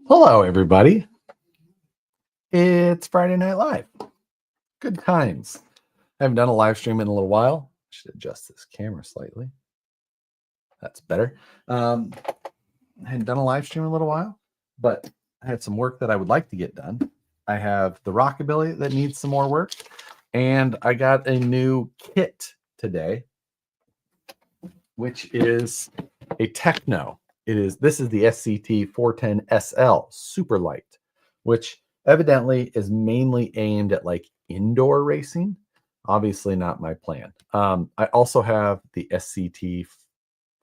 Hello, everybody. It's Friday Night Live. Good times. I haven't done a live stream in a little while. I should adjust this camera slightly. That's better. I hadn't done a live stream in a little while, but I had some work that I would like to get done. I have the Rockabilly that needs some more work, and I got a new kit today, which is a Tekno. This is the SCT 410 SL super light, which evidently is mainly aimed at like indoor racing. Obviously not my plan. I also have the SCT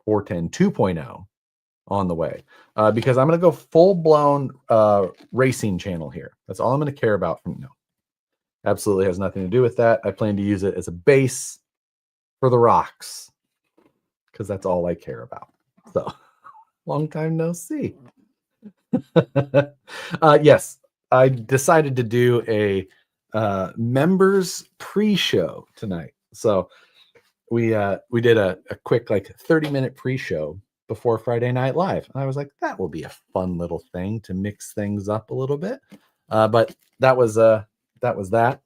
410 2.0 on the way because I'm going to go full-blown racing channel here. That's all I'm going to care about from now. Absolutely has nothing to do with that. I plan to use it as a base for the rocks because that's all I care about. So long time no see. Yes, I decided to do a members pre-show tonight. So we did a quick like 30-minute pre-show before Friday Night Live. And I was like, that will be a fun little thing to mix things up a little bit. But that was that.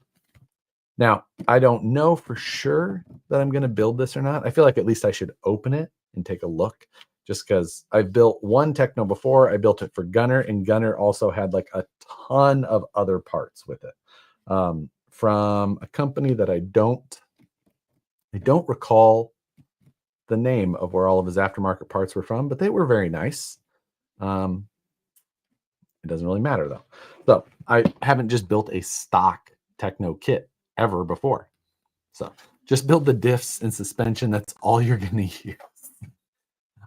Now, I don't know for sure that I'm going to build this or not. I feel like at least I should open it and take a look, just because I've built one Tekno before. I built it for Gunner, and Gunner also had like a ton of other parts with it from a company that I don't recall the name of where all of his aftermarket parts were from, but they were very nice. It doesn't really matter though. So I haven't just built a stock Tekno kit ever before. So just build the diffs and suspension. That's all you're going to use.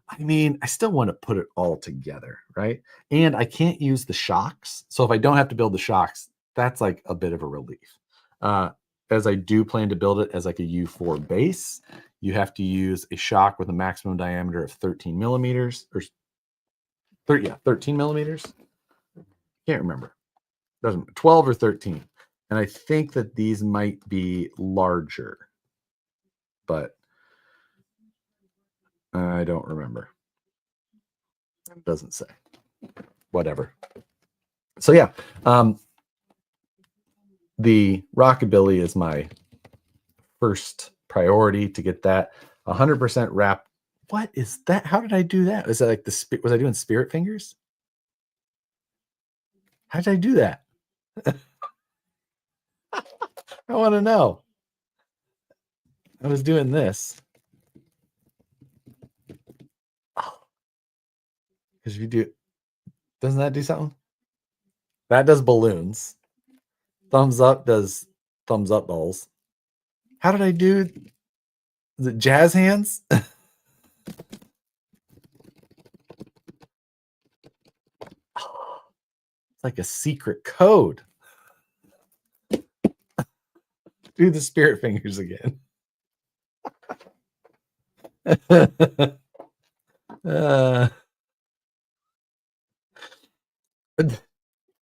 I mean, I still want to put it all together, right? And I can't use the shocks. So if I don't have to build the shocks, that's like a bit of a relief. As I do plan to build it as like a U4 base, you have to use a shock with a maximum diameter of 13 millimeters or 13 millimeters. Can't remember. Doesn't 12 or 13. And I think that these might be larger, but I don't remember. It doesn't say. Whatever. So yeah, the Rockabilly is my first priority to get that 100% wrap. What is that? How did I do that? Is that like was I doing spirit fingers? How did I do that? I want to know. I was doing this. Oh, because if you do, doesn't that do something? That does balloons. Thumbs up does thumbs up balls. How did I do? Is it jazz hands? It's like a secret code. Do the spirit fingers again.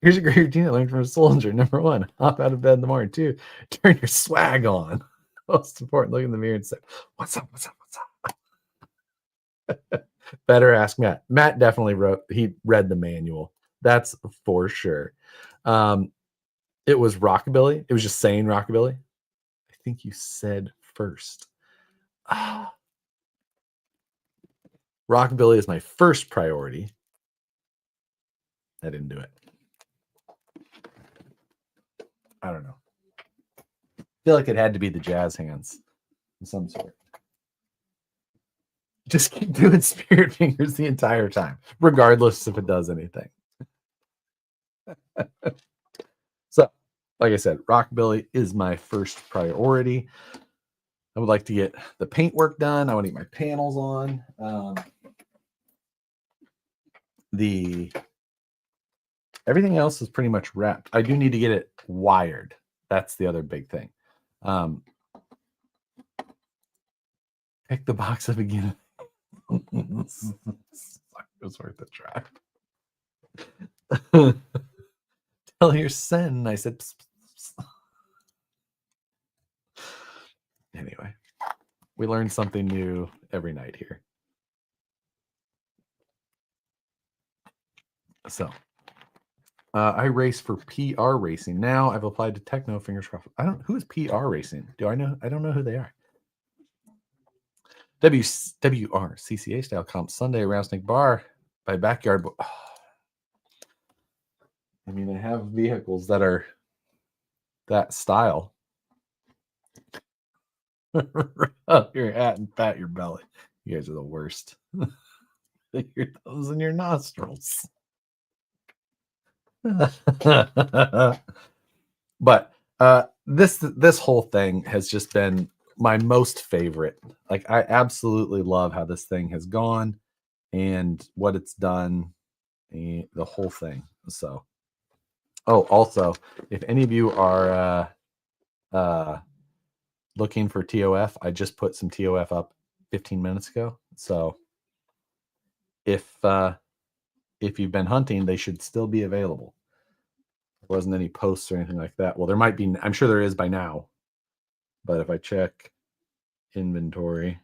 Here's a great routine I learned from a soldier. Number 1, hop out of bed in the morning. 2, turn your swag on. Most important, look in the mirror and say, what's up, what's up, what's up? Better ask Matt. Matt definitely read the manual. That's for sure. It was Rockabilly. It was just saying Rockabilly. I think you said first. Rockabilly is my first priority. I didn't do it. I don't know. I feel like it had to be the jazz hands of some sort. Just keep doing spirit fingers the entire time, regardless if it does anything. So, like I said, Rockabilly is my first priority. I would like to get the paint work done. I want to get my panels on. Everything else is pretty much wrapped. I do need to get it wired. That's the other big thing. Pick the box up again. It was worth a try. Tell your sin. I said, pss, pss, pss. Anyway, we learn something new every night here. So I race for PR Racing. Now I've applied to Tekno. Fingers crossed. Who is PR Racing? Do I know? I don't know who they are. WRCCA style comp Sunday Rattlesnake Bar by Backyard. I mean, I have vehicles that are that style. Up your hat and pat your belly. You guys are the worst. Your nose and your nostrils. But this whole thing has just been my most favorite. Like, I absolutely love how this thing has gone and what it's done, and the whole thing. So, also, if any of you are looking for TOF, I just put some TOF up 15 minutes ago. So if you've been hunting, they should still be available. There wasn't any posts or anything like that. Well, there might be. I'm sure there is by now. But if I check inventory,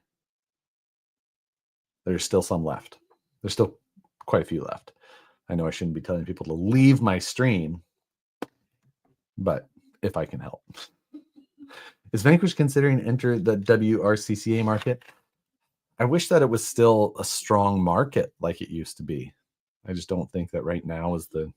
there's still some left. There's still quite a few left. I know I shouldn't be telling people to leave my stream, but if I can help. Is Vanquish considering enter the WRCCA market? I wish that it was still a strong market like it used to be. I just don't think that right now is the...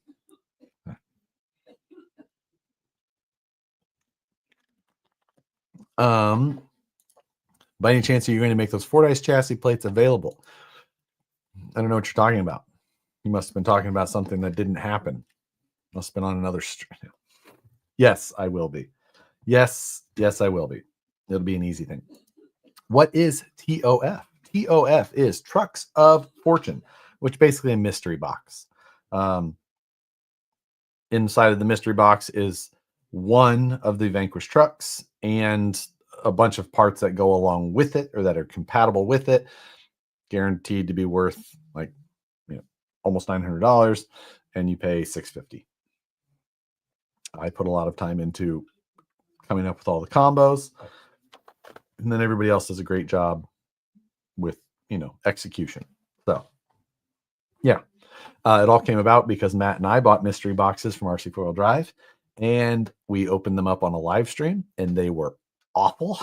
By any chance, are you going to make those Fordyce chassis plates available? I don't know what you're talking about. You must have been talking about something that didn't happen. Must have been on another stream. Yes, I will be. Yes, I will be. It'll be an easy thing. What is TOF? TOF is Trucks of Fortune, which basically a mystery box. Inside of the mystery box is one of the Vanquish trucks and a bunch of parts that go along with it or that are compatible with it, guaranteed to be worth like almost $900, and you pay $650. I put a lot of time into coming up with all the combos, and then everybody else does a great job with execution. So yeah, it all came about because Matt and I bought mystery boxes from RC Four Wheel Drive, and we opened them up on a live stream, and they were awful,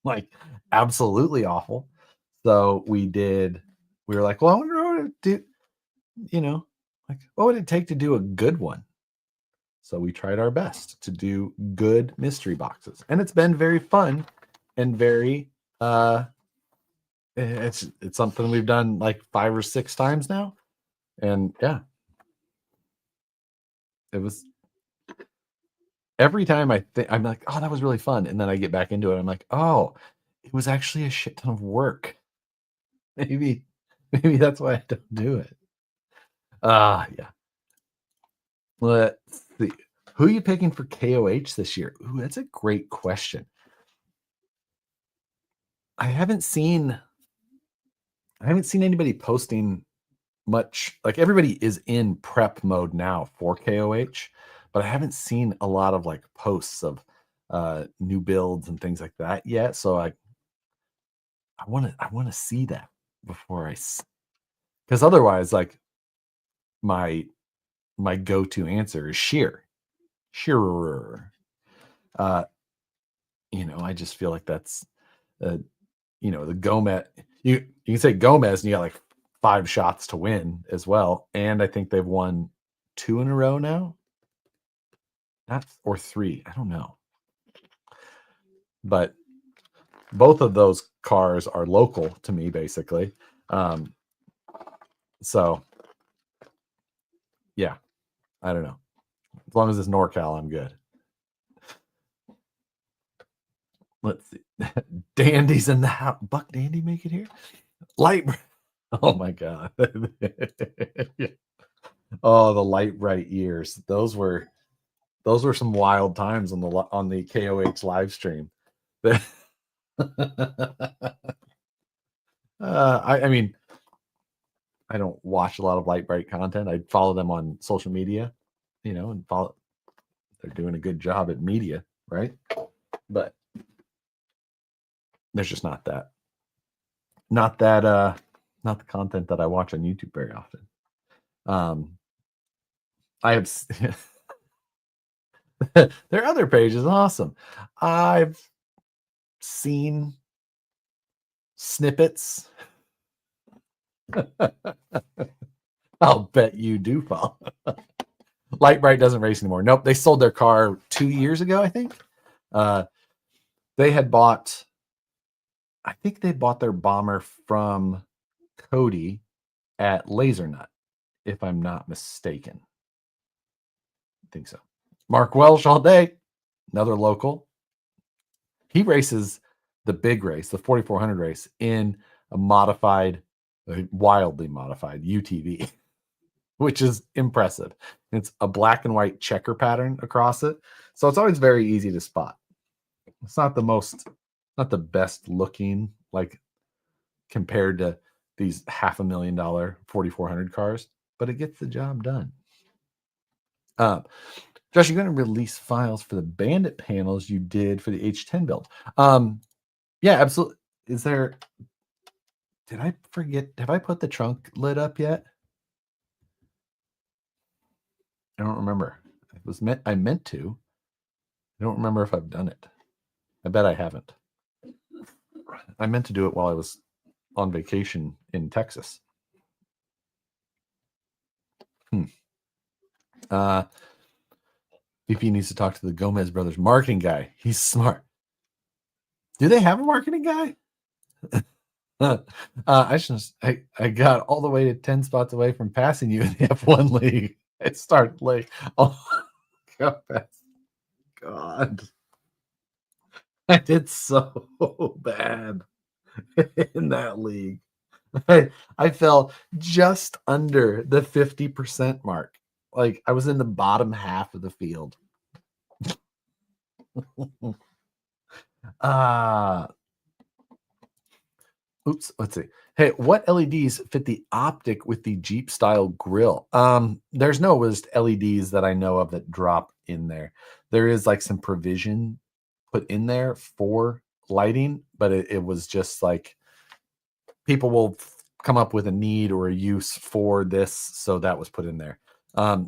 like absolutely awful. So we were like, well, I wonder what it do, like what would it take to do a good one? So we tried our best to do good mystery boxes, and it's been very fun and very it's something we've done like 5 or 6 times now. And yeah, it was every time I'm like, oh, that was really fun. And then I get back into it. I'm like, oh, it was actually a shit ton of work. Maybe that's why I don't do it. Yeah. Let's see. Who are you picking for KOH this year? Ooh, that's a great question. I haven't seen anybody posting much. Like, everybody is in prep mode now for KOH, but I haven't seen a lot of like posts of new builds and things like that yet. So I want to see that before because otherwise, like, my go-to answer is shearer. I just feel like that's the Gomez. You can say Gomez, and you got like 5 shots to win as well. And I think they've won 2 in a row now. Or 3, I don't know. But both of those cars are local to me, basically. So yeah, I don't know. As long as it's NorCal, I'm good. Let's see. Dandy's in the house. Buck Dandy make it here? Light. Oh my God. Oh, the light bright years. Those were some wild times on the KOH live stream. I mean, I don't watch a lot of light bright content. I follow them on social media, and follow. They're doing a good job at media, right? But there's just not the content that I watch on YouTube very often. I have their other page is awesome. I've seen snippets. I'll bet you do follow. Light Bright doesn't race anymore. Nope, they sold their car 2 years ago, I think. They had bought, I think they bought their bomber from Cody at Laser Nut, if I'm not mistaken. I think so. Mark Welsh all day, another local. He races the big race, the 4400 race, in a modified, wildly modified UTV, which is impressive. It's a black and white checker pattern across it. So it's always very easy to spot. It's not the best looking, like compared to these $500,000 4400 cars, but it gets the job done. Josh, you're going to release files for the Bandit panels you did for the H10 build. Yeah, absolutely. Did I forget? Have I put the trunk lid up yet? I don't remember. I meant to. I don't remember if I've done it. I bet I haven't. I meant to do it while I was on vacation in Texas. BP needs to talk to the Gomez brothers marketing guy. He's smart. Do they have a marketing guy? I got all the way to 10 spots away from passing you in the F1 league. It started late. Oh God. I did so bad in that league. I fell just under the 50% mark. Like I was in the bottom half of the field. Oops, let's see. Hey, what LEDs fit the optic with the Jeep style grill? There's no LEDs that I know of that drop in there. There is like some provision put in there for lighting, but it was just like people will come up with a need or a use for this, so that was put in there.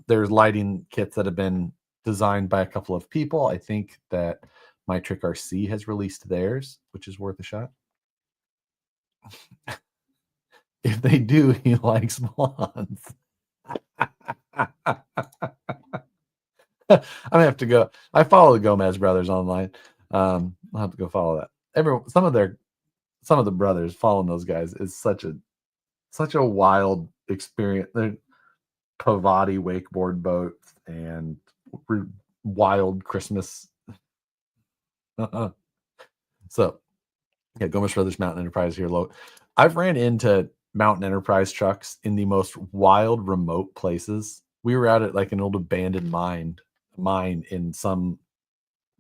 There's lighting kits that have been designed by a couple of people. I think that My Trick RC has released theirs, which is worth a shot. If they do, he likes blondes. I'm gonna have to go. I follow the Gomez brothers online. I'll have to go follow that. Some of the brothers following those guys is such a wild experience. They're Pavati wakeboard boats and wild Christmas. So yeah, Gomez Brothers Mountain Enterprise here. I've ran into Mountain Enterprise trucks in the most wild, remote places. We were out at like an old abandoned mine in some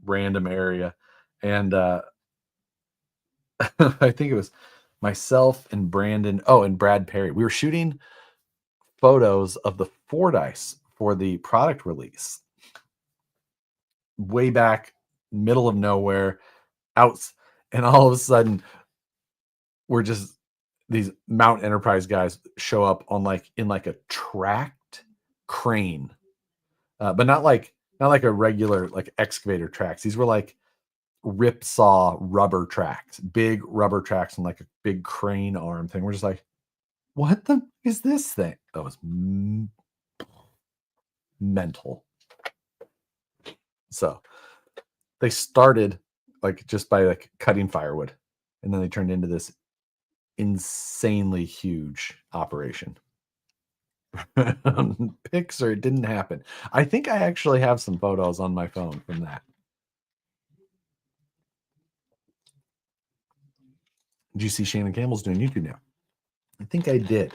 random area, and I think it was myself and Brandon. Oh, and Brad Perry. We were shooting photos of the Fordyce for the product release. Way back, middle of nowhere, out, and all of a sudden, we're just these Mount Enterprise guys show up in a tracked crane, but not like a regular like excavator tracks. These were like ripsaw rubber tracks, big rubber tracks, and like a big crane arm thing. We're just like, what the is this thing? That was mental. So they started like just by like cutting firewood, and then they turned into this insanely huge operation. Pixar, it didn't happen. I think I actually have some photos on my phone from that. Did you see Shannon Campbell's doing YouTube now? I think I did.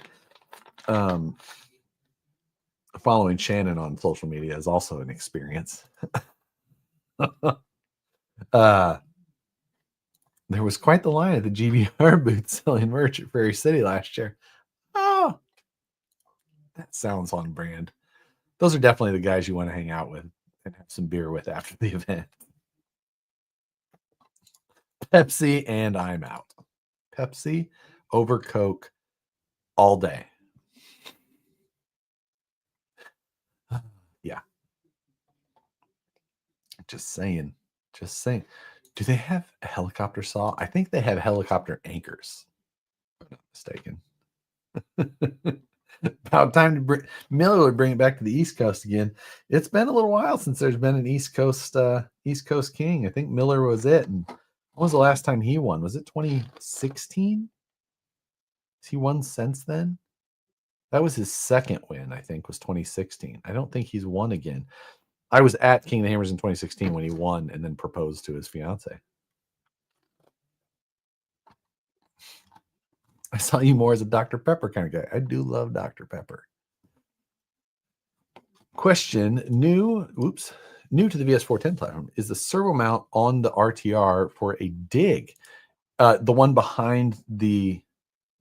Following Shannon on social media is also an experience. There was quite the line at the GBR booth selling merch at Prairie City last year. Oh, that sounds on brand. Those are definitely the guys you want to hang out with and have some beer with after the event. Pepsi and I'm out. Pepsi over Coke all day. Just saying. Just saying. Do they have a helicopter saw? I think they have helicopter anchors. If I'm not mistaken. About time to Miller would bring it back to the East Coast again. It's been a little while since there's been an East Coast King. I think Miller was it. And when was the last time he won? Was it 2016? Has he won since then? That was his second win, I think, was 2016. I don't think he's won again. I was at King of the Hammers in 2016 when he won and then proposed to his fiance. I saw you more as a Dr. Pepper kind of guy. I do love Dr. Pepper. Question, new to the VS410 platform. Is the servo mount on the RTR for a dig? The one behind the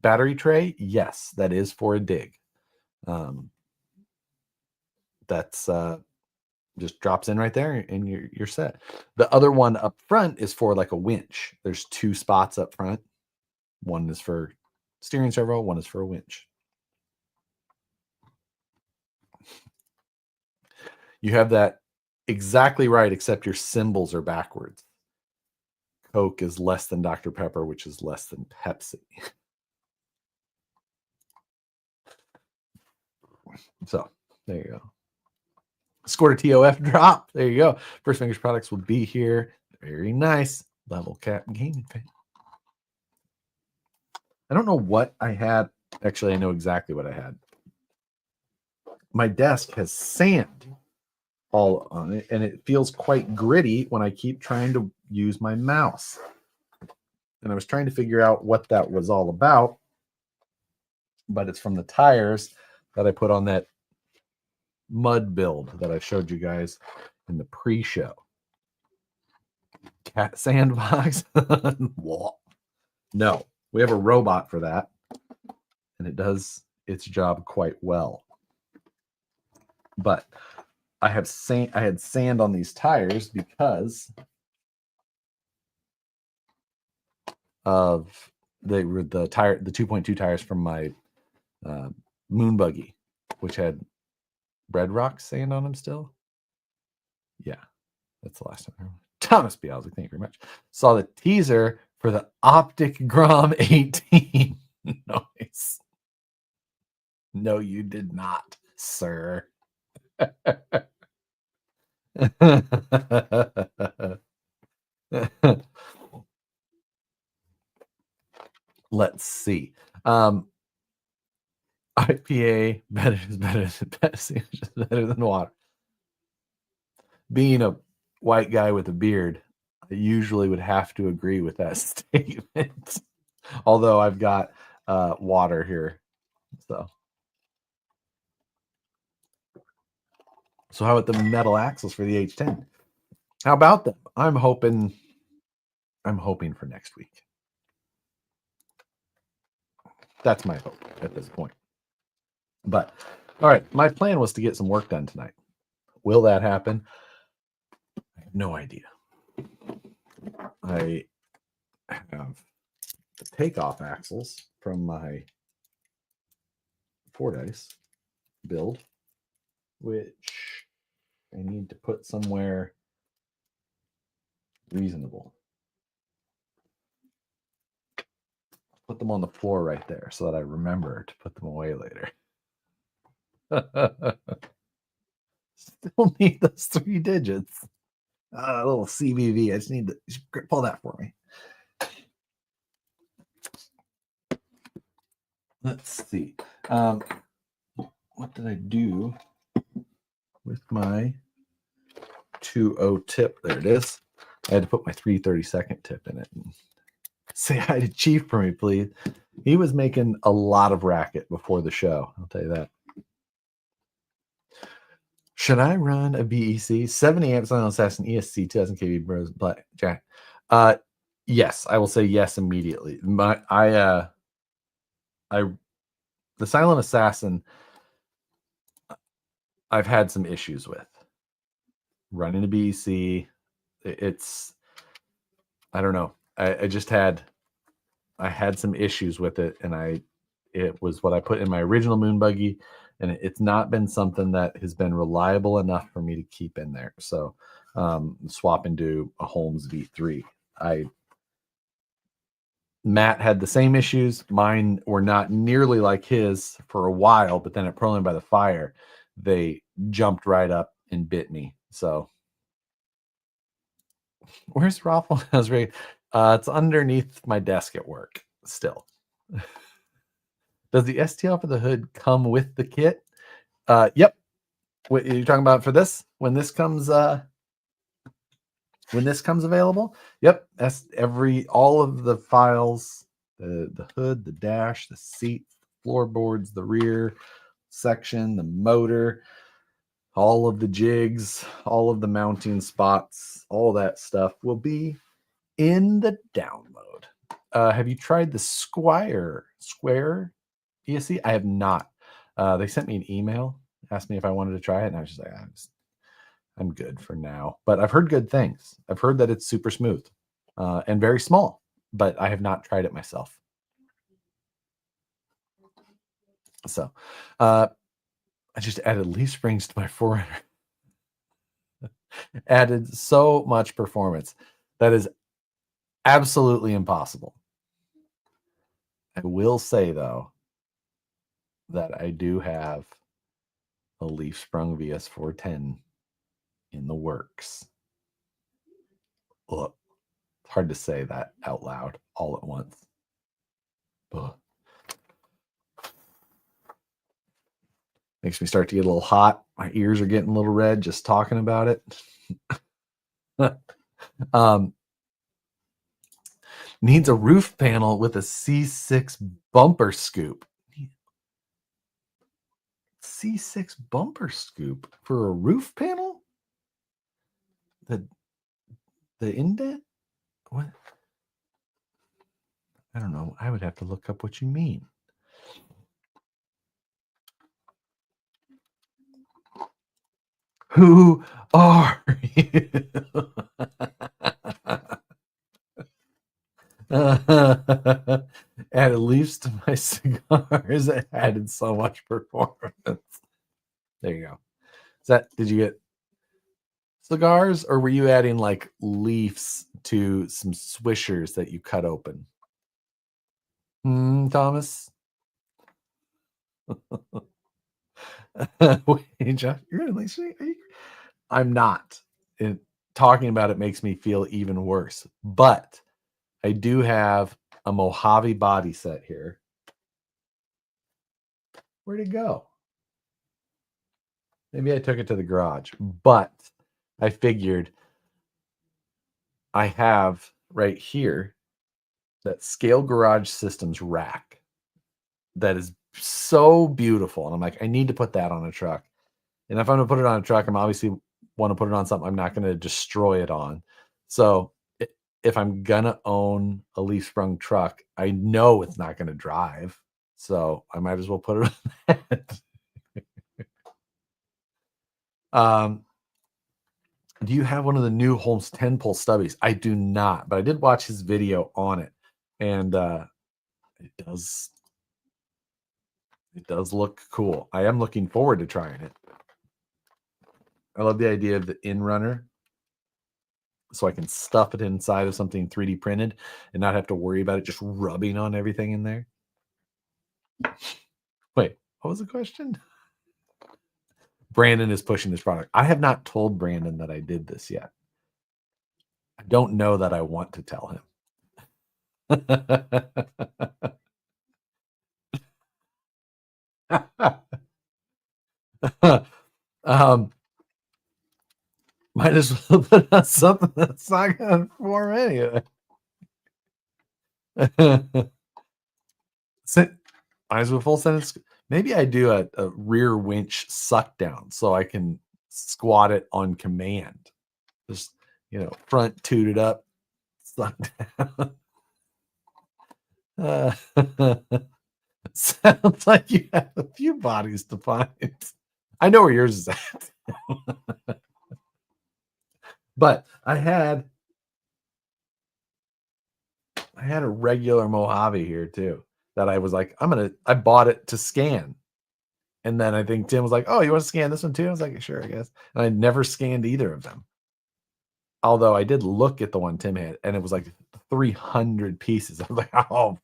battery tray? Yes, that is for a dig. That's just drops in right there and you're set. The other one up front is for like a winch. There's two spots up front. One is for steering servo, one is for a winch. You have that exactly right, except your symbols are backwards. Coke is less than Dr. Pepper, which is less than Pepsi. So there you go. Scored a TOF drop. There you go. First Fingers products will be here. Very nice. Level cap gaming fan. I don't know what I had. Actually, I know exactly what I had. My desk has sand all on it, and it feels quite gritty when I keep trying to use my mouse. And I was trying to figure out what that was all about, but it's from the tires that I put on that mud build that I showed you guys in the pre-show. Cat sandbox. No, we have a robot for that, and it does its job quite well. But I had sand on these tires because of the 2.2 tires from my moon buggy, which had red rock sand on them still. Yeah, that's the last time. Thomas Bialzi, thank you very much. Saw the teaser for the Optic Grom 18. Nice. No, you did not, sir. Let's see. IPA is better than Pepsi, which is better than water. Being a white guy with a beard, I usually would have to agree with that statement. Although I've got water here. So how about the metal axles for the H10? How about them? I'm hoping for next week. That's my hope at this point. But all right, my plan was to get some work done tonight. Will that happen? I have no idea. I have the takeoff axles from my Fordyce build, which I need to put somewhere reasonable. Put them on the floor right there so that I remember to put them away later. Still need those 3 digits. A little CVV. I just need to pull that for me. Let's see. What did I do with my 2.0 tip? There it is. I had to put my 3/32 tip in it. Say hi to Chief for me, please. He was making a lot of racket before the show. I'll tell you that. Should I run a BEC 70 amps on Assassin ESC 2000 kV Bros Black Jack? Yes, I will say yes immediately. The Silent Assassin, I've had some issues with running a BEC. It's, I don't know. I had some issues with it, and it was what I put in my original moon buggy, and it's not been something that has been reliable enough for me to keep in there. So swap into a Holmes V3. Matt had the same issues. Mine were not nearly like his for a while, but then at Proline by the Fire, they jumped right up and bit me. So where's Raffle? That's right. It's underneath my desk at work still. Does the STL for the hood come with the kit? Yep. What you're talking about for this? When this comes available? Yep. That's all of the files, the hood, the dash, the seat, floorboards, the rear section, the motor, all of the jigs, all of the mounting spots, all that stuff will be in the download. Have you tried the Square ESC? I have not. They sent me an email, asked me if I wanted to try it, and I was just like, I'm good for now. But I've heard good things. I've heard that it's super smooth and very small, but I have not tried it myself. So I just added leaf springs to my 400. Added so much performance. That is absolutely impossible. I will say, though, that I do have a leaf sprung VS410 in the works. Look, it's hard to say that out loud all at once. Ugh. Makes me start to get a little hot. My ears are getting a little red just talking about it. Needs a roof panel with a C6 bumper scoop. C6 bumper scoop for a roof panel? The indent? What? I don't know. I would have to look up what you mean. Who are you? Added leaves to my cigars. It added so much performance. There you go. Did you get cigars, or were you adding like leaves to some swishers that you cut open? Thomas? Wait, Jeff, you're at least I'm not. Talking about it makes me feel even worse. But I do have a Mojave body set here. Where'd it go? Maybe I took it to the garage, but I figured I have right here that Scale Garage Systems rack that is so beautiful. And I'm like, I need to put that on a truck. And if I'm going to put it on a truck, I'm obviously want to put it on something I'm not going to destroy it on. So if I'm going to own a leaf sprung truck, I know it's not going to drive. So I might as well put it on that. Do you have one of the new Holmes 10 pole stubbies? I do not, but I did watch his video on it. And it does look cool. I am looking forward to trying it. I love the idea of the in runner, so I can stuff it inside of something 3D printed and not have to worry about it just rubbing on everything in there. Wait, what was the question? Brandon is pushing this product. I have not told Brandon that I did this yet. I don't know that I want to tell him. Might as well put on something that's not going to form anyway. Might as well full sentence. Maybe I do a rear winch suck down so I can squat it on command. Just, front tooted up, suck down. Sounds like you have a few bodies to find. I know where yours is at. But I had a regular Mojave here too that I was like, I bought it to scan. And then I think Tim was like, "Oh, you want to scan this one too?" I was like, "Sure, I guess." And I never scanned either of them. Although I did look at the one Tim had, and it was like 300 pieces. I was like, "Oh,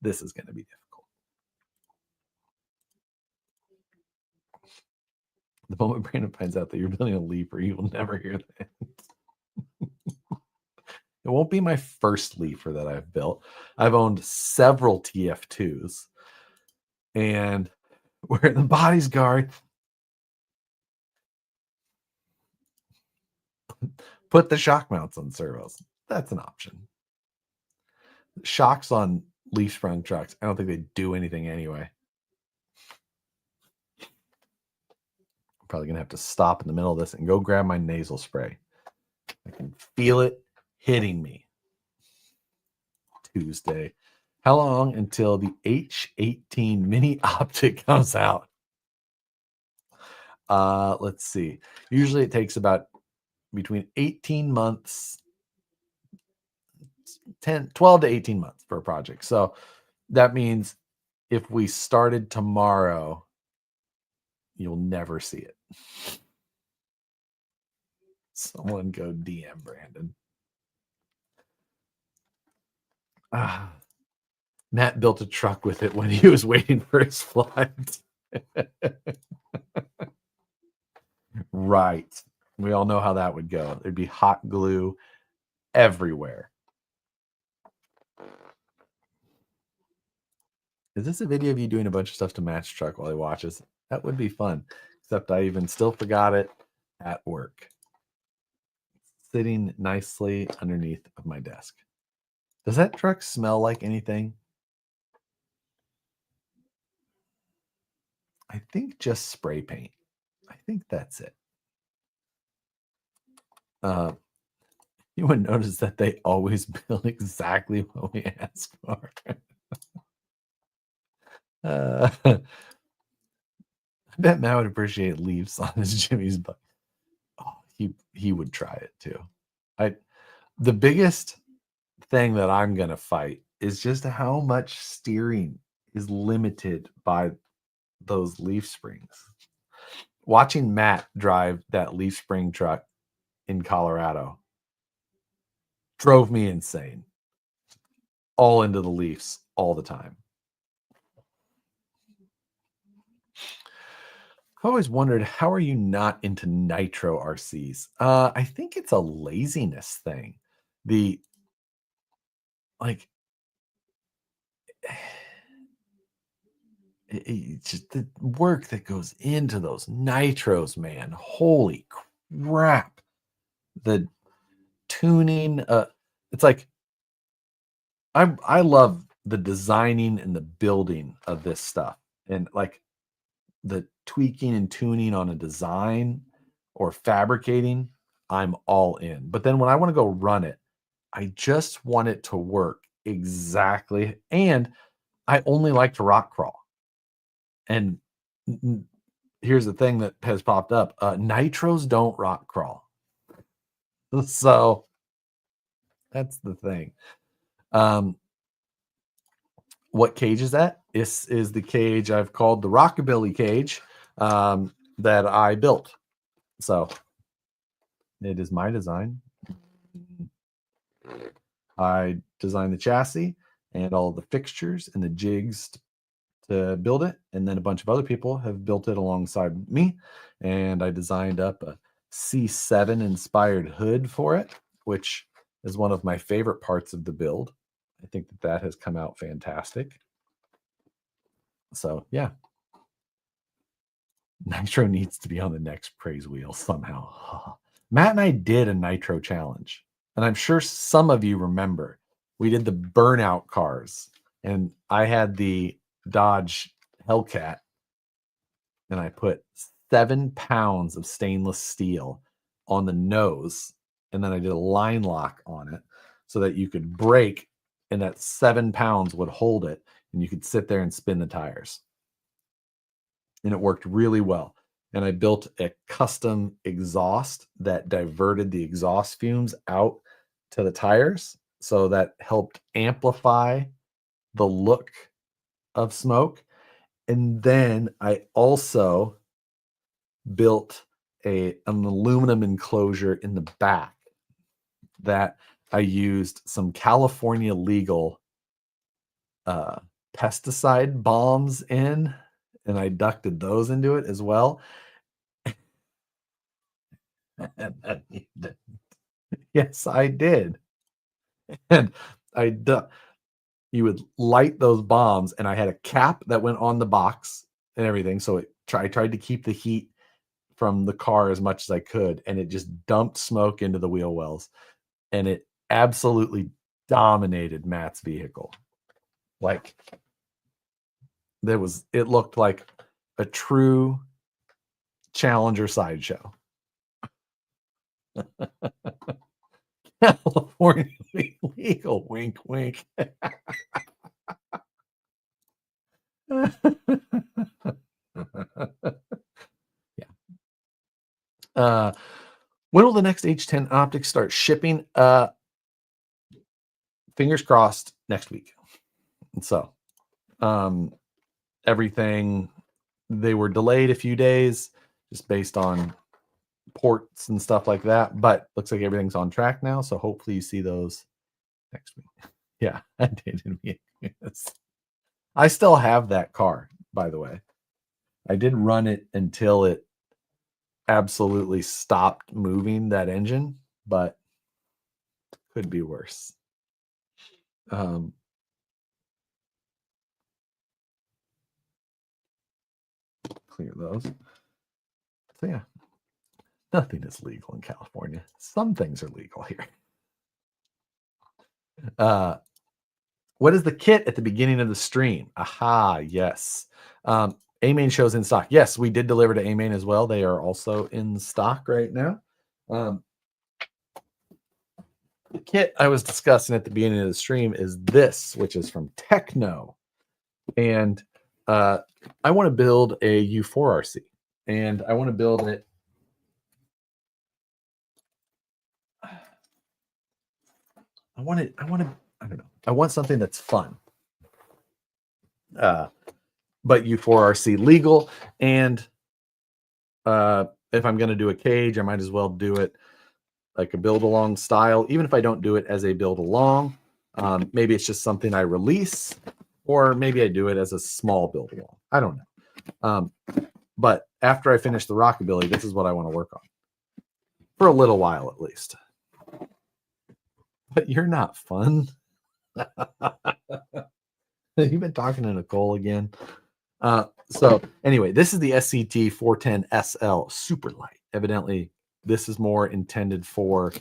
this is going to be difficult." The moment Brandon finds out that you're building a Leaper, you will never hear that. It won't be my first Leaper that I've built. I've owned several TF2s, and where the body's guard, put the shock mounts on servos. That's an option. Shocks on leaf sprung trucks, I don't think they do anything anyway. I'm probably going to have to stop in the middle of this and go grab my nasal spray. I can feel it hitting me. Tuesday. How long until the H18 mini optic comes out? Let's see. Usually it takes about between 18 months, 12 to 18 months for a project. So that means if we started tomorrow, you'll never see it. Someone go DM Brandon. Matt built a truck with it when he was waiting for his flight. Right. We all know how that would go. There'd be hot glue everywhere. Is this a video of you doing a bunch of stuff to Matt's truck while he watches? That would be fun. Except I even still forgot it at work. Sitting nicely underneath of my desk. Does that truck smell like anything? I think just spray paint. I think that's it. You would notice that they always build exactly what we ask for. I bet Matt would appreciate leaves on his Jimmy's butt. Oh, he would try it too. The biggest thing that I'm gonna fight is just how much steering is limited by those leaf springs. Watching Matt drive that leaf spring truck in Colorado drove me insane. All into the leaves all the time. I've always wondered, how are you not into Nitro RCs? I think it's a laziness thing. It's just the work that goes into those nitros, man. Holy crap. The tuning, it's like I love the designing and the building of this stuff. And like the tweaking and tuning on a design or fabricating, I'm all in. But then when I want to go run it, I just want it to work exactly. And I only like to rock crawl. And here's the thing that has popped up. Nitros don't rock crawl. So that's the thing. What cage is that? This is the cage I've called the Rockabilly cage that I built. So it is my design. I designed the chassis and all the fixtures and the jigs to build it. And then a bunch of other people have built it alongside me. And I designed up a C7 inspired hood for it, which is one of my favorite parts of the build. I think that has come out fantastic. So yeah, Nitro needs to be on the next praise wheel somehow. Matt and I did a Nitro challenge, and I'm sure some of you remember. We did the burnout cars, and I had the Dodge Hellcat, and I put 7 pounds of stainless steel on the nose, and then I did a line lock on it so that you could brake, and that 7 pounds would hold it, and you could sit there and spin the tires. And it worked really well. And I built a custom exhaust that diverted the exhaust fumes out to the tires. So that helped amplify the look of smoke. And then I also built an aluminum enclosure in the back that I used some California legal pesticide bombs in, and I ducted those into it as well. Yes, I did. And you would light those bombs, and I had a cap that went on the box and everything. So I tried to keep the heat from the car as much as I could, and it just dumped smoke into the wheel wells, and it absolutely dominated Matt's vehicle. Like it looked like a true Challenger sideshow. California legal, wink, wink. Yeah. When will the next H10 optics start shipping? Fingers crossed next week. And so, everything, they were delayed a few days just based on ports and stuff like that, but looks like everything's on track now. So hopefully you see those next week. Yeah, I did. Yes. I still have that car, by the way. I did run it until it absolutely stopped moving, that engine, but could be worse. Clear those. So yeah, nothing is legal in California. Some things are legal here. What is the kit at the beginning of the stream? Aha, yes. A-Main shows in stock. Yes, we did deliver to A-Main as well. They are also in stock right now. The kit I was discussing at the beginning of the stream is this, which is from Tekno. And I want to build a U4 RC. And I want to build it. I want something that's fun. But U4 RC legal. And if I'm going to do a cage, I might as well do it like a build along style, even if I don't do it as a build along. Maybe it's just something I release, or maybe I do it as a small build along. I don't know. But after I finish the Rockabilly, this is what I want to work on for a little while at least. But you're not fun. You've been talking to Nicole again. So anyway, this is the SCT 410 SL Super Light. Evidently, this is more intended for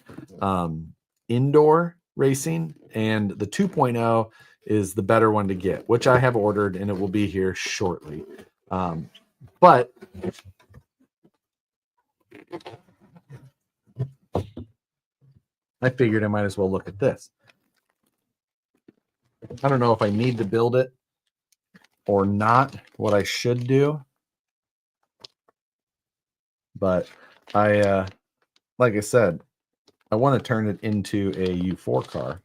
indoor racing, and the 2.0 is the better one to get, which I have ordered, and it will be here shortly. But I figured I might as well look at this. I don't know if I need to build it or not, what I should do. But like I said, I want to turn it into a U4 car.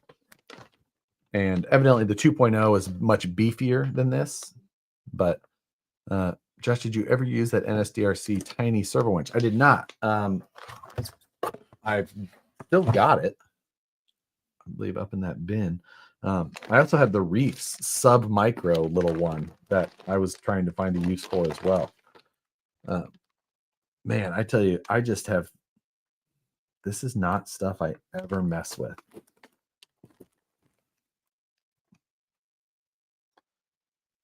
And evidently the 2.0 is much beefier than this. But Josh, did you ever use that NSDRC tiny servo winch? I did not. I've still got it, I believe, up in that bin. I also have the Reefs sub micro little one that I was trying to find a use for as well. Man, I tell you, I just have, this is not stuff I ever mess with.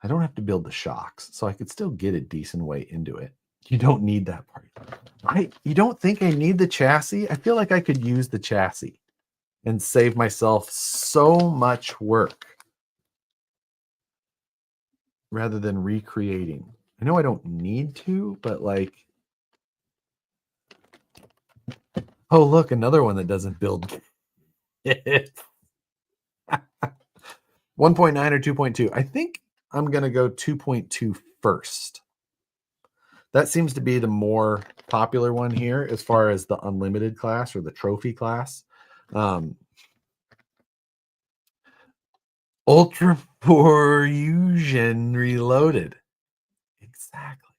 I don't have to build the shocks, so I could still get a decent way into it. You don't need that part. You don't think I need the chassis? I feel like I could use the chassis and save myself so much work rather than recreating. I know I don't need to, but like, oh, look, another one that doesn't build. 1.9 or 2.2. I think I'm going to go 2.2 first. That seems to be the more popular one here as far as the unlimited class or the trophy class. Ultra Fusion Reloaded. Exactly.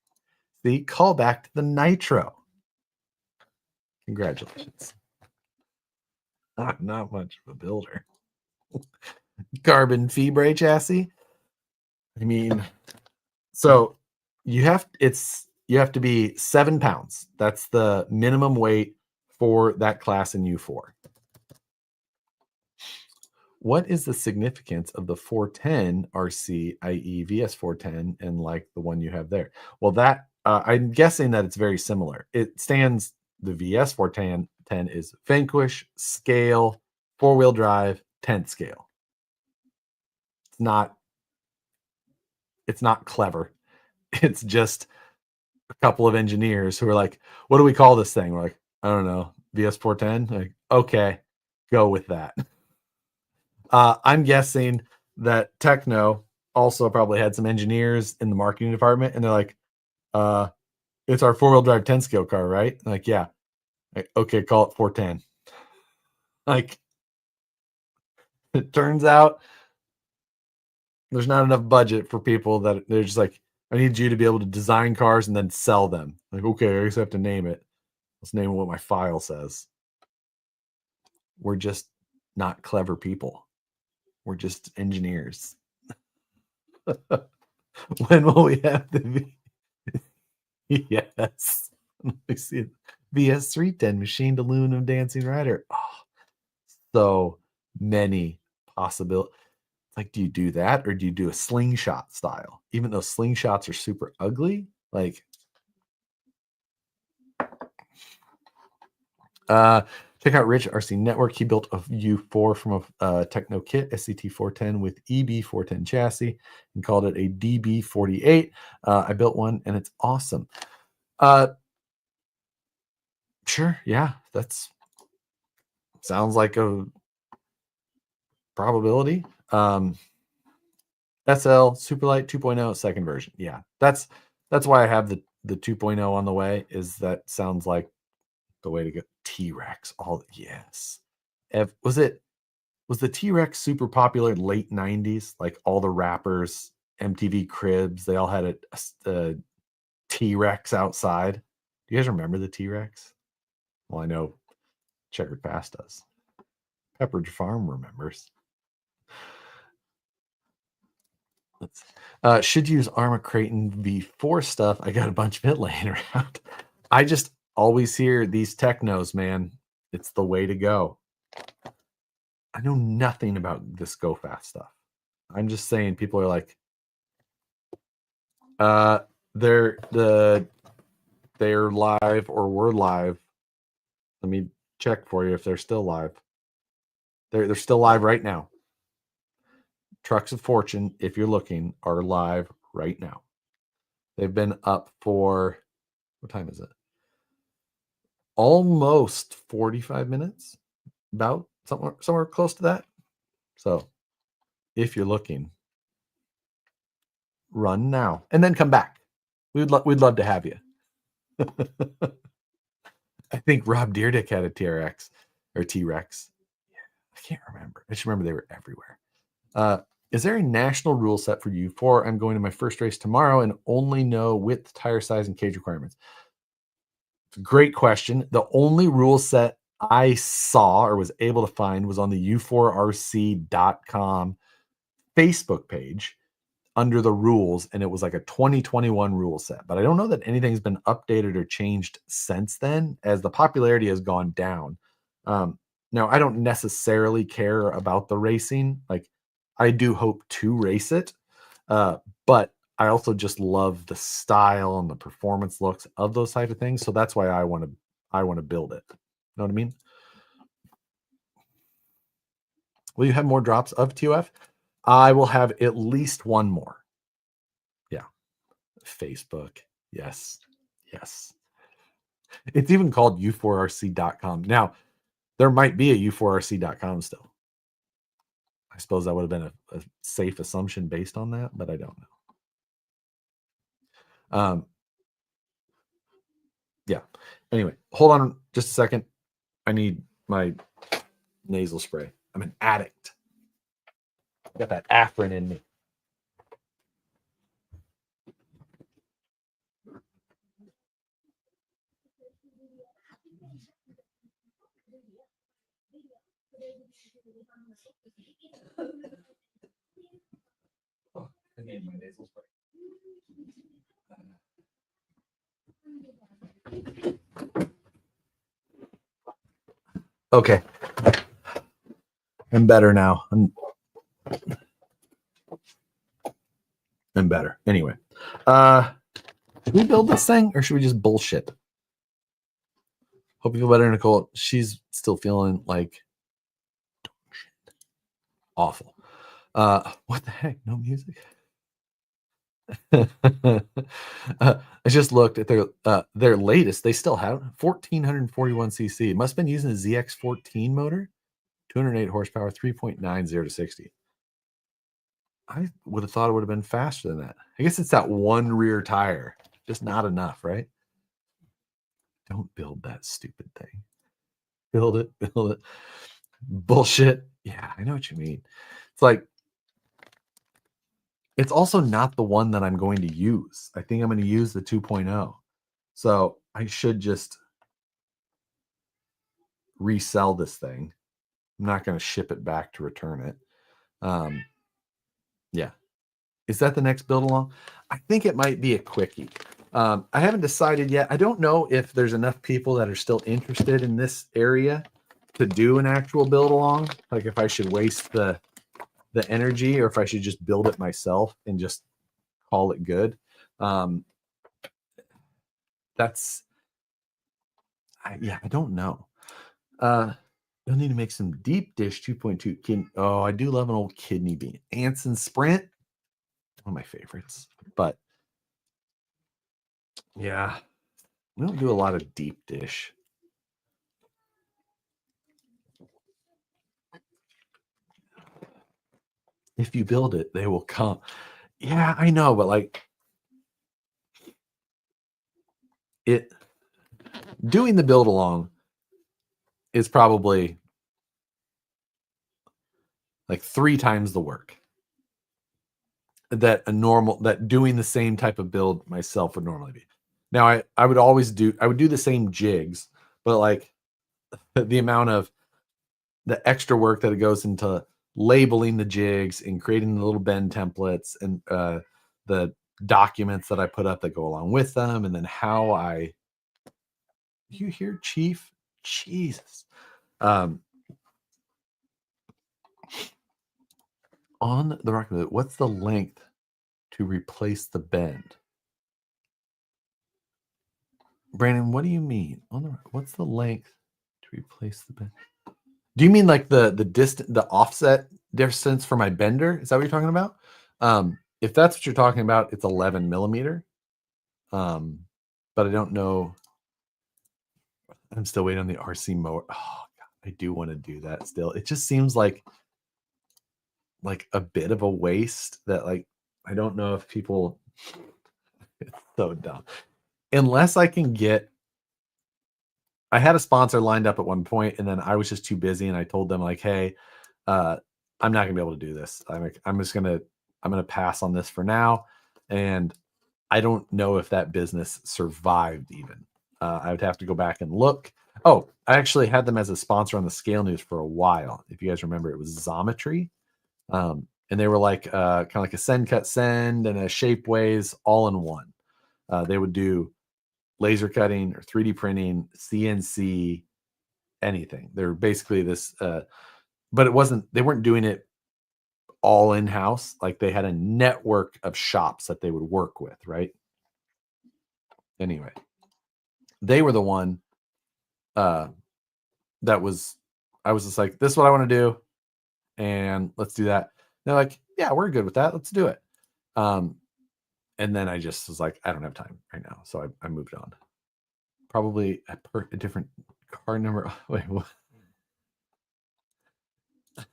See, call back to the Nitro. Congratulations. Not much of a builder. Carbon fibre chassis. I mean, so you have to be 7 pounds. That's the minimum weight for that class in U4. What is the significance of the 410 RC, i.e. VS 410, and like the one you have there? Well, that I'm guessing that it's very similar. It stands, the VS 410 is Vanquish, scale, 4-wheel drive, 10th scale. It's not clever. It's just a couple of engineers who are like, what do we call this thing? We're like, I don't know, VS 410. Like, okay, go with that. I'm guessing that Tekno also probably had some engineers in the marketing department, and they're like, it's our 4-wheel drive 10 scale car, right? I'm like, yeah. Like, okay, call it 410. Like, it turns out there's not enough budget for people that they're just like, I need you to be able to design cars and then sell them. Like, okay, I just have to name it. Let's name it what my file says. We're just not clever people. We're just engineers. When will we have the yes? Let me see it. VS 310 machined aluminum dancing rider. Oh, so many possibilities. Like, do you do that or do you do a slingshot style? Even though slingshots are super ugly, like check out Rich RC Network. He built a U4 from a Tekno kit, SCT 410 with EB 410 chassis, and called it a DB 48. I built one and it's awesome. Sure, yeah, that's sounds like a probability. SL Superlight 2.0 second version. Yeah, that's why I have the 2.0 on the way. Is that sounds like the way to go. T-Rex. All yes. Was the T-Rex super popular in late 90s? Like all the rappers, MTV Cribs, they all had a T-Rex outside. Do you guys remember the T-Rex? Well, I know Checkered Past does. Pepperidge Farm remembers. Should use Arma Creighton V4 stuff. I got a bunch of it laying around. I just always hear these Teknos, man. It's the way to go. I know nothing about this Go Fast stuff. I'm just saying people are like, they're live or were live. Let me check for you if they're still live. They're still live right now. Trucks of Fortune, if you're looking, are live right now. They've been up for, what time is it? Almost 45 minutes, about somewhere close to that. So if you're looking, run now and then come back. We'd love to have you. I think Rob Deerdick had a TRX or T-Rex. I can't remember. I just remember they were everywhere. Is there a national rule set for U4? I'm going to my first race tomorrow and only know width, tire size, and cage requirements. Great question. The only rule set I saw or was able to find was on the u4rc.com Facebook page under the rules, and it was like a 2021 rule set. But I don't know that anything's been updated or changed since then, as the popularity has gone down. Now, I don't necessarily care about the racing. Like, I do hope to race it, but I also just love the style and the performance looks of those type of things. So that's why I want to build it. Know what I mean? Will you have more drops of TOF? I will have at least one more. Yeah. Facebook. Yes. Yes. It's even called u4rc.com. Now, there might be a u4rc.com still. I suppose that would have been a safe assumption based on that, but I don't know. Yeah. Anyway, hold on just a second. I need my nasal spray. I'm an addict. Got that Afrin in me. Oh, I need my nasal spray. Okay. I'm better now. I'm better. Anyway. Did we build this thing or should we just bullshit? Hope you feel better, Nicole. She's still feeling like awful. What the heck? No music? I just looked at their latest. They still have 1441 cc. It must have been using a ZX14 motor, 208 horsepower, 3.90 to 60. I would have thought it would have been faster than that. I guess it's that one rear tire, just not enough, right? Don't build that stupid thing. Build it. Bullshit. Yeah, I know what you mean. It's like, it's also not the one that I'm going to use. I think I'm going to use the 2.0. So I should just resell this thing. I'm not going to ship it back to return it. Yeah. Is that the next build along? I think it might be a quickie. I haven't decided yet. I don't know if there's enough people that are still interested in this area to do an actual build along. Like if I should waste the energy or if I should just build it myself and just call it good. I don't know. You'll need to make some deep dish 2.2. Oh, I do love an old kidney bean. Anson Sprint, one of my favorites. But yeah, we don't do a lot of deep dish. If you build it, they will come. Yeah, I know, but like doing the build along is probably like 3 times the work that doing the same type of build myself would normally be. Now I would do the same jigs, but like the amount of the extra work that it goes into labeling the jigs and creating the little bend templates and the documents that I put up that go along with them, and then how you hear Chief? Jesus. On the Rockabilly, what's the length to replace the bend? Brandon, what do you mean? What's the length to replace the bend? Do you mean like the offset distance for my bender? Is that what you're talking about? If that's what you're talking about, it's 11 millimeter. But I don't know. I'm still waiting on the RC mower. Oh God, I do want to do that still. It just seems like a bit of a waste that like I don't know if people it's so dumb. Unless I can get I had a sponsor lined up at one point and then I was just too busy and I told them like, hey, I'm not gonna be able to do this. I'm gonna pass on this for now. And I don't know if that business survived even. I would have to go back and look. Oh, I actually had them as a sponsor on the Scale News for a while. If you guys remember, it was Xometry. And they were like kind of like a send, cut, send, and a Shapeways all in one. They would do laser cutting or 3D printing, CNC, anything. They're basically this, but they weren't doing it all in-house. Like they had a network of shops that they would work with, right? Anyway, they were the one I was just like, this is what I want to do. And let's do that. They're like, yeah, we're good with that. Let's do it. And then I just was like, I don't have time right now. So I moved on. Probably a different car number. Wait, what?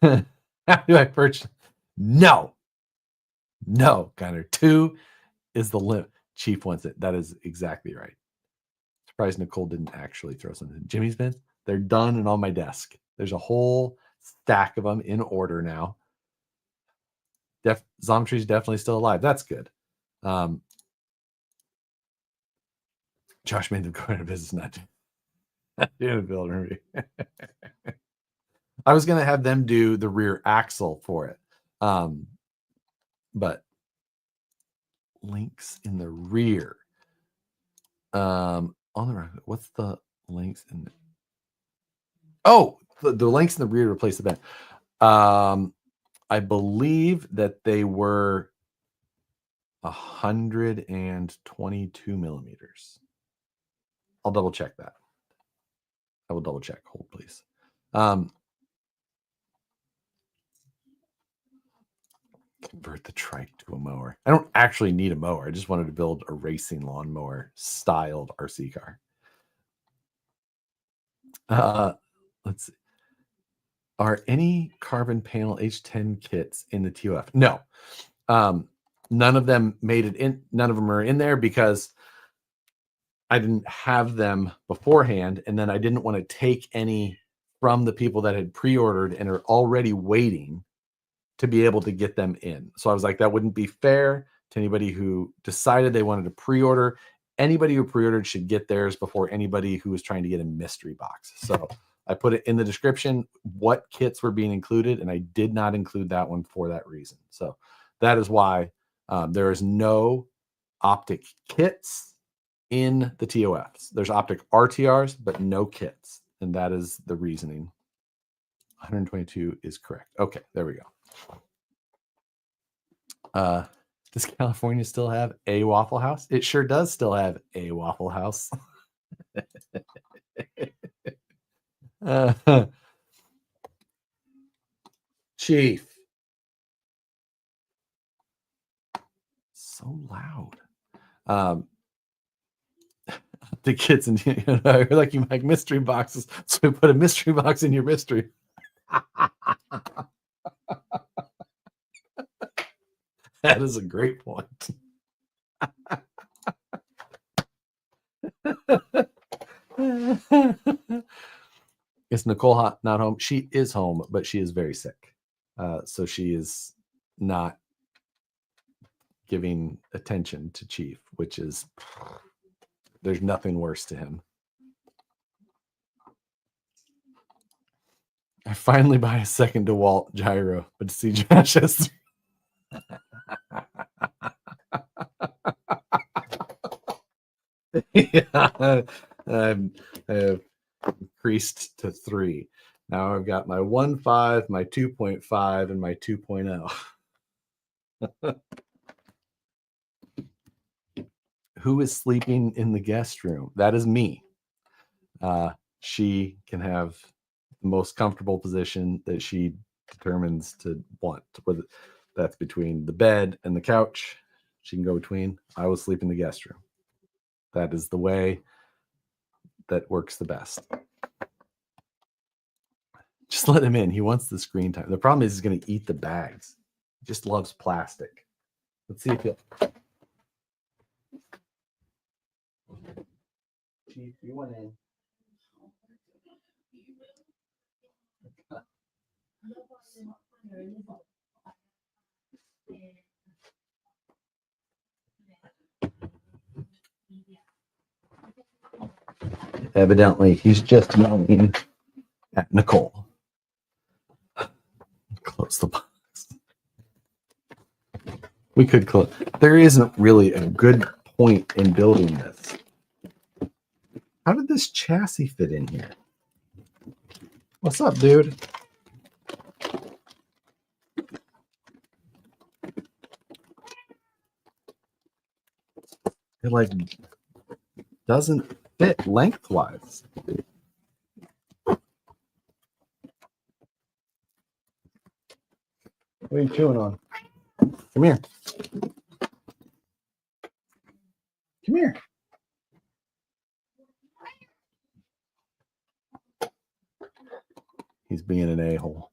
How do I purchase? No, Connor. 2 is the limit. Chief wants it. That is exactly right. Surprised Nicole didn't actually throw something. Jimmy's bins, they're done and on my desk. There's a whole stack of them in order now. Xometry's definitely still alive. That's good. Josh made them go into business, not Unit builder review. I was gonna have them do the rear axle for it, but links in the rear. On the right, what's the links in the? Oh, the links in the rear replace the bend. I believe that they were 122 millimeters. I'll double check that. I will double check. Hold, please. Convert the trike to a mower. I don't actually need a mower. I just wanted to build a racing lawnmower styled RC car. Let's see. Are any carbon panel H10 kits in the TOF? No. None of them made it in. None of them are in there because I didn't have them beforehand, and then I didn't want to take any from the people that had pre-ordered and are already waiting to be able to get them in. So I was like, that wouldn't be fair to anybody who decided they wanted to pre-order. Anybody who pre-ordered should get theirs before anybody who was trying to get a mystery box. So I put it in the description what kits were being included, and I did not include that one for that reason. So that is why there is no optic kits in the TOFs. There's optic RTRs, but no kits. And that is the reasoning. 122 is correct. Okay, there we go. Does California still have a Waffle House? It sure does still have a Waffle House. Chief. So loud. The kids and like you make mystery boxes, so we put a mystery box in your mystery. That is a great point. Is Nicole not home? She is home, but she is very sick. So she is not giving attention to Chief, which is, there's nothing worse to him. I finally buy a second DeWalt gyro, but to see Josh has yeah, I have increased to 3. Now I've got my 1.5, my 2.5, and my 2.0. Who is sleeping in the guest room? That is me. She can have the most comfortable position that she determines to want, whether that's between the bed and the couch. She can go between. I will sleep in the guest room. That is the way that works the best. Just let him in. He wants the screen time. The problem is he's going to eat the bags. He just loves plastic. Let's see if he'll. Chief, you went in. Evidently, he's just yelling at Nicole. Close the box. We could close. There isn't really a good point in building this. How did this chassis fit in here? What's up, dude? It like doesn't fit lengthwise. What are you chewing on? Come here. Come here. He's being an a-hole.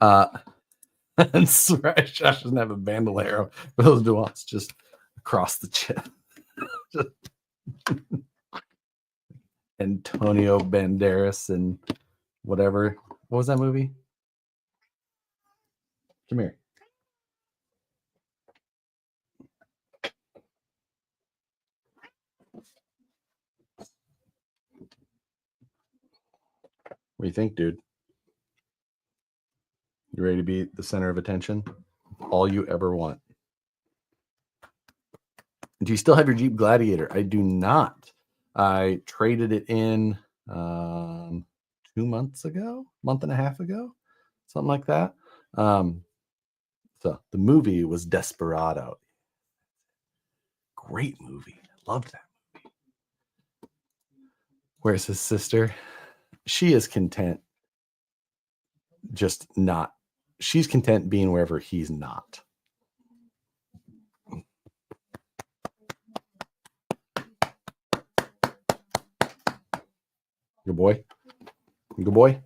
And Josh doesn't have a bandolero for those nuance just across the chest. Antonio Banderas and whatever. What was that movie? Come here. What do you think, dude? You ready to be the center of attention? All you ever want. Do you still have your Jeep Gladiator? I do not. I traded it in 2 months ago, month and a half ago, something like that. So the movie was Desperado. Great movie. Loved that movie. Where's his sister? She is content. Just not. She's content being wherever he's not. Good boy. Good boy.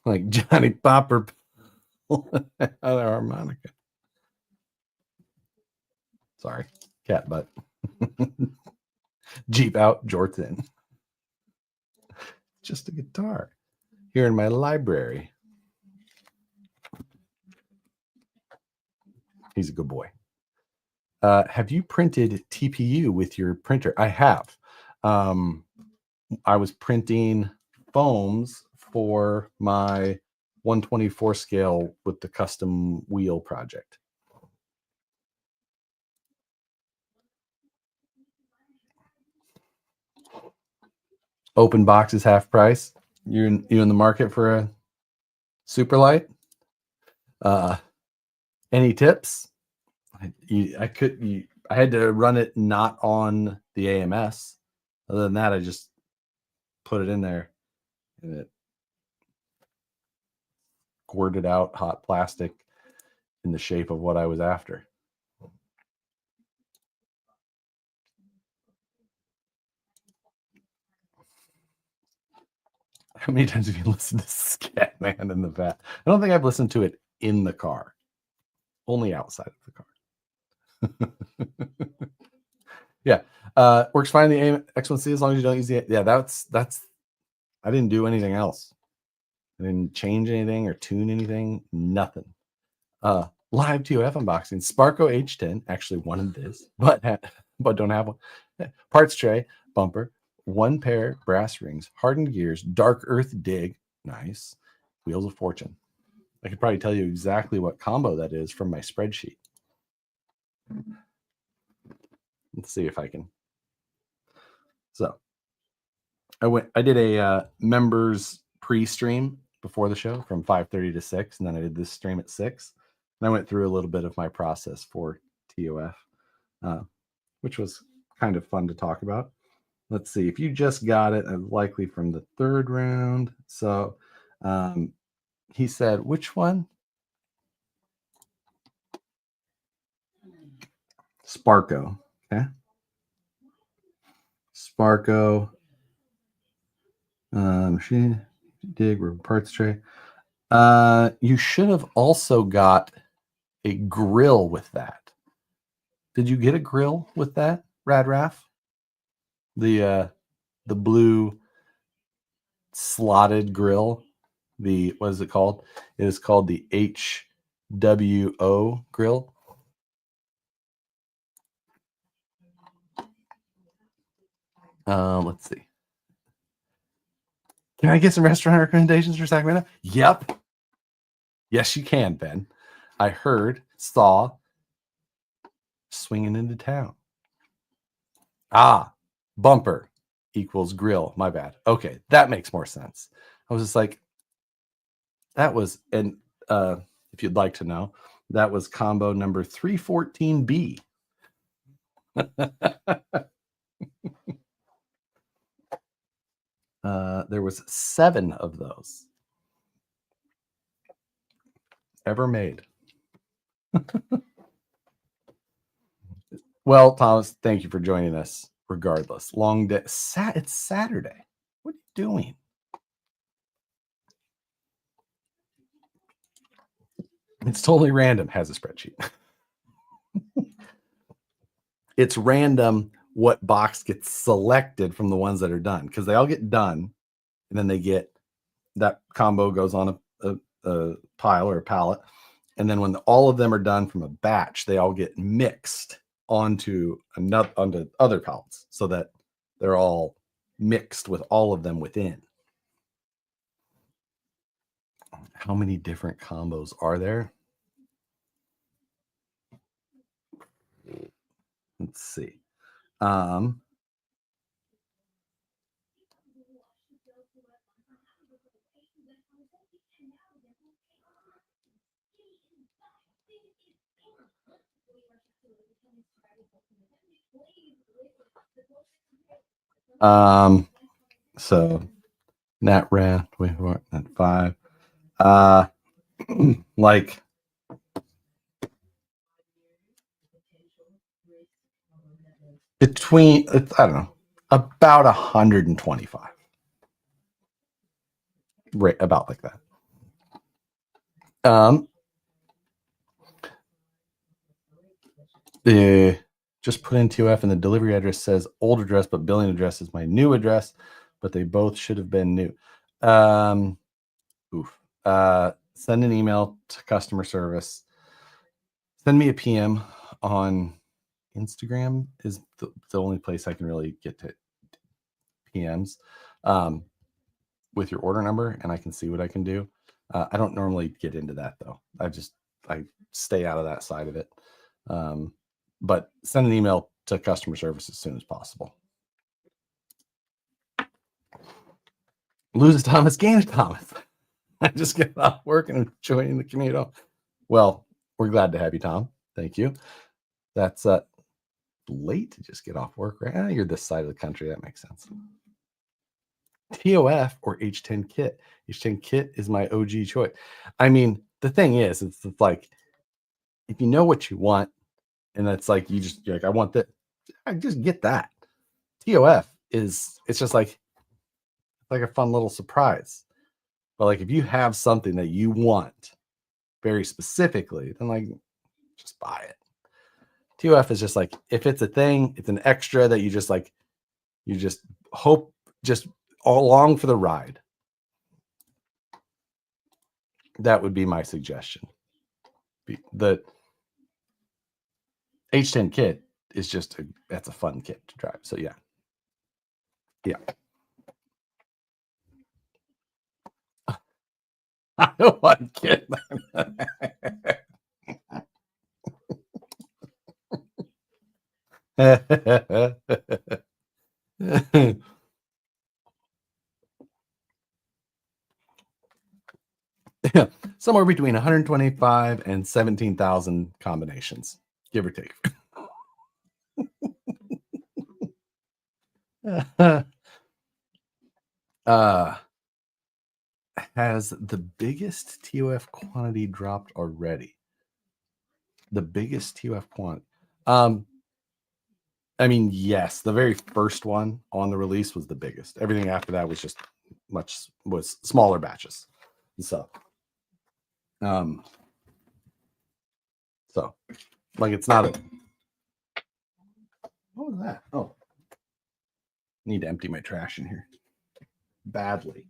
Like Johnny Popper pulling out a harmonica. Sorry. Cat butt. Jeep out, jorts in. Just a guitar. Here in my library. He's a good boy. Have you printed TPU with your printer? I have. I was printing foams for my 124 scale with the custom wheel project. Open box is half price. You in the market for a super light? Any tips? I had to run it not on the AMS. Other than that, I just put it in there and it squirted out hot plastic in the shape of what I was after. How many times have you listened to Scatman in the Vat? I don't think I've listened to it in the car. Only outside of the car. Yeah. Works fine in the X1C as long as you don't use the... Yeah, that's... I didn't do anything else. I didn't change anything or tune anything. Nothing. Live TOF unboxing. Sparco H10. Actually wanted this, but don't have one. Parts tray. Bumper. 1 pair brass rings. Hardened gears. Dark Earth dig. Nice. Wheels of Fortune. I could probably tell you exactly what combo that is from my spreadsheet. Let's see if I can. So I did a members pre-stream before the show from 5:30 to 6, and then I did this stream at 6. And I went through a little bit of my process for TOF, which was kind of fun to talk about. Let's see. If you just got it, likely from the 3rd round. So he said, which one? Sparco. Okay. Sparco. Machine dig parts tray. You should have also got a grill with that. Did you get a grill with that, Rad Raff? The blue slotted grill. What is it called? It is called the HWO grill. Let's see. Can I get some restaurant recommendations for Sacramento? Yep. Yes, you can, Ben. I saw swinging into town. Bumper equals grill. My bad. Okay, that makes more sense. I was just like, that was, and if you'd like to know, that was combo number 314B. There was 7 of those ever made. Well, Thomas, thank you for joining us. Regardless, long day. It's Saturday. What are you doing? It's totally random. Has a spreadsheet. It's random what box gets selected from the ones that are done, because they all get done, and then they get that combo goes on a pile or a pallet, and then when all of them are done from a batch, they all get mixed onto other pallets so that they're all mixed with all of them within. How many different combos are there? Let's see. So Nat Rat, Nat 5. Like between, I don't know, about 125. Right, about like that. Just put in TOF and the delivery address says old address, but billing address is my new address, but they both should have been new. Send an email to customer service. Send me a PM on Instagram is the only place I can really get to PMs with your order number, and I can see what I can do. I don't normally get into that though. I stay out of that side of it. But send an email to customer service as soon as possible. Lose Thomas, gain Thomas. I just get off work and joining the community. Well, we're glad to have you, Tom. Thank you. That's late to just get off work, right? You're this side of the country. That makes sense. TOF or H10 kit. H10 kit is my OG choice. I mean, the thing is, it's like, if you know what you want, and that's like, you're like, I want that, I just get that. TOF it's just like a fun little surprise. But like, if you have something that you want very specifically, then like, just buy it. TOF is just like, if it's a thing, it's an extra that you just like, you just hope, just all along for the ride. That would be my suggestion. The H10 kit is just that's a fun kit to drive. So yeah. I don't want kit. Somewhere between 125 and 17,000 combinations, give or take. Has the biggest TOF quantity dropped already? The biggest TOF quantity. I mean, yes, the very first one on the release was the biggest. Everything after that was just was smaller batches. So like, it's not a, what was that? Oh, need to empty my trash in here badly.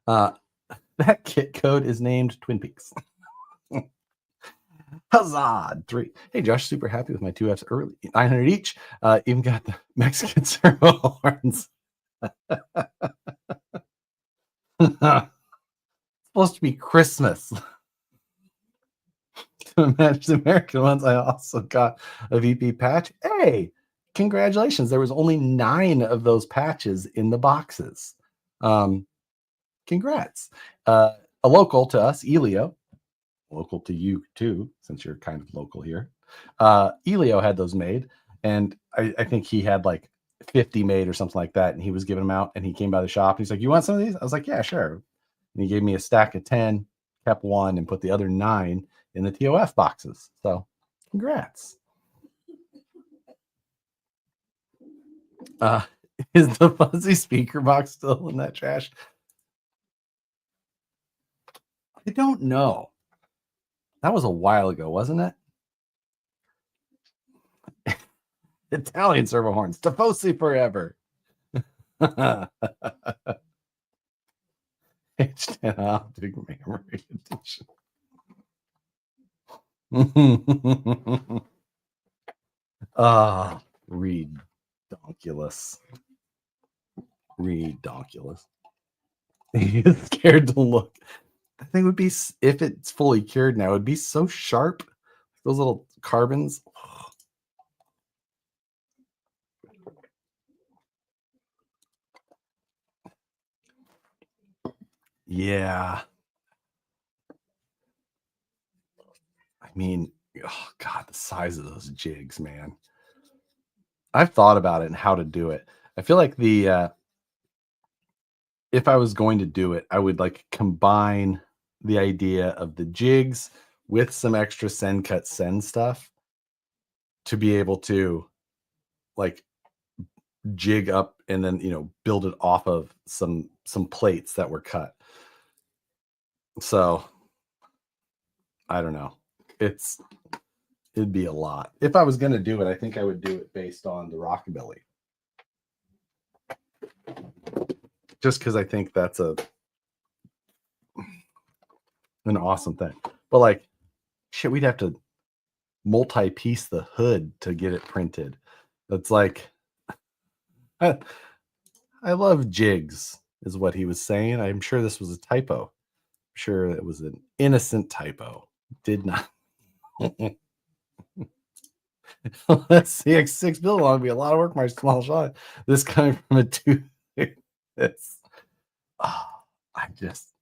That kit code is named Twin Peaks. Huzzah! 3. Hey, Josh, super happy with my 2Fs early. 900 each. Even got the Mexican servo horns. It's supposed to be Christmas. To match the American ones, I also got a VP patch. Hey, congratulations. There was only 9 of those patches in the boxes. Congrats. A local to us, Elio, local to you too, since you're kind of local here. Elio had those made, and I think he had like 50 made or something like that, and he was giving them out, and he came by the shop. He's like, you want some of these? I was like, yeah, sure. And he gave me a stack of 10, kept 1, and put the other 9 in the TOF boxes. So congrats. Is the fuzzy speaker box still in that trash? I don't know. That was a while ago, wasn't it? Italian servo horns. Tifosi forever. H10 optic memory edition. Redonkulous. Redonkulous. He's scared to look. I think it would be, if it's fully cured now, it would be so sharp. Those little carbons. Yeah. I mean, oh God, the size of those jigs, man. I've thought about it and how to do it. I feel like if I was going to do it, I would like combine the idea of the jigs with some extra send cut send stuff to be able to like jig up and then, build it off of some plates that were cut. So I don't know. It'd be a lot. If I was going to do it, I think I would do it based on the Rockabilly. Just because I think that's an awesome thing. But like, shit, we'd have to multi-piece the hood to get it printed. That's like, I love jigs, is what he was saying. I'm sure this was a typo. I'm sure it was an innocent typo. Did not. Let's see, X6 build on be a lot of work, my small shot. This coming from a two. It's, I just,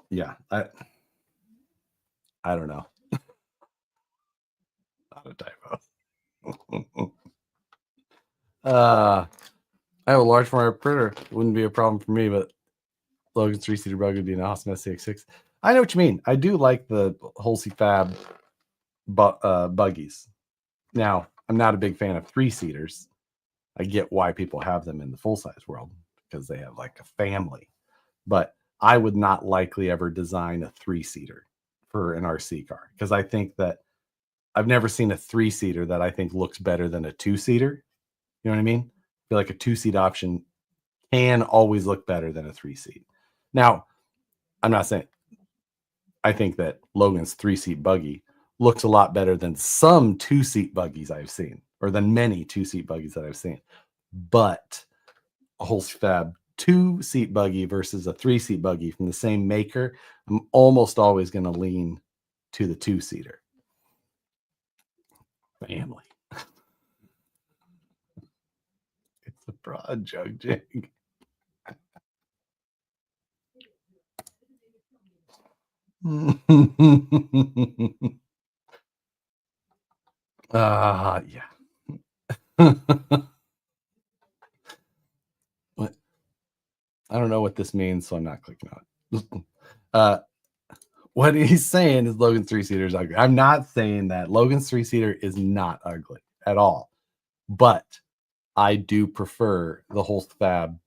yeah, I don't know. Not a typo. I have a large format printer. It wouldn't be a problem for me, but Logan's 3-seater bug would be an awesome SCX6. I know what you mean. I do like the Holsey Fab buggies. Now, I'm not a big fan of 3-seaters. I get why people have them in the full-size world because they have like a family. But I would not likely ever design a 3-seater for an RC car because I think that I've never seen a 3-seater that I think looks better than a 2-seater. You know what I mean? I feel like a 2-seat option can always look better than a 3-seat. Now, I'm not saying I think that Logan's 3-seat buggy looks a lot better than some 2-seat buggies I've seen, or than many 2-seat buggies that I've seen. But a Holsey Fab 2-seat buggy versus a 3-seat buggy from the same maker, I'm almost always going to lean to the 2-seater. Family. It's a broad jug jig. Yeah. What? I don't know what this means, so I'm not clicking on it. What he's saying is Logan's 3-seater is ugly. I'm not saying that. Logan's 3-seater is not ugly at all. But I do prefer the Holsey Fab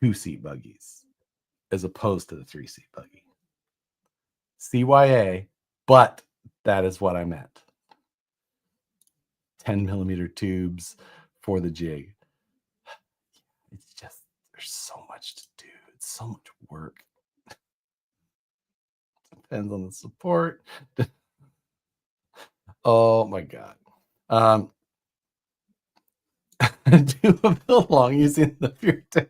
2-seat buggies as opposed to the 3-seat buggy. CYA, but that is what I meant. 10mm tubes for the jig. It's just, there's so much to do. It's so much work. Depends on the support. Oh my God. Do a build long using the PureTech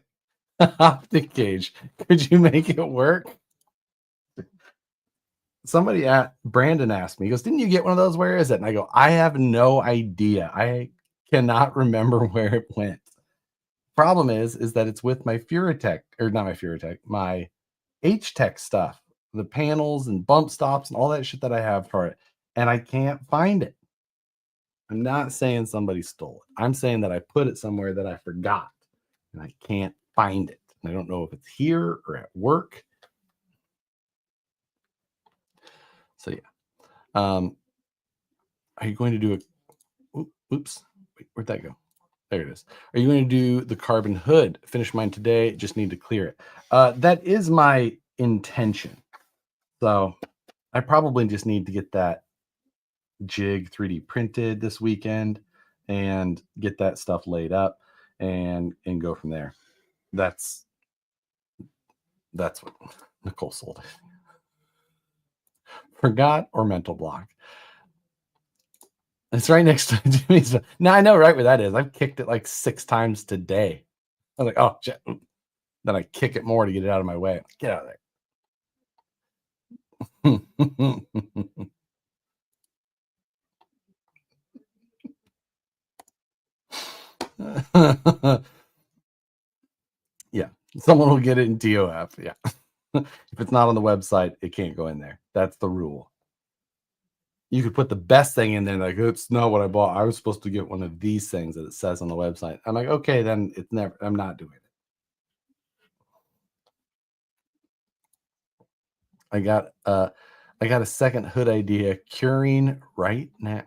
optic gauge. Could you make it work? Somebody Brandon asked me, he goes, didn't you get one of those? Where is it? And I go, I have no idea. I cannot remember where it went. Problem is that it's with my Furatech, or not my Furatech, my H-Tech stuff, the panels and bump stops and all that shit that I have for it. And I can't find it. I'm not saying somebody stole it. I'm saying that I put it somewhere that I forgot and I can't find it. And I don't know if it's here or at work. So yeah. Are you going to do a, oops, wait, where'd that go? There it is. Are you going to do the carbon hood? Finish mine today. Just need to clear it. That is my intention. So I probably just need to get that jig 3D printed this weekend and get that stuff laid up and go from there. That's what Nicole sold. Forgot or mental block. It's right next to Jimmy's. Now I know right where that is. I've kicked it like 6 times today. I was like, oh shit. Then I kick it more to get it out of my way. Get out of there. Yeah. Someone will get it in DOF. Yeah. If it's not on the website, it can't go in there. That's the rule. You could put the best thing in there, like, it's not what I bought. I was supposed to get one of these things that it says on the website. I'm like, okay, then it's never, I'm not doing it. I got a second hood idea curing right now.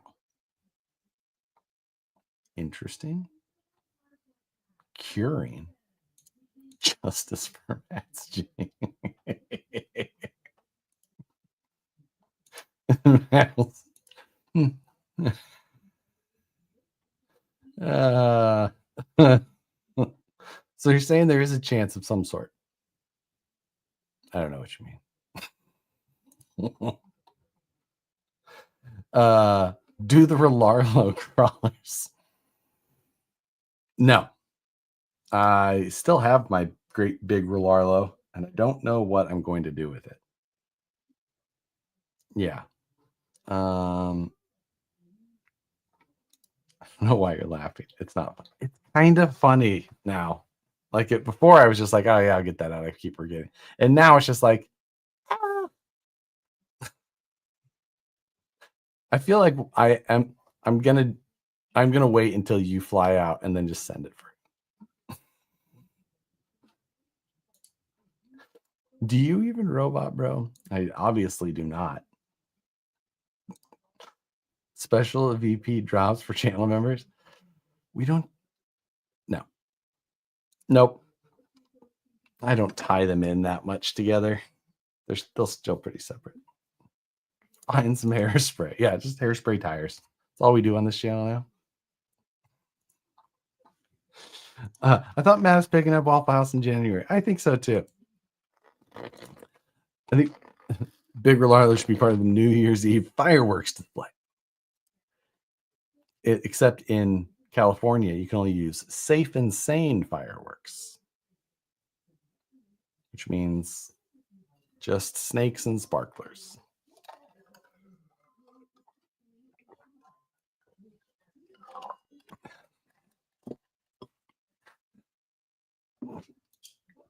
Interesting. Curing. Justice for Matt's G. uh, so you're saying there is a chance of some sort. I don't know what you mean. Do the Relarlo crawlers. No. I still have my great big Relarlo, and I don't know what I'm going to do with it. Yeah. I don't know why you're laughing. It's not funny. It's kind of funny now. Like it before, I was just like, oh yeah, I'll get that out. I keep forgetting. And now it's just like, ah. I feel like I'm gonna wait until you fly out and then just send it for you. Do you even robot, bro? I obviously do not. Special VP drops for channel members. We don't. No. Nope. I don't tie them in that much together. They're still pretty separate. Find some hairspray. Yeah, just hairspray tires. That's all we do on this channel now. I thought Matt was picking up Waffle House in January. I think so too. I think Big Relarlo should be part of the New Year's Eve fireworks display. Except in California, you can only use safe and sane fireworks, which means just snakes and sparklers.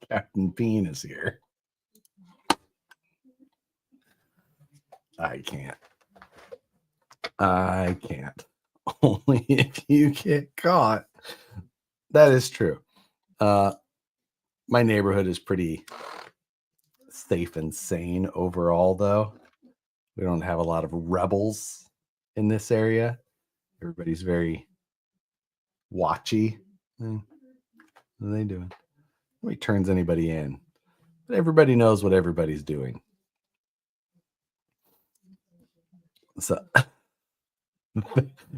Captain Bean is here. I can't. Only if you get caught. That is true. My neighborhood is pretty safe and sane overall, though. We don't have a lot of rebels in this area. Everybody's very watchy. What are they doing? Nobody turns anybody in. But everybody knows what everybody's doing. So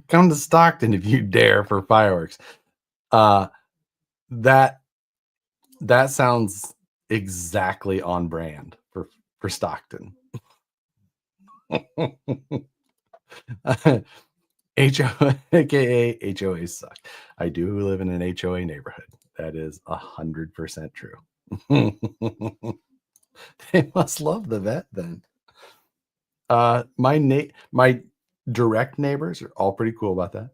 come to Stockton if you dare for fireworks. That sounds exactly on brand for Stockton. AKA HOA suck. I do live in an HOA neighborhood. That is 100% true. They must love the vet then. My direct neighbors are all pretty cool about that.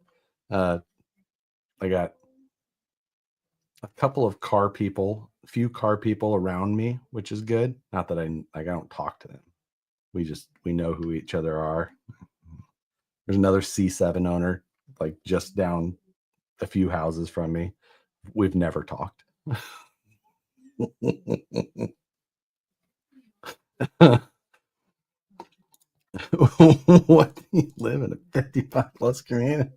I got a couple of a few car people around me, which is good. Not that I don't talk to them. We know who each other are. There's another C7 owner, like just down a few houses from me. We've never talked. What do you live in a 55 plus community?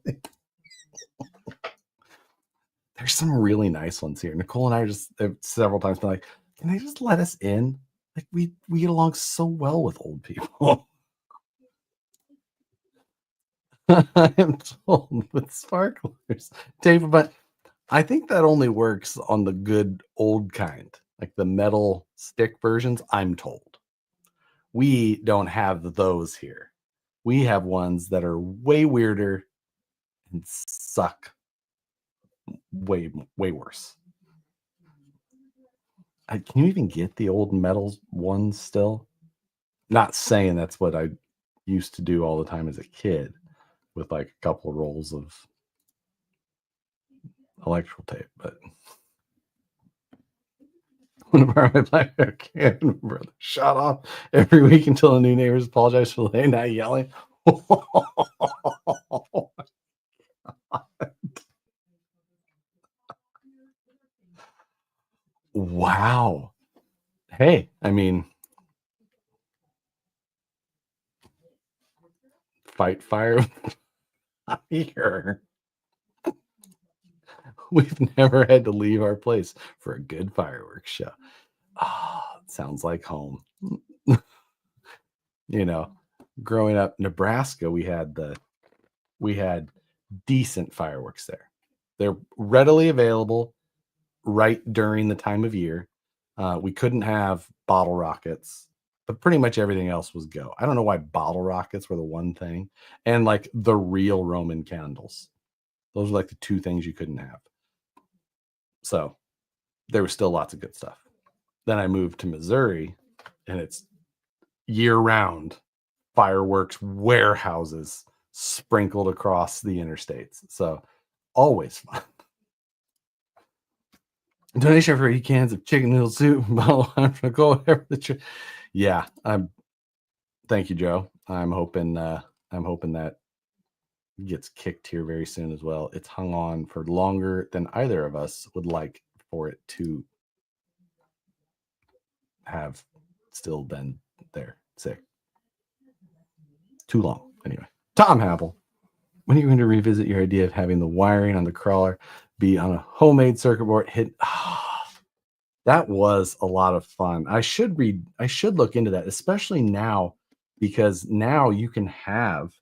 There's some really nice ones here. Nicole and I just several times been like, can they just let us in? Like we get along so well with old people. I am told with sparklers. Dave, but I think that only works on the good old kind, like the metal stick versions, I'm told. We don't have those here. We have ones that are way weirder and suck way worse. Can you even get the old metal ones still? Not saying that's what I used to do all the time as a kid with like a couple of rolls of electrical tape, but when I borrow my BlackBerry can, brother, shut off every week until the new neighbors apologize for the late night yelling. Wow. Hey, I mean, fight fire with fire. We've never had to leave our place for a good fireworks show. Ah, sounds like home. You know, growing up Nebraska, we had decent fireworks there. They're readily available right during the time of year. We couldn't have bottle rockets, but pretty much everything else was go. I don't know why bottle rockets were the one thing, and like the real Roman candles. Those were like the two things you couldn't have. So there was still lots of good stuff. Then I moved to Missouri, and it's year round fireworks warehouses sprinkled across the interstates. So always fun. Donation for 8 cans of chicken noodle soup. Yeah, thank you, Joe. I'm hoping that gets kicked here very soon as well. It's hung on for longer than either of us would like for it to have still been there sick. Too long. Anyway, Tom Happel, when are you going to revisit your idea of having the wiring on the crawler be on a homemade circuit board? That was a lot of fun. I should look into that, especially now, because now you can have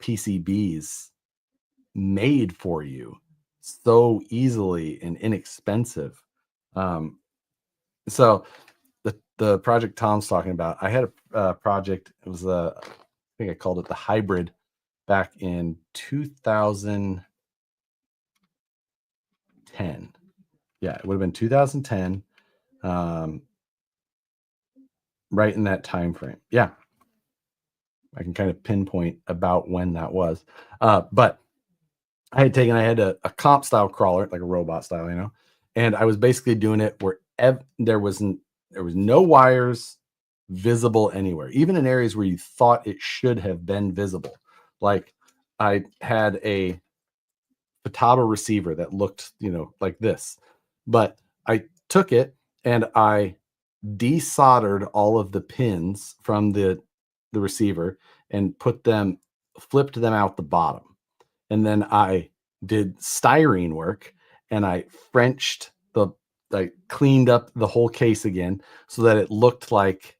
PCBs made for you so easily and inexpensive. So the project Tom's talking about, I had a project. It was I think I called it the hybrid back in 2010. Yeah, it would have been 2010. Right in that time frame. Yeah, I can kind of pinpoint about when that was. But I had a comp style crawler, like a robot style, and I was basically doing it where there was no wires visible anywhere, even in areas where you thought it should have been visible. Like I had a Futaba receiver that looked, like this, but I took it and I desoldered all of the pins from the receiver and flipped them out the bottom. And then I did styrene work and I cleaned up the whole case again so that it looked like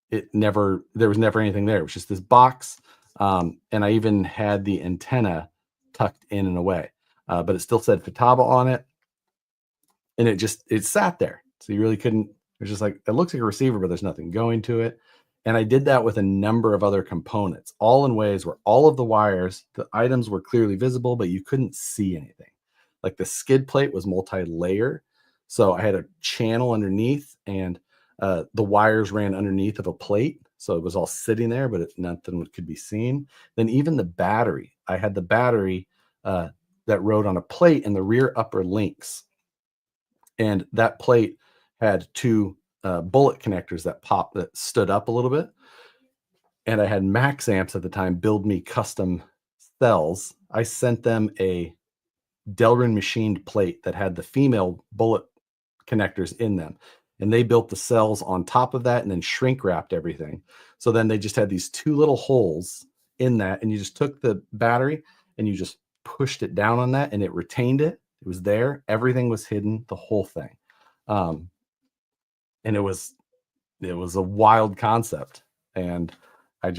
there was never anything there. It was just this box. And I even had the antenna tucked in and away, but it still said Futaba on it. And it sat there. So you really couldn't, it's just like, it looks like a receiver, but there's nothing going to it. And I did that with a number of other components, all in ways where all of the wires, the items were clearly visible, but you couldn't see anything. Like the skid plate was multi-layer. So I had a channel underneath and the wires ran underneath of a plate. So it was all sitting there, but nothing could be seen. Then even the battery, I had the battery that rode on a plate in the rear upper links. And that plate had two bullet connectors that stood up a little bit. And I had Max Amps at the time build me custom cells. I sent them a Delrin machined plate that had the female bullet connectors in them. And they built the cells on top of that and then shrink wrapped everything. So then they just had these two little holes in that. And you just took the battery and you just pushed it down on that and it retained it. It was there. Everything was hidden, the whole thing. And it was a wild concept. And I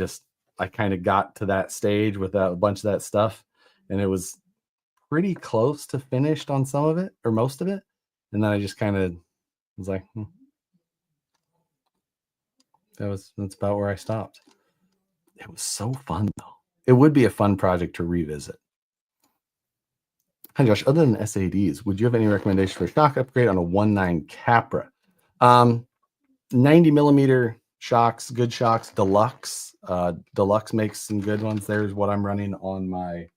kind of got to that stage with a bunch of that stuff. And it was pretty close to finished on some of it or most of it. And then I just kind of was like, that's about where I stopped. It was so fun though. It would be a fun project to revisit. Hi, Josh. Other than SADs, would you have any recommendation for shock upgrade on a 1.9 Capra? 90 millimeter shocks, good shocks, Deluxe. Deluxe makes some good ones. There's what I'm running on my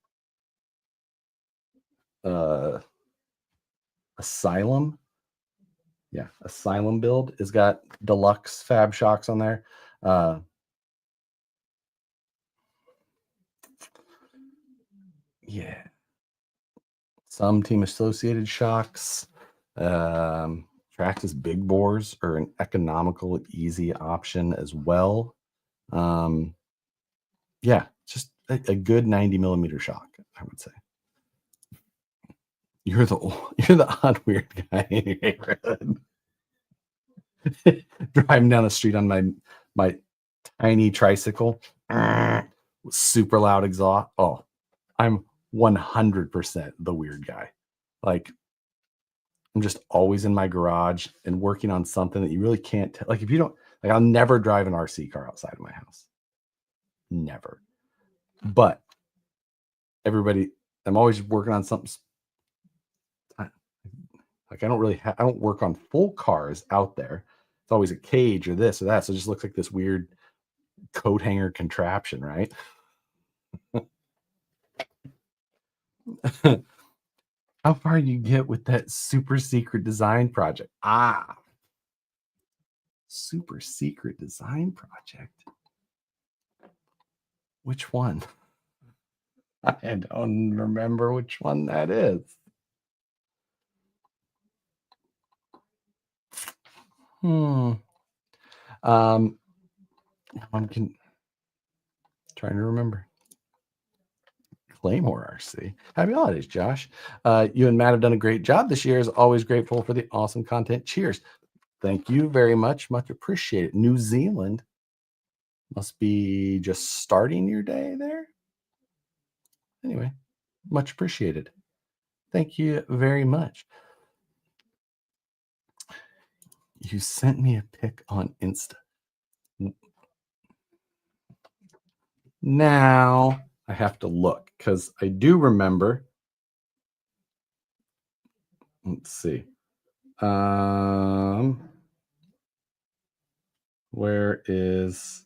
Asylum. Yeah, Asylum build has got Deluxe fab shocks on there. Yeah, some team associated shocks. Traxxas big bores are an economical, easy option as well. Yeah, just a good 90 millimeter shock, I would say. You're the odd weird guy in your neighborhood. Driving down the street on my tiny tricycle, with super loud exhaust. Oh, I'm 100% the weird guy. Like, I'm just always in my garage and working on something that you really can't tell. Like, if you don't, like, I'll never drive an RC car outside of my house. Never. But everybody, I'm always working on something. Like, I don't work on full cars out there. It's always a cage or this or that. So it just looks like this weird coat hanger contraption, right? How far do you get with that super secret design project? Super secret design project. Which one? I don't remember which one that is. I'm trying to remember. Claymore RC. Happy holidays, Josh. You and Matt have done a great job this year. Is always grateful for the awesome content. Cheers. Thank you very much. Much appreciated. New Zealand must be just starting your day there. Anyway, much appreciated. Thank you very much. You sent me a pic on Insta. Now I have to look because I do remember. Let's see. Where is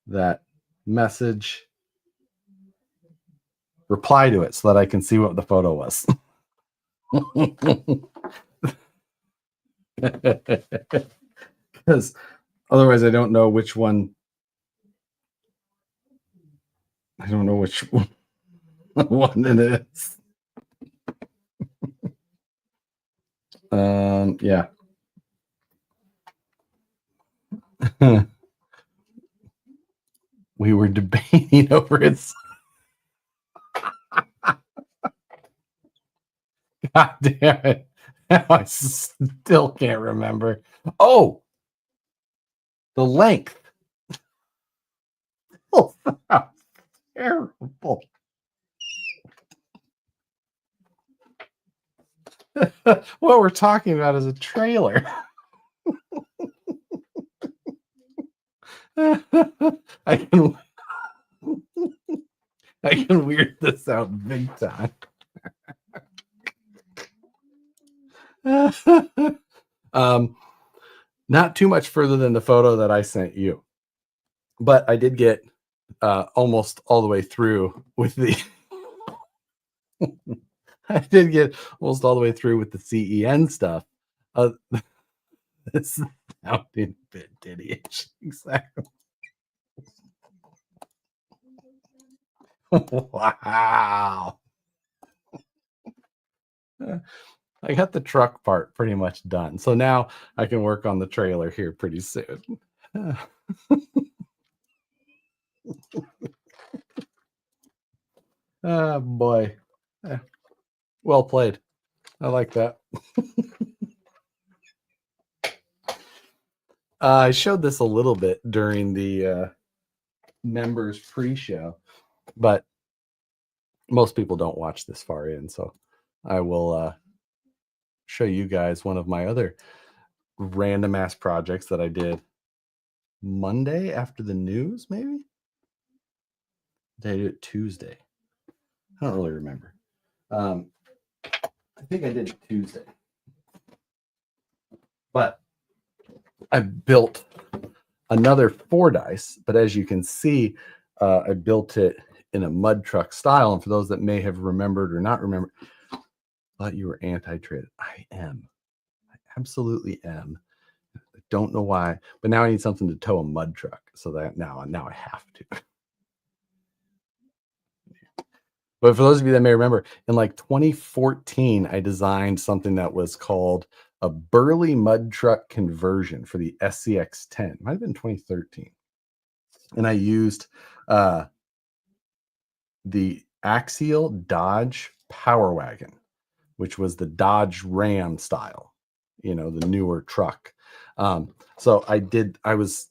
that message? Reply to it so that I can see what the photo was. Because otherwise I don't know which one. I don't know which one it is. Yeah. We were debating over it. God damn it. Now I still can't remember. Oh, the length. Oh, terrible. What we're talking about is a trailer. I can weird this out big time. Not too much further than the photo that I sent you, but I did get almost all the way through with the I did get almost all the way through with the CEN stuff. This sounding a bit idiot. Exactly. Wow. I got the truck part pretty much done. So now I can work on the trailer here pretty soon. Oh boy. Well played. I like that. I showed this a little bit during the members pre-show, but most people don't watch this far in, so I will show you guys one of my other random ass projects that I did Monday after the news, maybe? Did I do it Tuesday? I don't really remember. I think I did it Tuesday. But I built another 4 dice, but as you can see, I built it in a mud truck style. And for those that may have remembered or not remembered, I thought you were anti-trade. I am. I absolutely am. I don't know why, but now I need something to tow a mud truck. So that now I have to. But for those of you that may remember, in like 2014, I designed something that was called a Burley mud truck conversion for the SCX10. Might have been 2013. And I used the Axial Dodge Power Wagon, which was the Dodge Ram style, the newer truck. So I was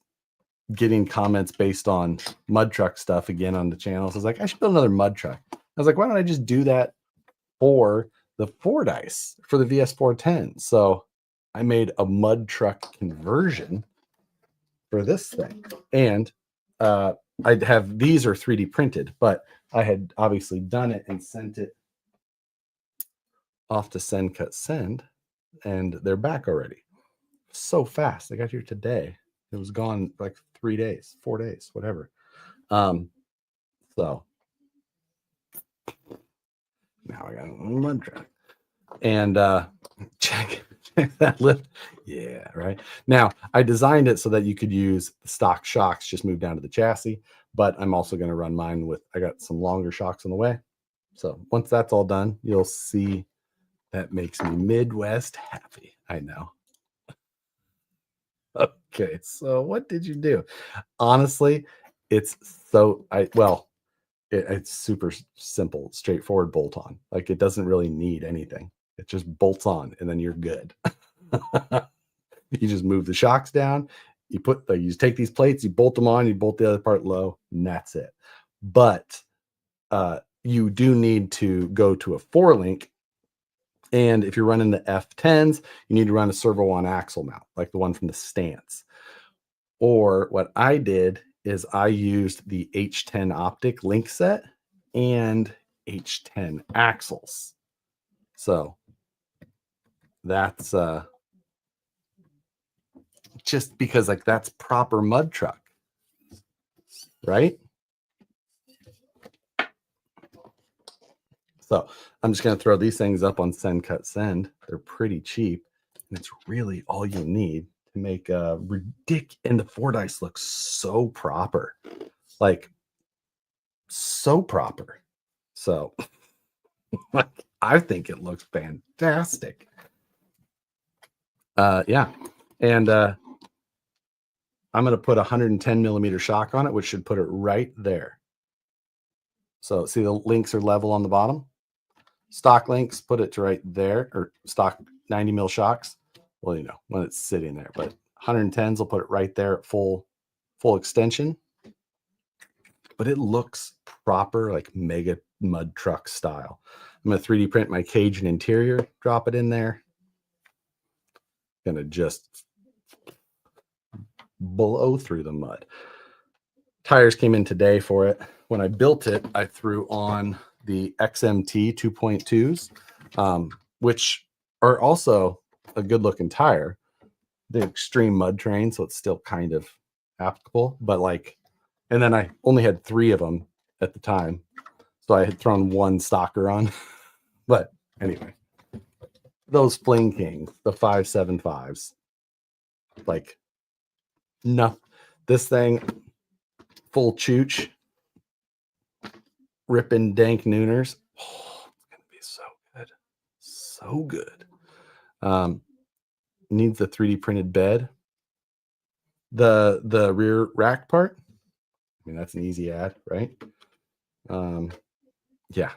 getting comments based on mud truck stuff again on the channel. So I was like, I should build another mud truck. I was like, why don't I just do that for the 4 dice for the VS410? So I made a mud truck conversion for this thing. And I'd have, these are 3D printed, but I had obviously done it and sent it off to Send Cut Send, and they're back already. So fast. I got here today. It was gone like 3 days, 4 days, whatever. So now I got a little mud truck. And check that lift. Yeah, right. Now I designed it so that you could use the stock shocks, just move down to the chassis. But I'm also going to run mine with, I got some longer shocks on the way. So once that's all done, you'll see that makes me Midwest happy. I know. Okay, so what did you do? Honestly, it's it's super simple, straightforward bolt on. Like it doesn't really need anything. It just bolts on and then you're good. You just move the shocks down. You just take these plates, you bolt them on, you bolt the other part low, and that's it. But you do need to go to a 4-link. And if you're running the F10s, you need to run a servo on axle mount, like the one from the Stance. Or what I did is I used the H10 optic link set and H10 axles. So that's just because like that's proper mud truck, right? So I'm just going to throw these things up on Send Cut Send. They're pretty cheap, and it's really all you need to make a ridiculous. And the 4 dice looks so proper, like so proper. So I think it looks fantastic. Yeah, and I'm going to put a 110 millimeter shock on it, which should put it right there. So see the links are level on the bottom. Stock links, put it to right there, or stock 90 mil shocks. Well, when it's sitting there, but 110s will put it right there at full extension. But it looks proper, like mega mud truck style. I'm going to 3D print my cage and interior, drop it in there. Going to just blow through the mud. Tires came in today for it. When I built it, I threw on the XMT 2.2s, which are also a good looking tire. The extreme mud terrain, so it's still kind of applicable, but and then I only had 3 of them at the time, so I had thrown 1 stocker on. But anyway, those Fling Kings, the 575s, like no, this thing full chooch, ripping dank nooners. Oh, it's gonna be so good, so good. Needs the 3D printed bed. The rear rack part, I mean, that's an easy add, right? Yeah.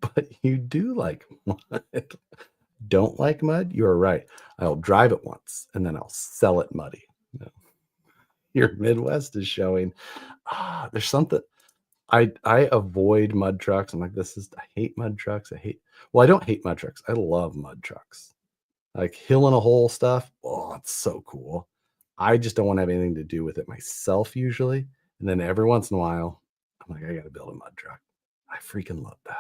But you do like mud. Don't like mud? You are right. I'll drive it once and then I'll sell it muddy. Your Midwest is showing. There's something. I avoid mud trucks. I'm like, I hate mud trucks. I don't hate mud trucks. I love mud trucks. Like hill in a hole stuff. Oh, it's so cool. I just don't want to have anything to do with it myself usually. And then every once in a while, I'm like, I got to build a mud truck. I freaking love that.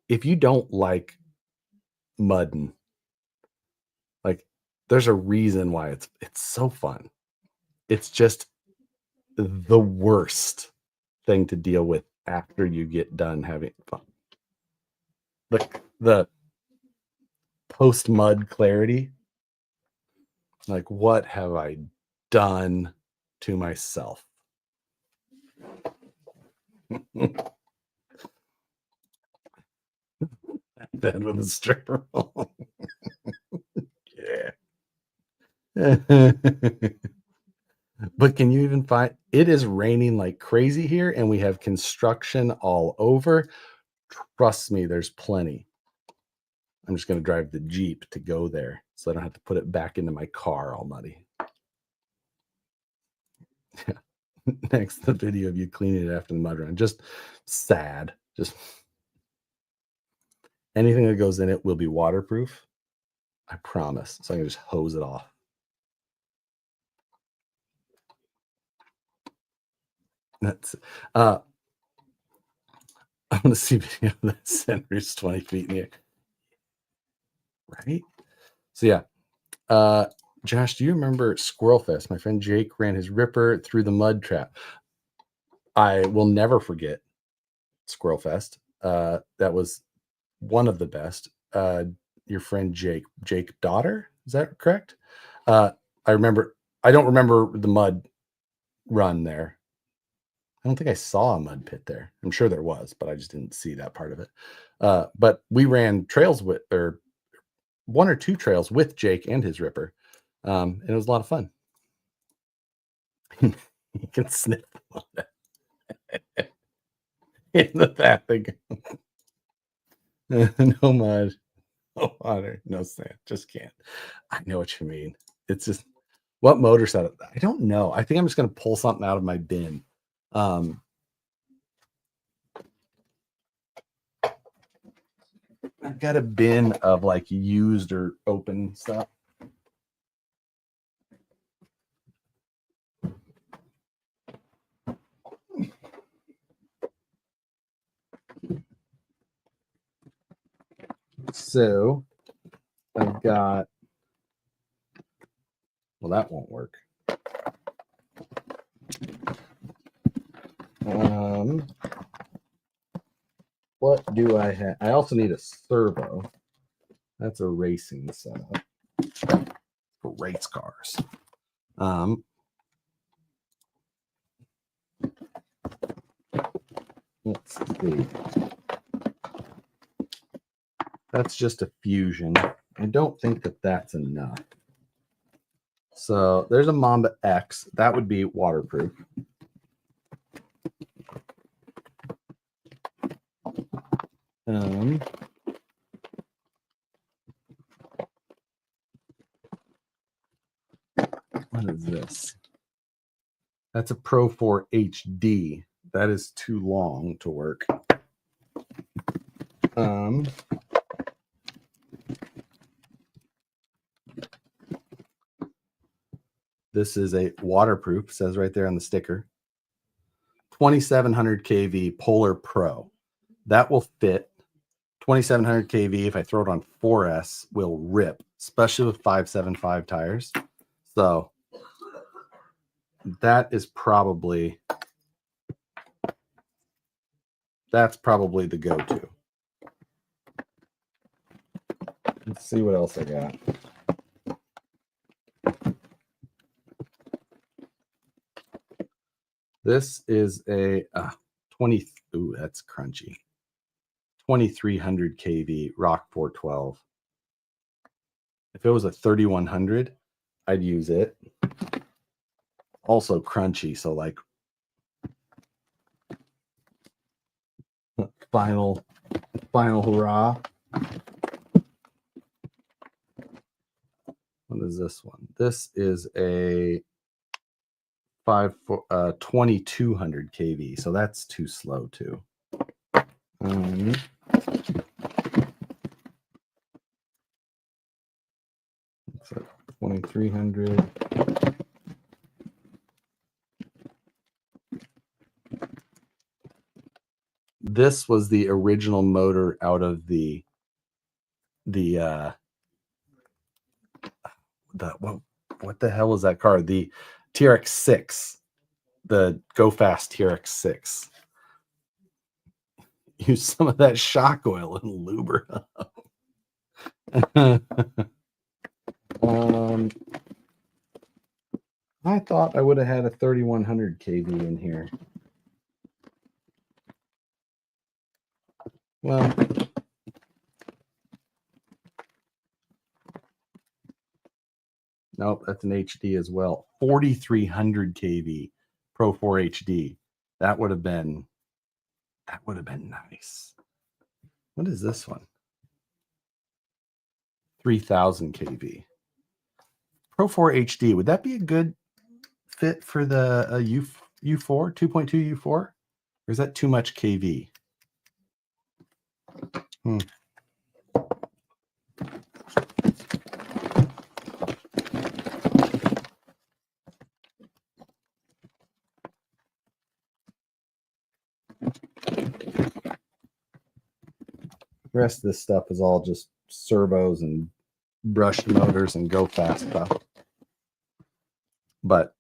If you don't like mudding, like there's a reason why it's so fun. It's just the worst thing to deal with after you get done having fun. The post mud clarity, like what have I done to myself? Then with a stripper pole. Yeah. But can you even find it is raining like crazy here and we have construction all over. Trust me, there's plenty. I'm just going to drive the Jeep to go there so I don't have to put it back into my car all muddy. Next, the video of you cleaning it after the mud run. Just sad. Just anything that goes in it will be waterproof. I promise. So I can just hose it off. That's I want to see video of that center's 20 feet in the air. Right? So yeah. Josh, do you remember Squirrel Fest? My friend Jake ran his ripper through the mud trap. I will never forget Squirrel Fest. That was one of the best. Your friend Jake Daughter, is that correct? I remember. I don't remember the mud run there. I don't think I saw a mud pit there. I'm sure there was, but I just didn't see that part of it. But we ran trails with, or one or two trails with Jake and his ripper. And it was a lot of fun. You can sniff in the bathing. No mud, no water, no sand. Just can't. I know what you mean. It's just what motor setup? I don't know. I think I'm just gonna pull something out of my bin. I've got a bin of like used or open stuff. So I've got, well, that won't work. What do I have? I also need a servo. That's a racing setup for race cars. Let's see. That's just a fusion. I don't think that that's enough. So there's a Mamba X. That would be waterproof. What is this? That's a Pro 4 HD. That is too long to work. This is a waterproof, says right there on the sticker. 2700 kV Polar Pro. That will fit. 2700 kV, if I throw it on 4S, will rip, especially with 575 tires. So that's probably the go-to. Let's see what else I got. This is a 20. Ooh, that's crunchy. 2300 kV Rock 412. If it was a 3100, I'd use it. Also crunchy, so like final hurrah. What is this one? This is a 2200 kV, so that's too slow too. So 2300. this was the original motor out of the what the hell is that car? The TRX6, the Go Fast TRX6. Use some of that shock oil and lube her up. I thought I would have had a 3100 kV in here. Well, nope, that's an HD as well. 4300 kV Pro 4 HD. That would have been nice. What is this one? 3000 kV. Pro 4 HD. Would that be a good fit for the U4, 2.2 U4? Or is that too much kV? The rest of this stuff is all just servos and brushed motors and Go Fast stuff. But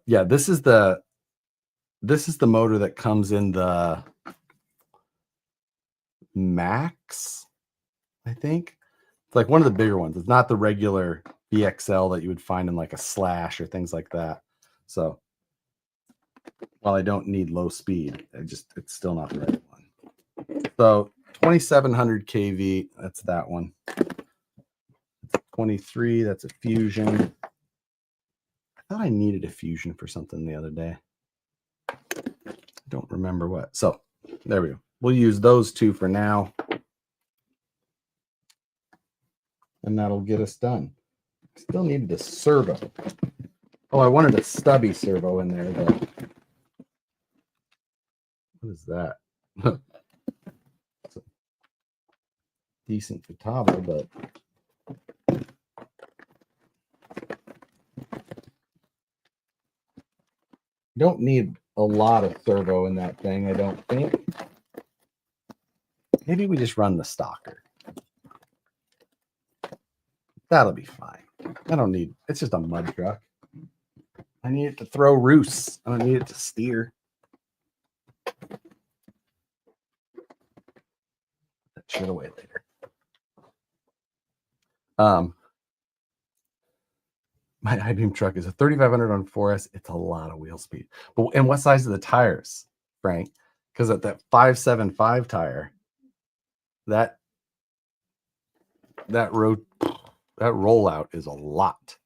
yeah, this is the motor that comes in the Max, I think. It's like one of the bigger ones. It's not the regular VXL that you would find in like a Slash or things like that. So while I don't need low speed, it's still not the right one. So 2700 kV, that's that one. 23, that's a Fusion. I thought I needed a Fusion for something the other day. I don't remember what. So there we go. We'll use those two for now. And that'll get us done. Still needed a servo. Oh, I wanted a stubby servo in there, though. What is that? Decent Futaba, but you don't need a lot of servo in that thing, I don't think. Maybe we just run the stalker. That'll be fine. I don't need, it's just a mud truck. I need it to throw roosts. I don't need it to steer. That shit away later. My I-beam truck is a 3500 on 4S. It's a lot of wheel speed. But and what size are the tires, Frank? Because at that 575 tire, that rollout is a lot.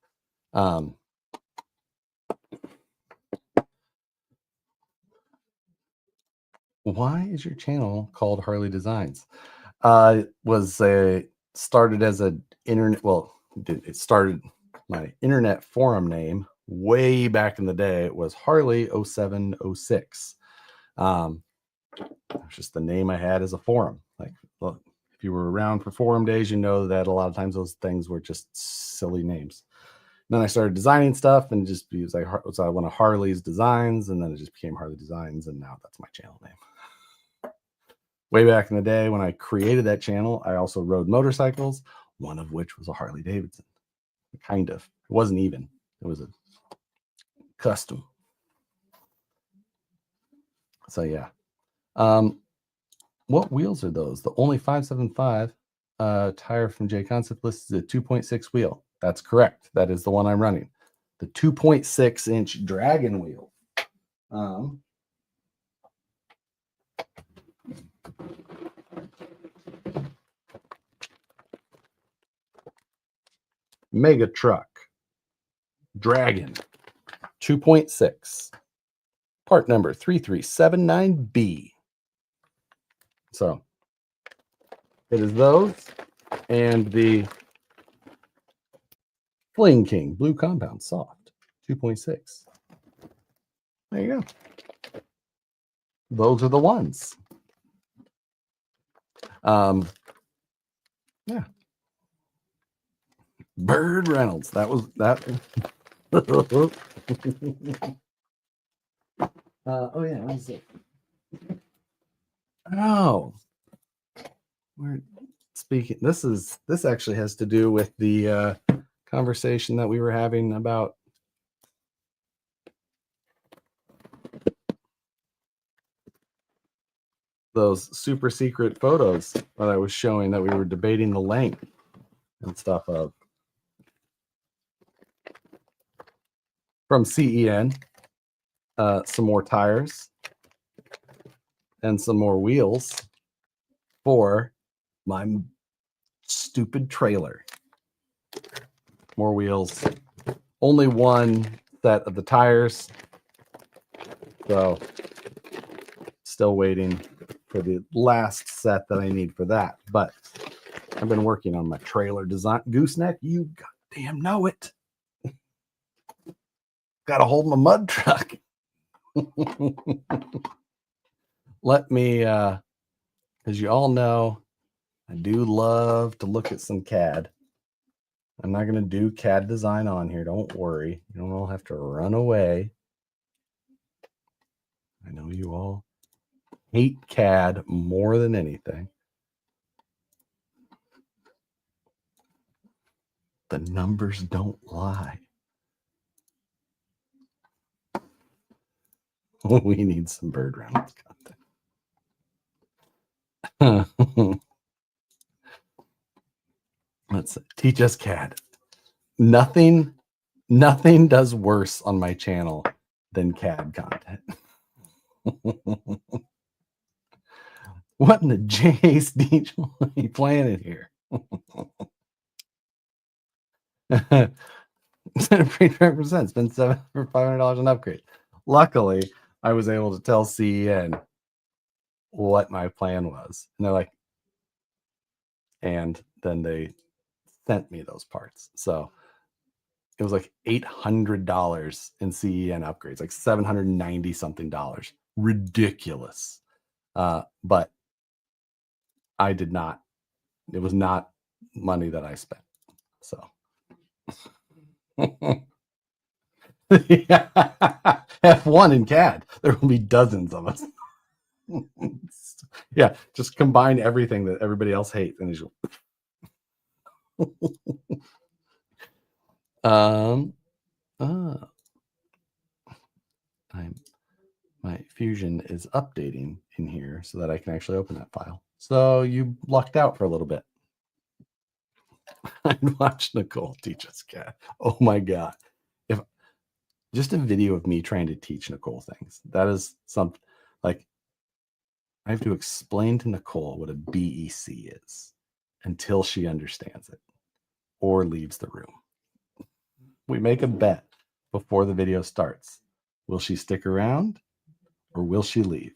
Why is your channel called Harley Designs? Started as an internet. Well, it started my internet forum name way back in the day. It was Harley 0706. It's just the name I had as a forum. Like, look, if you were around for forum days, you know that a lot of times those things were just silly names. And then I started designing stuff, and just it was like so I went to Harley's Designs, and then it just became Harley Designs, and now that's my channel name. Way back in the day when I created that channel, I also rode motorcycles, one of which was a Harley Davidson. Kind of. It wasn't even. It was a custom. So yeah. What wheels are those? The only 575 tire from J Concept lists a 2.6 wheel. That's correct. That is the one I'm running. The 2.6 inch Dragon wheel. Mega truck Dragon 2.6, part number 3379B. So it is those and the Fling King Blue Compound Soft 2.6. There you go. Those are the ones. Yeah. Bird Reynolds. That was that. Oh yeah, what is it? Oh, we're speaking. This actually has to do with the conversation that we were having about those super secret photos that I was showing that we were debating the length and stuff of. From CEN, some more tires and some more wheels for my stupid trailer. More wheels. Only one set of the tires. So still waiting for the last set that I need for that. But I've been working on my trailer design. Gooseneck, you goddamn know it. Got to hold my mud truck. Let me, as you all know, I do love to look at some CAD. I'm not going to do CAD design on here. Don't worry. You don't all have to run away. I know you all hate CAD more than anything. The numbers don't lie. We need some bird rounds content. Let's teach us CAD. Nothing does worse on my channel than CAD content. What in the JSD are you planning here? Represent spend $500 on upgrade. Luckily, I was able to tell CEN what my plan was, and they're like, and then they sent me those parts. So it was like $800 in CEN upgrades, like $790 something dollars. Ridiculous. But I did not. It was not money that I spent. So. F1 in CAD. There will be dozens of us. Yeah, just combine everything that everybody else hates and just my Fusion is updating in here so that I can actually open that file. So you lucked out for a little bit. I'd watch Nicole teach us CAD. Oh my God. If just a video of me trying to teach Nicole things, that is something like I have to explain to Nicole what a BEC is until she understands it or leaves the room. We make a bet before the video starts. Will she stick around or will she leave?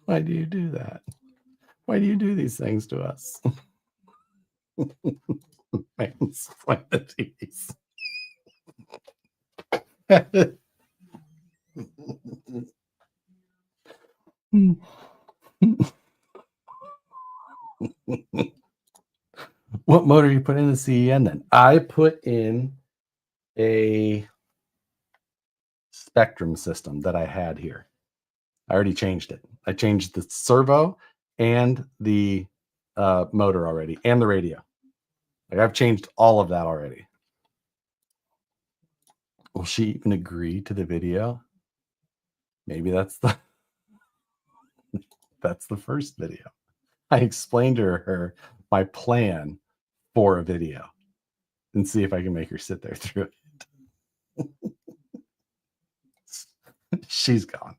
Why do you do that? Why do you do these things to us? What motor you put in the CEN then? I put in a Spectrum system that I had here. I already changed it. I changed the servo and the motor already and the radio. Like I've changed all of that already. Will she even agree to the video? Maybe that's the first video. I explained to her my plan for a video and see if I can make her sit there through it. She's gone.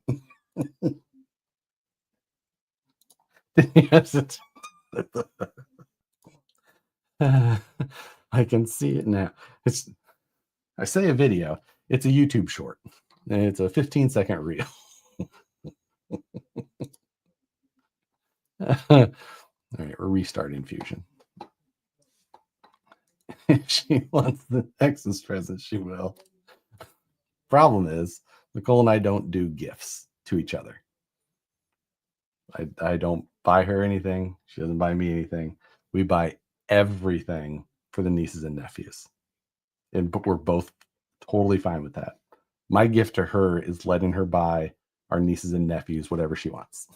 Yes, I can see it now. I say a video, it's a YouTube short. And it's a 15-second reel. All right, we're restarting Fusion. If she wants the X's present, she will. Problem is, Nicole and I don't do gifts to each other. I don't buy her anything. She doesn't buy me anything. We buy everything for the nieces and nephews. And we're both totally fine with that. My gift to her is letting her buy our nieces and nephews whatever she wants.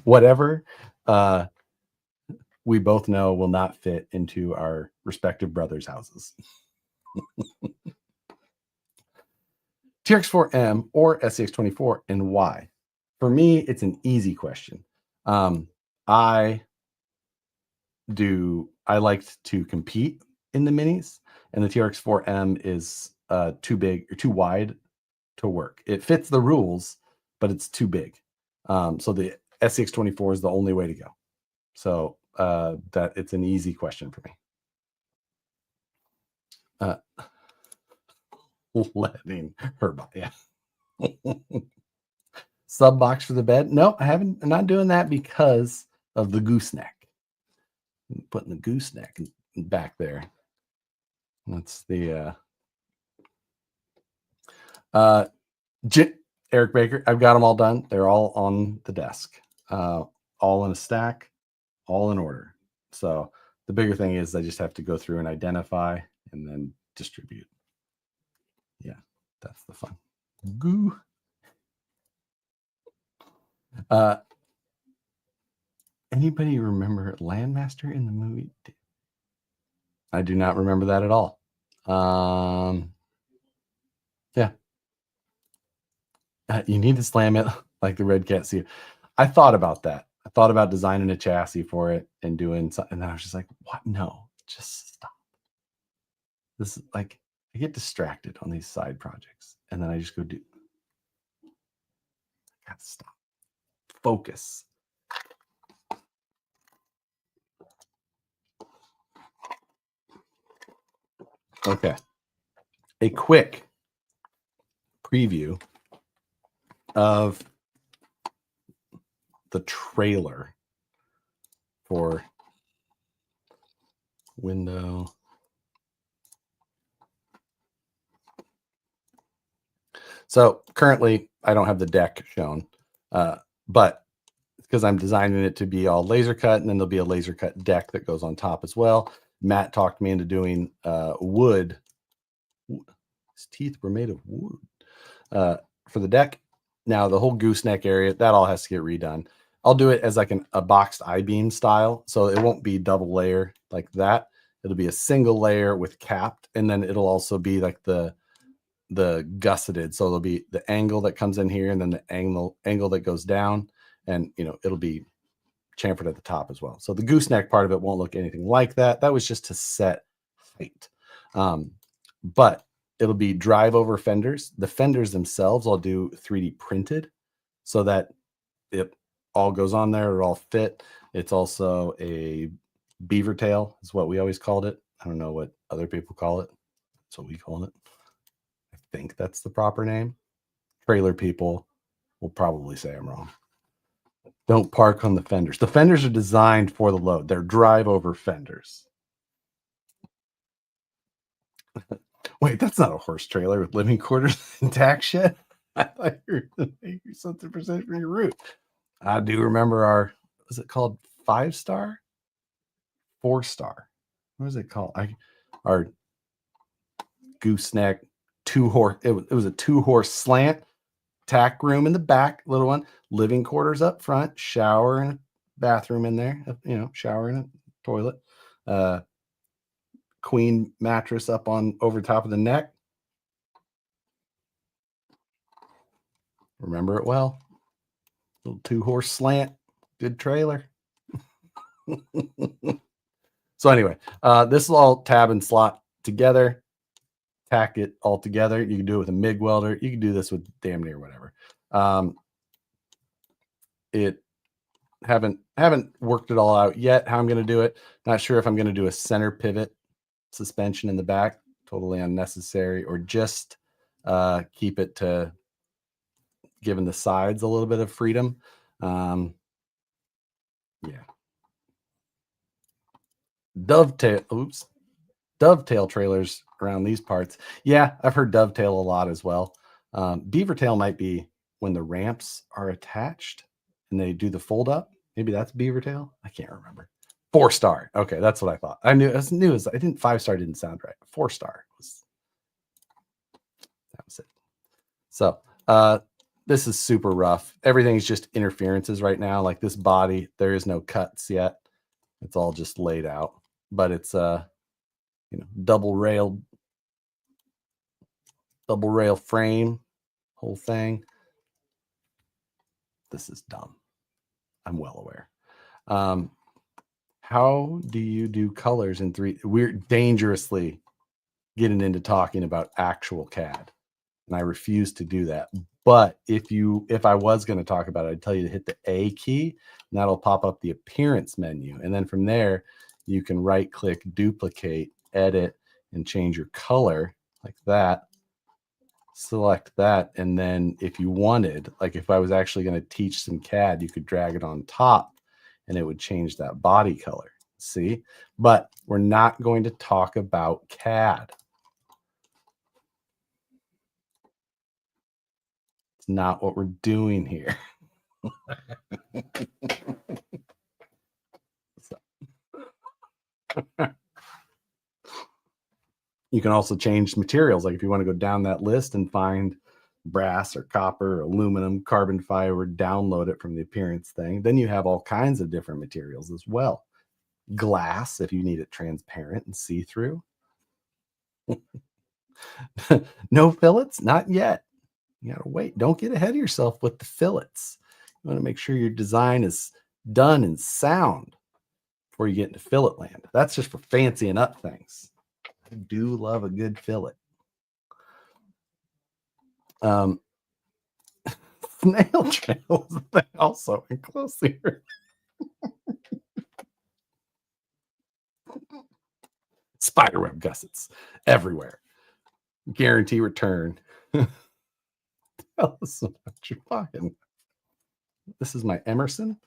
Whatever we both know will not fit into our respective brothers' houses. TRX4M or SCX24, and why? For me, it's an easy question. I liked to compete in the minis, and the TRX4M is too big or too wide to work. It fits the rules, but it's too big. So the SCX24 is the only way to go. So that it's an easy question for me. Letting her buy, yeah. Sub box for the bed. No, I'm not doing that because of the gooseneck. I'm putting the gooseneck back there. That's the Eric Baker. I've got them all done. They're all on the desk, all in a stack, all in order. So the bigger thing is I just have to go through and identify and then distribute. Yeah, that's the fun. Goo. Anybody remember Landmaster in the movie? I do not remember that at all. Yeah. You need to slam it like the Red Cat seal. I thought about that. I thought about designing a chassis for it and doing something. And then I was just like, what? No, just stop. This is like, I get distracted on these side projects. And then I just go do. I gotta stop. Focus. Okay. A quick preview of the trailer for window. So currently I don't have the deck shown, but because I'm designing it to be all laser cut, and then there'll be a laser cut deck that goes on top as well. Matt talked me into doing wood. His teeth were made of wood for the deck. Now the whole gooseneck area, that all has to get redone. I'll do it as like a boxed I-beam style. So it won't be double layer like that. It'll be a single layer with capped. And then it'll also be like the gusseted. So there'll be the angle that comes in here and then the angle that goes down. And, you know, it'll be chamfered at the top as well. So the gooseneck part of it won't look anything like that. That was just to set height. But it'll be drive over fenders. The fenders themselves I'll do 3D printed so that it all goes on there. It'll all fit. It's also a beaver tail is what we always called it. I don't know what other people call it. That's what we call it. I think that's the proper name. Trailer people will probably say I'm wrong. Don't park on the fenders. The fenders are designed for the load. They're drive over fenders. Wait, that's not a horse trailer with living quarters and tack shed. I thought you were going to make something percent from your route. I do remember our, was it called 5-star? 4-star. What was it called? Our gooseneck 2-horse. It was a 2-horse slant, tack room in the back, little one, living quarters up front, shower and a bathroom in there, you know, shower and a toilet, queen mattress up on over top of the neck. Remember it well. Little 2-horse slant, good trailer. So anyway, this will all tab and slot together, tack it all together. You can do it with a MIG welder. You can do this with damn near whatever. It haven't worked it all out yet, how I'm going to do it. Not sure if I'm going to do a center pivot suspension in the back, totally unnecessary, or just keep it to giving the sides a little bit of freedom. Yeah. Dovetail trailers around these parts. Yeah, I've heard dovetail a lot as well. Beaver tail might be when the ramps are attached and they do the fold up. Maybe that's beaver tail. I can't remember. 4-star. Okay, that's what I thought. I knew as I didn't 5-star didn't sound right. 4-star was So this is super rough. Everything's just interferences right now. Like this body, there is no cuts yet. It's all just laid out, but it's double rail frame, whole thing. This is dumb. I'm well aware. How do you do colors in 3? We're dangerously getting into talking about actual CAD, and I refuse to do that. But if I was going to talk about it, I'd tell you to hit the A key, and that'll pop up the appearance menu. And then from there, you can right click, duplicate, edit, and change your color like that. Select that. And then if you wanted, like if I was actually going to teach some CAD, you could drag it on top and it would change that body color. See? But we're not going to talk about CAD. It's not what we're doing here. You can also change materials. Like if you want to go down that list and find brass or copper, or aluminum, carbon fiber, download it from the appearance thing. Then you have all kinds of different materials as well. Glass, if you need it transparent and see-through. No fillets? Not yet. You gotta wait. Don't get ahead of yourself with the fillets. You want to make sure your design is done and sound before you get into fillet land. That's just for fancying up things. I do love a good fillet. Snail trails also enclose here. Spiderweb gussets everywhere. Guarantee return. Tell us about your pocket. This is my Emerson.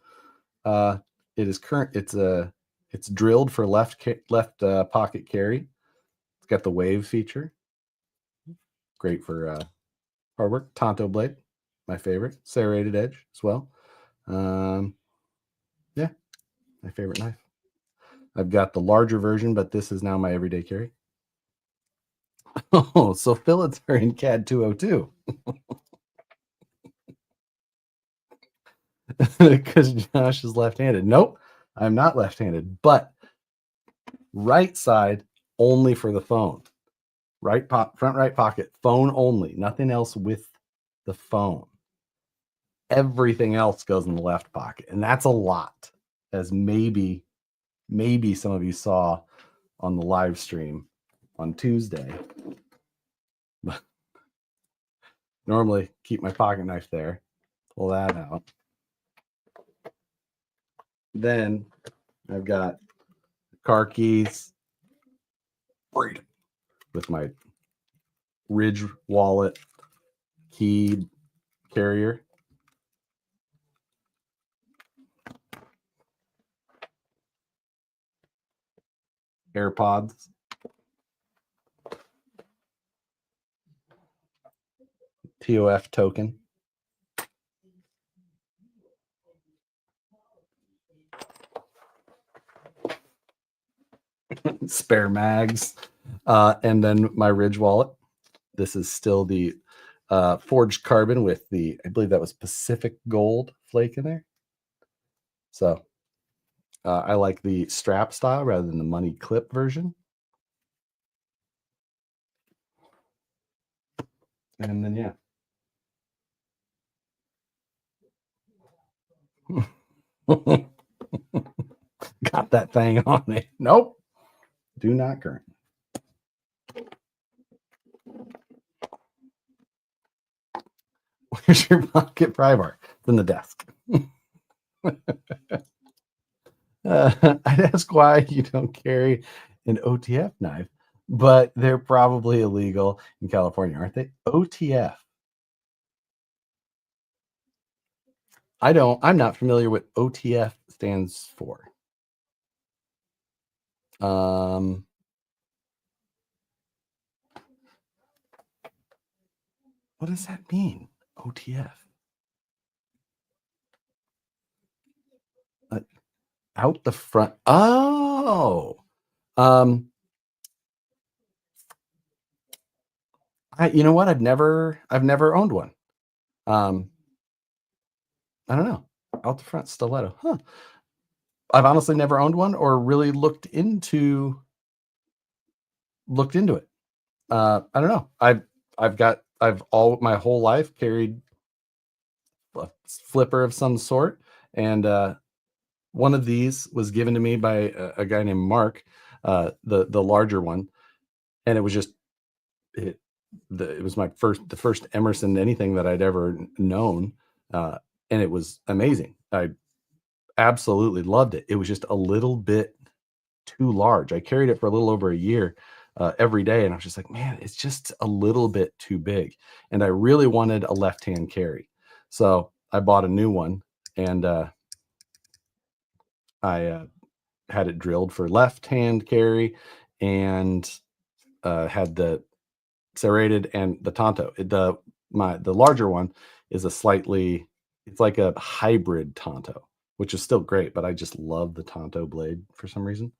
It is current. It's drilled for left pocket carry. It's got the wave feature. Great for hard work. Tonto blade, my favorite. Serrated edge as well. Yeah, my favorite knife. I've got the larger version, but this is now my everyday carry. Oh, so fillets are in CAD 202. Because Josh is left-handed. Nope, I'm not left-handed, but right side only for the phone. Front right pocket, phone only, nothing else with the phone. Everything else goes in the left pocket, and that's a lot, as maybe some of you saw on the live stream on Tuesday. But normally keep my pocket knife there, pull that out. Then I've got car keys, freedom, with my Ridge wallet key carrier. AirPods. TOF token. Spare mags. And then my Ridge wallet. This is still the forged carbon with the, I believe that was Pacific Gold flake in there. So I like the strap style rather than the money clip version. And then, yeah. Got that thing on it. Nope. Do not current. Where's your pocket pry bar? It's in the desk. I'd ask why you don't carry an OTF knife, but they're probably illegal in California, aren't they? OTF. I'm not familiar what OTF stands for. What does that mean? OTF. Out the front. Oh. You know what? I've never owned one. I don't know. Out the front stiletto. Huh. I've honestly never owned one or really looked into it. I don't know. I've all my whole life carried a flipper of some sort, and one of these was given to me by a guy named Mark, the larger one, and it was just it. It was the first Emerson anything that I'd ever known, and it was amazing. I absolutely loved it. It was just a little bit too large. I carried it for a little over a year, every day, and I was just like, man, it's just a little bit too big. And I really wanted a left-hand carry, so I bought a new one, and I had it drilled for left-hand carry, and had the serrated and the Tonto. The larger one is a slightly, it's like a hybrid Tonto, which is still great, but I just love the Tonto blade for some reason.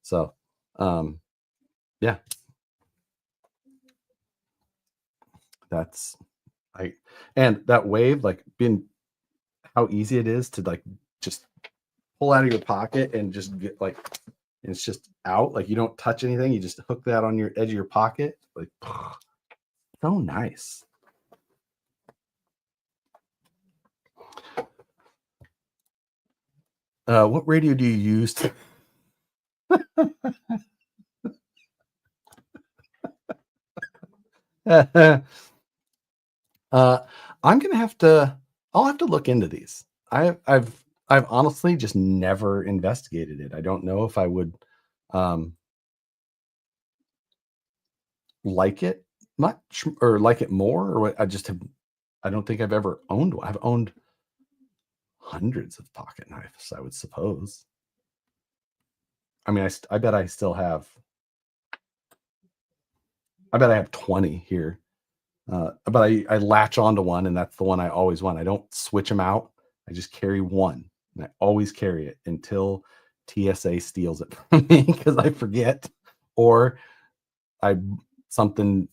So, yeah, that's I and that wave, like, being how easy it is to, like, just pull out of your pocket and just get, like, it's just out, like, you don't touch anything, you just hook that on your edge of your pocket, like, so nice. What radio do you use to Uh, I'm gonna have to. I'll have to look into these. I've honestly just never investigated it. I don't know if I would um, like it much or like it more, or what. I just have. I don't think I've ever owned one. I've owned hundreds of pocket knives, I would suppose. I mean, I bet I still have. I bet I have 20 here. But I latch onto one, and that's the one I always want. I don't switch them out. I just carry one, and I always carry it until TSA steals it from me because I forget, or I something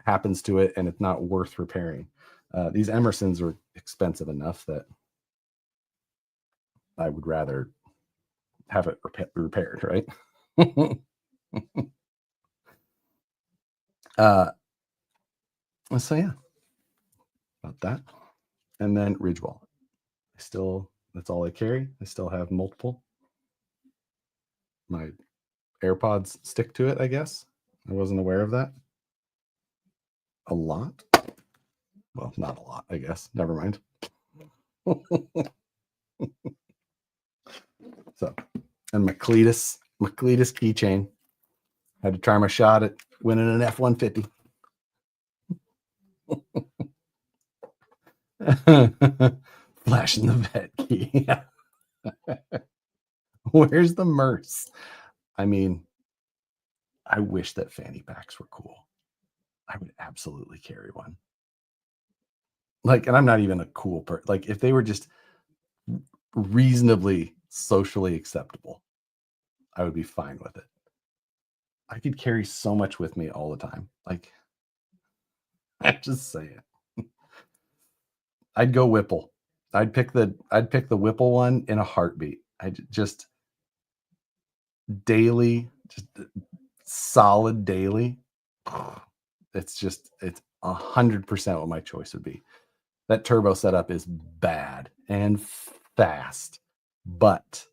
happens to it and it's not worth repairing. These Emersons are expensive enough that I would rather have it repaired, right? uh, so yeah, about that. And then Ridge Wallet. That's all I carry. I still have multiple. My AirPods stick to it, I guess. I wasn't aware of that. A lot? Well, not a lot, I guess. Never mind. So, and my Cletus keychain. Had to try my shot at winning an F-150. Flashing the vet key. Where's the Merce? I mean, I wish that fanny packs were cool. I would absolutely carry one. Like, and I'm not even a cool person. Like, if they were just reasonably socially acceptable, I would be fine with it. I could carry so much with me all the time. Like, I'm just saying. I'd go Whipple. I'd pick the Whipple one in a heartbeat. I just daily, just solid daily. It's 100% what my choice would be. That turbo setup is bad and fast, but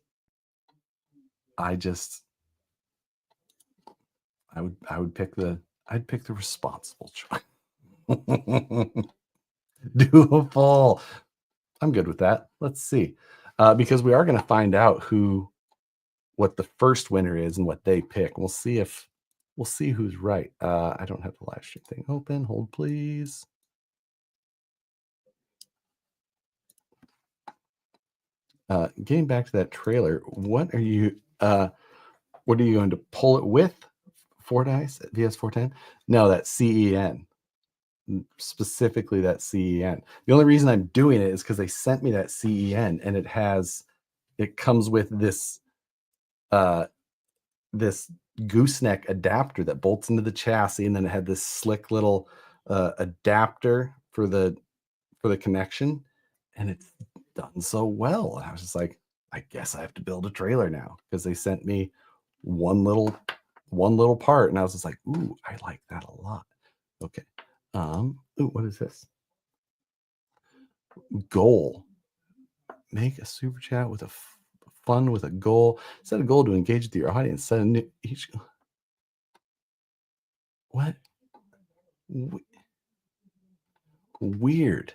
I would pick I'd pick the responsible choice. Doable. I'm good with that. Let's see. Because we are going to find out what the first winner is and what they pick. We'll see who's right. I don't have the live stream thing open. Hold, please. Getting back to that trailer, what are you going to pull it with? 4 dice at VS410? No, that CEN. Specifically that CEN. The only reason I'm doing it is because they sent me that CEN, and it comes with this this gooseneck adapter that bolts into the chassis, and then it had this slick little adapter for the connection, and it's done so well. I was just like, I guess I have to build a trailer now, because they sent me one little part, and I was just like, ooh, I like that a lot. Okay. Ooh, what is this? Goal. Make a super chat with fun with a goal. Set a goal to engage with your audience. Set a new each. What? Weird.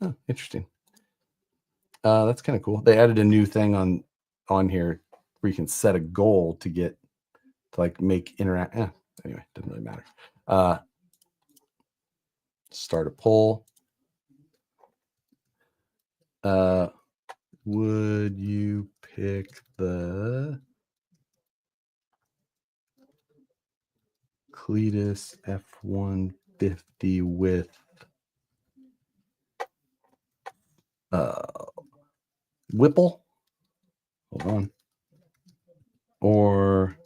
Oh, interesting. That's kind of cool. They added a new thing on here where you can set a goal to get to like make interact. Anyway, doesn't really matter. Start a poll. Would you pick the Cletus F-150 with Whipple? Hold on. Or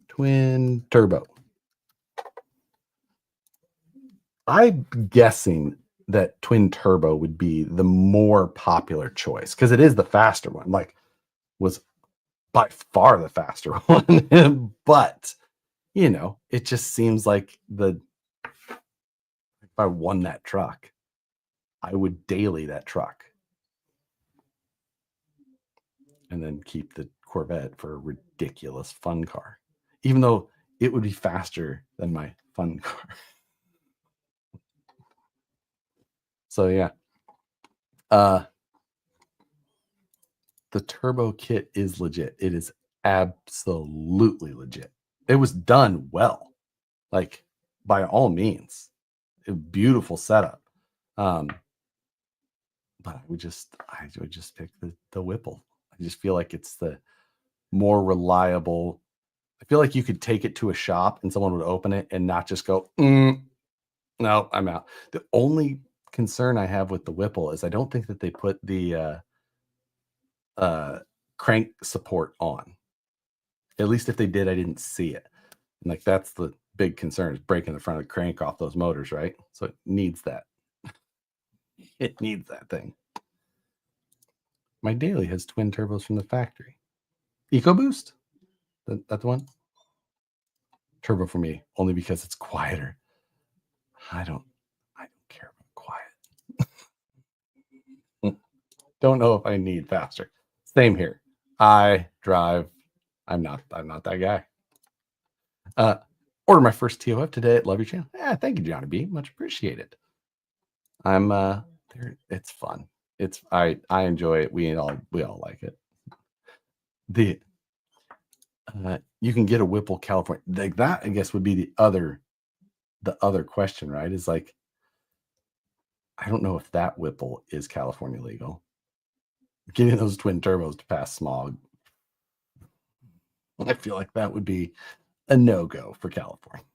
twin turbo? I'm guessing that twin turbo would be the more popular choice, because it is the faster one. Like, was by far the faster one. But you know, it just seems like if I won that truck, I would daily that truck and then keep the Corvette for a ridiculous fun car, even though it would be faster than my fun car. So yeah, the turbo kit is legit. It is absolutely legit. It was done well, like by all means, a beautiful setup. But I would just pick the Whipple. I just feel like it's the more reliable. I feel like you could take it to a shop and someone would open it and not just go, no, I'm out. The only concern I have with the Whipple is I don't think that they put the crank support on. At least if they did, I didn't see it. And like, that's the big concern, is breaking the front of the crank off those motors, right? So it needs that. It needs that thing. My daily has twin turbos from the factory. EcoBoost? That's the one? Turbo for me, only because it's quieter. I don't care about quiet. Don't know if I need faster. Same here. I drive. I'm not that guy. Order my first TOF today at Love Your Channel. Yeah, thank you, Johnny B. Much appreciated. I'm there. It's fun. I enjoy it. We all like it. The you can get a Whipple California. Like that, I guess, would be the other question, right? Is like, I don't know if that Whipple is California legal. Getting those twin turbos to pass smog, I feel like that would be a no-go for California.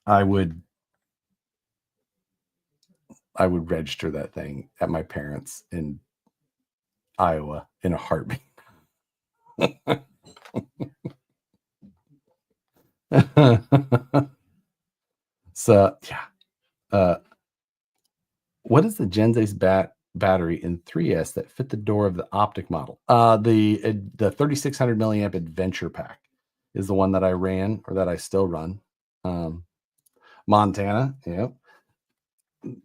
I would register that thing at my parents' in Iowa in a heartbeat. So yeah. What is the Gen Ace battery in 3S that fit the door of the Optic model? The 3600 milliamp Adventure Pack is the one that I ran, or that I still run. Montana, yep.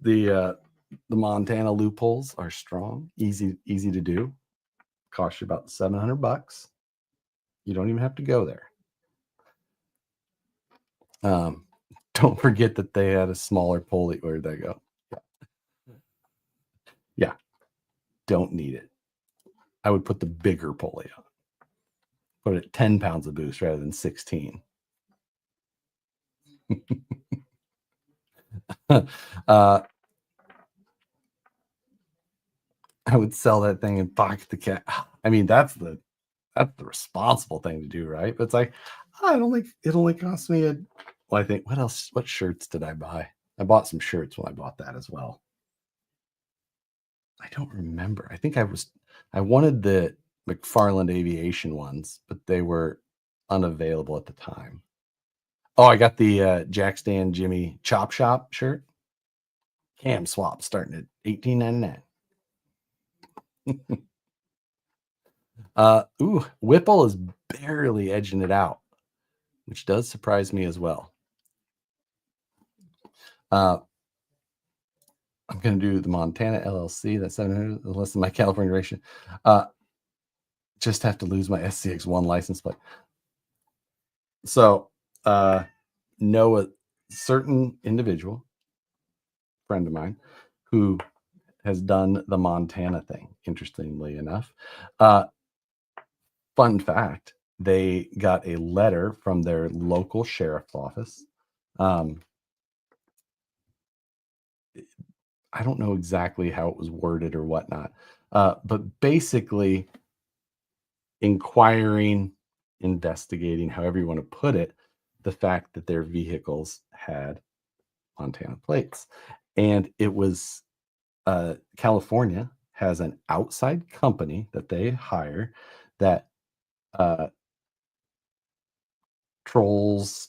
The Montana loopholes are strong, easy to do. Cost you about $700. You don't even have to go there. Don't forget that they had a smaller pulley. Where'd that go? Yeah, don't need it. I would put the bigger pulley on. Put it at 10 pounds of boost rather than 16. I would sell that thing and pocket the cat. I mean, that's the responsible thing to do, right? But it's like, it only cost me well, I think, what shirts did I buy? I bought some shirts when I bought that as well. I don't remember. I think I wanted the McFarland Aviation ones, but they were unavailable at the time. Oh, I got the Jack Stan Jimmy Chop Shop shirt. Cam swap starting at $18.99. Ooh, Whipple is barely edging it out, which does surprise me as well. I'm going to do the Montana LLC. That's 700, less than my California ratio. Just have to lose my SCX1 license plate. So, know a certain individual, friend of mine, who has done the Montana thing, interestingly enough. Fun fact, they got a letter from their local sheriff's office. I don't know exactly how it was worded or whatnot, but basically inquiring, investigating, however you want to put it, the fact that their vehicles had Montana plates. And it was California has an outside company that they hire that trolls,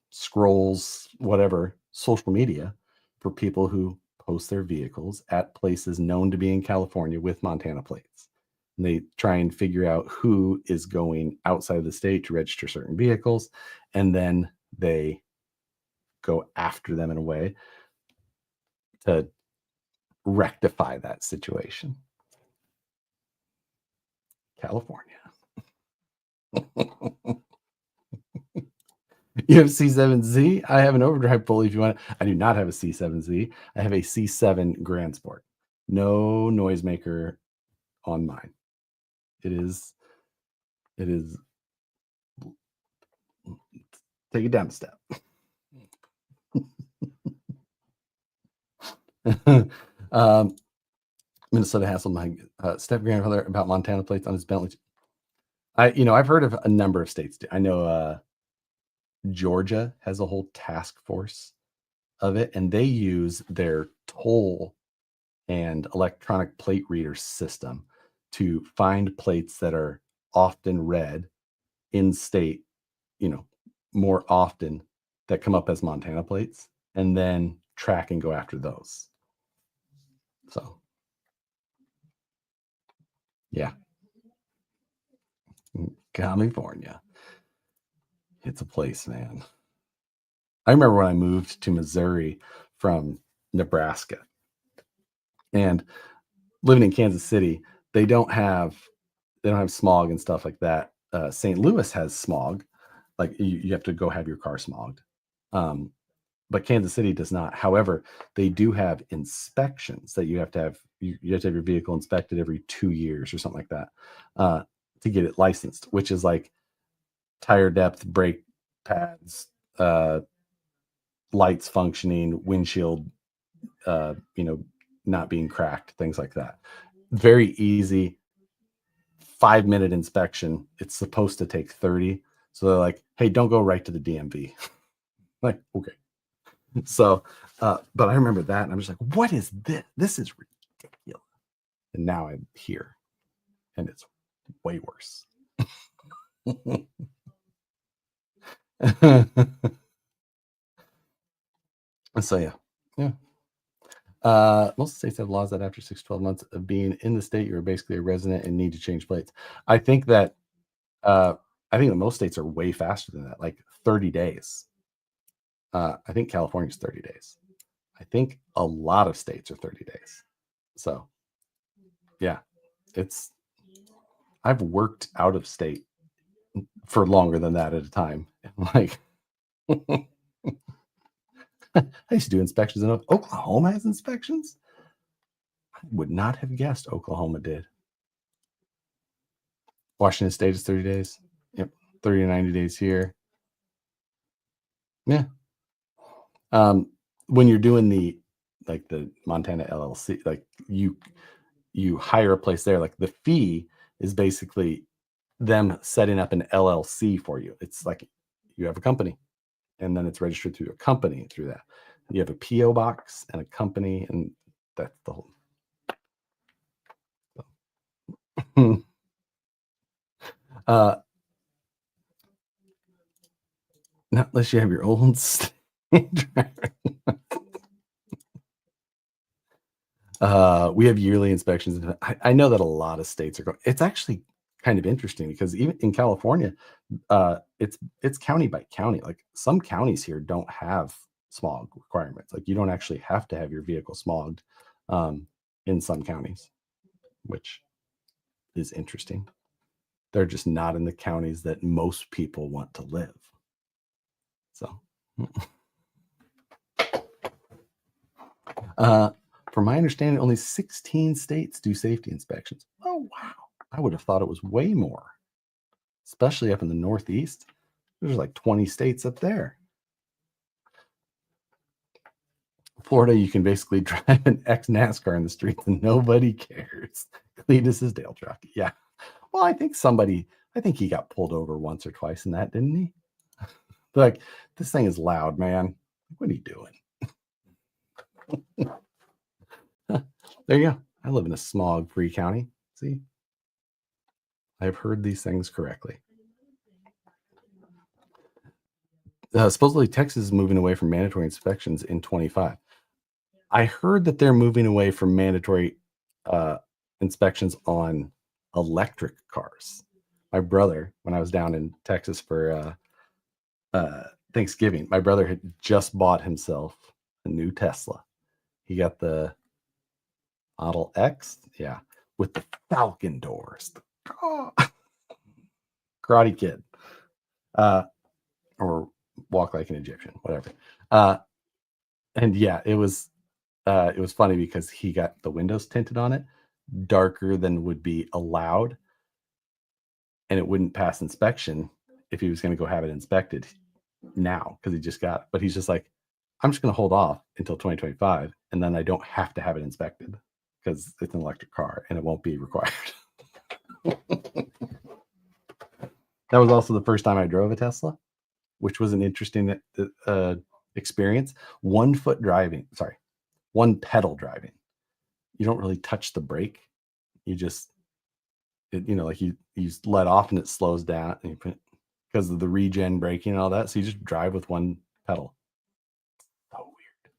scrolls, whatever, social media for people who post their vehicles at places known to be in California with Montana plates. And they try and figure out who is going outside of the state to register certain vehicles. And then they go after them in a way to rectify that situation. California. You have C7Z? I have an overdrive pulley if you want. I do not have a C7Z. I have a C7 Grand Sport. No noisemaker on mine. It is take it down a step. Minnesota hassled my step grandfather about Montana plates on his Bentley. I've heard of a number of states. I know Georgia has a whole task force of it, and they use their toll and electronic plate reader system to find plates that are often read in state, more often, that come up as Montana plates, and then track and go after those. So, yeah. California. It's a place, man. I remember when I moved to Missouri from Nebraska and living in Kansas City, they don't have smog and stuff like that. St. Louis has smog, like you have to go have your car smogged. But Kansas City does not. However, they do have inspections that you have to have. You have to have your vehicle inspected every 2 years or something like that to get it licensed, which is like tire depth, brake pads, lights functioning, windshield, not being cracked, things like that. Very easy 5-minute inspection. It's supposed to take 30. So they're like, hey, don't go right to the DMV. Like, okay. So, but I remember that, and I'm just like, what is this? This is ridiculous. And now I'm here, and it's way worse. So yeah. Most states have laws that after 6-12 months of being in the state, you're basically a resident and need to change plates. I think that most states are way faster than that, like 30 days. I think California's 30 days. I think a lot of states are 30 days. So yeah, I've worked out of state for longer than that at a time. Like I used to do inspections in Oklahoma has inspections. I would not have guessed Oklahoma did. Washington State is 30 days. Yep. 30 to 90 days here. Yeah. When you're doing the Montana LLC, like you hire a place there, like the fee is basically them setting up an LLC for you. It's like you have a company and then it's registered through a company through that. You have a PO box and a company, and that's the whole. Not unless you have your own driver. We have yearly inspections. And I know that a lot of states are going. It's actually kind of interesting because even in California, it's county by county. Like some counties here don't have smog requirements. Like you don't actually have to have your vehicle smogged in some counties, which is interesting. They're just not in the counties that most people want to live. So, from my understanding, only 16 states do safety inspections. Oh, wow. I would have thought it was way more, especially up in the Northeast. There's like 20 states up there. Florida, you can basically drive an ex-NASCAR in the streets and nobody cares. Cletus's Dale truck. Yeah. Well, I think he got pulled over once or twice in that, didn't he? Like, this thing is loud, man. What are you doing? There you go. I live in a smog-free county. See? I've heard these things correctly. Supposedly, Texas is moving away from mandatory inspections in 25. I heard that they're moving away from mandatory inspections on electric cars. My brother, when I was down in Texas for Thanksgiving, my brother had just bought himself a new Tesla. He got the Model X, yeah, with the Falcon doors. Karate Kid, or Walk Like an Egyptian, whatever. And yeah, it was funny because he got the windows tinted on it, darker than would be allowed, and it wouldn't pass inspection if he was going to go have it inspected now because he just got it. But he's just like, I'm just going to hold off until 2025, and then I don't have to have it inspected because it's an electric car and it won't be required. That was also the first time I drove a Tesla, which was an interesting experience. 1 pedal driving. You don't really touch the brake. You just, like you let off and it slows down and you put, because of the regen braking and all that. So you just drive with 1 pedal. So weird.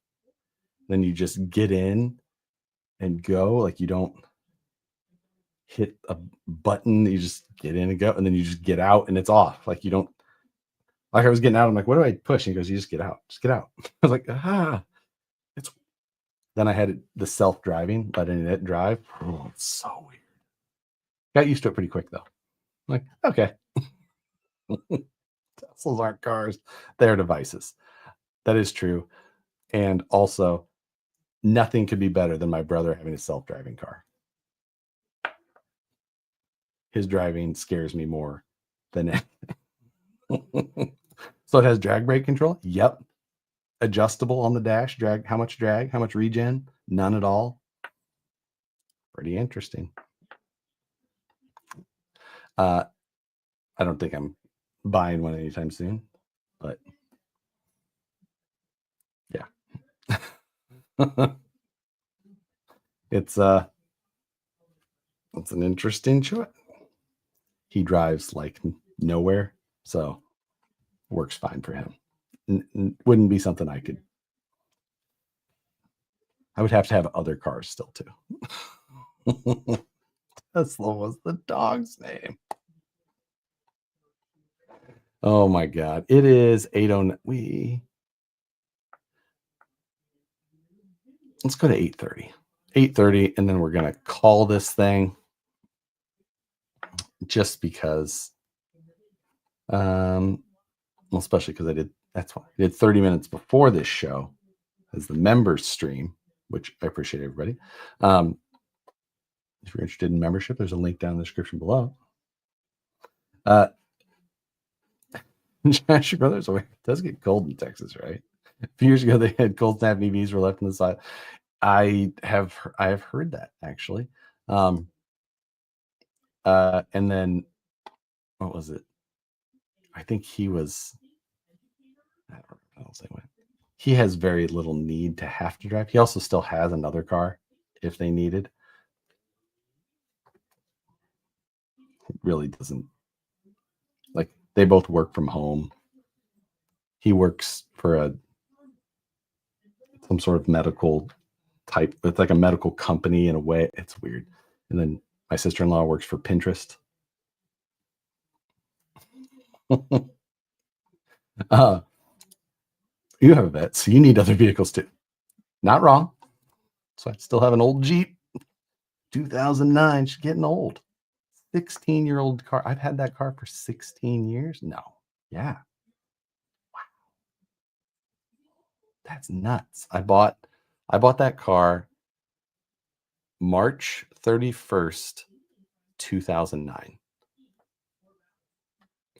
Then you just get in and go. Like you don't hit a button. You just get in and go. And then you just get out and it's off. Like you don't, like I was getting out. I'm like, what do I push? And he goes, you just get out. Just get out. I was like, Then I had the self-driving, letting it drive. Oh, it's so weird. Got used to it pretty quick though. I'm like, okay. Teslas aren't cars, they're devices. That is true. And also, nothing could be better than my brother having a self-driving car. His driving scares me more than anything. So it has drag brake control? Yep. Adjustable on the dash. How much regen? None at all. Pretty interesting. I don't think I'm buying one anytime soon, but yeah. It's an interesting choice. He drives like nowhere, so works fine for him. Wouldn't be something I would have to have other cars still too. Tesla was the dog's name. Oh my God. It is 8:09. Let's go to 8:30. 8:30, and then we're gonna call this thing just because especially because that's why I did 30 minutes before this show as the members stream, which I appreciate everybody. If you're interested in membership, there's a link down in the description below. Josh Brothers, it does get cold in Texas, right? A few years ago, they had cold snap EVs were left on the side. I have heard that actually. And then what was it? I think he was. I don't know. He has very little need to have to drive. He also still has another car if they needed. It really doesn't, like, they both work from home. he works for some sort of medical type. It's like a medical company in a way. It's weird. And then my sister-in-law works for Pinterest. You have a vet, so you need other vehicles too. Not wrong. So I still have an old Jeep, 2009. She's getting old. 16-year-old car. I've had that car for 16 years. No. Yeah. Wow. That's nuts. I bought that car March 31st, 2009.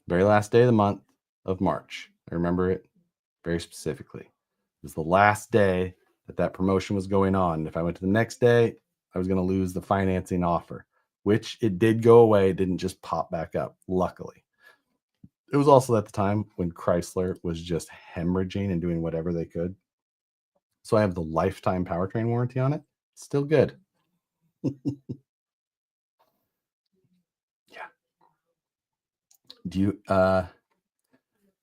Very last day of the month of March. I remember it very specifically. It was the last day that promotion was going on. And if I went to the next day, I was going to lose the financing offer, which it did go away. It didn't just pop back up, luckily. It was also at the time when Chrysler was just hemorrhaging and doing whatever they could. So I have the lifetime powertrain warranty on it. Still good. Yeah.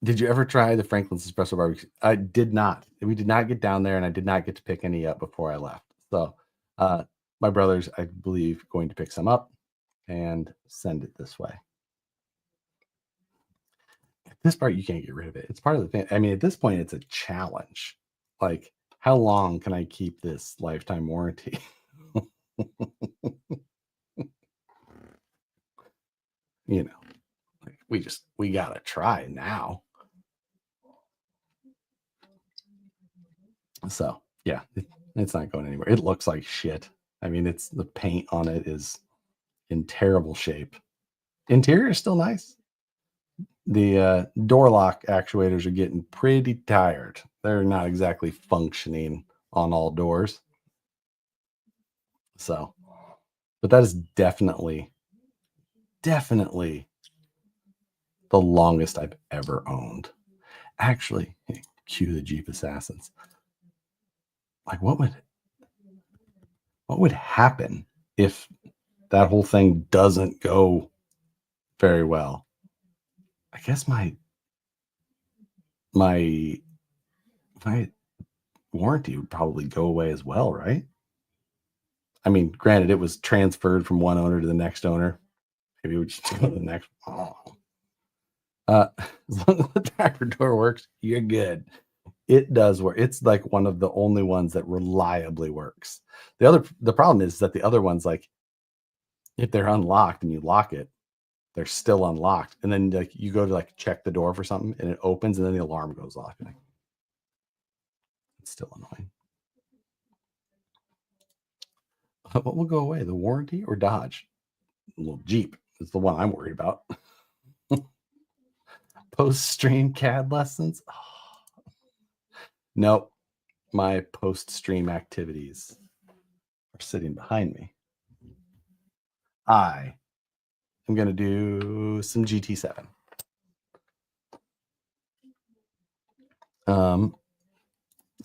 Did you ever try the Franklin's Espresso Barbecue? I did not. We did not get down there, and I did not get to pick any up before I left. So my brother's, I believe, going to pick some up and send it this way. This part, you can't get rid of it. It's part of the thing. I mean, at this point, it's a challenge. Like, how long can I keep this lifetime warranty? You know, like we gotta try now. So yeah, it's not going anywhere. It looks like shit. I mean, it's the paint on it is in terrible shape. Interior is still nice. The door lock actuators are getting pretty tired. They're not exactly functioning on all doors. So, but that is definitely the longest I've ever owned. Actually, cue the Jeep Assassins. Like, what would happen if that whole thing doesn't go very well? I guess my warranty would probably go away as well, right? I mean, granted, it was transferred from one owner to the next owner. Maybe we just go to the next. Oh. As long as the driver door works, you're good. It does work. It's like one of the only ones that reliably works. The problem is that the other ones, like, if they're unlocked and you lock it, they're still unlocked. And then like you go to like check the door for something and it opens and then the alarm goes off. Like, it's still annoying. What will go away? The warranty or Dodge? Well, Jeep is the one I'm worried about. Post-stream CAD lessons? Oh. Nope. My post-stream activities are sitting behind me. I am going to do some GT7.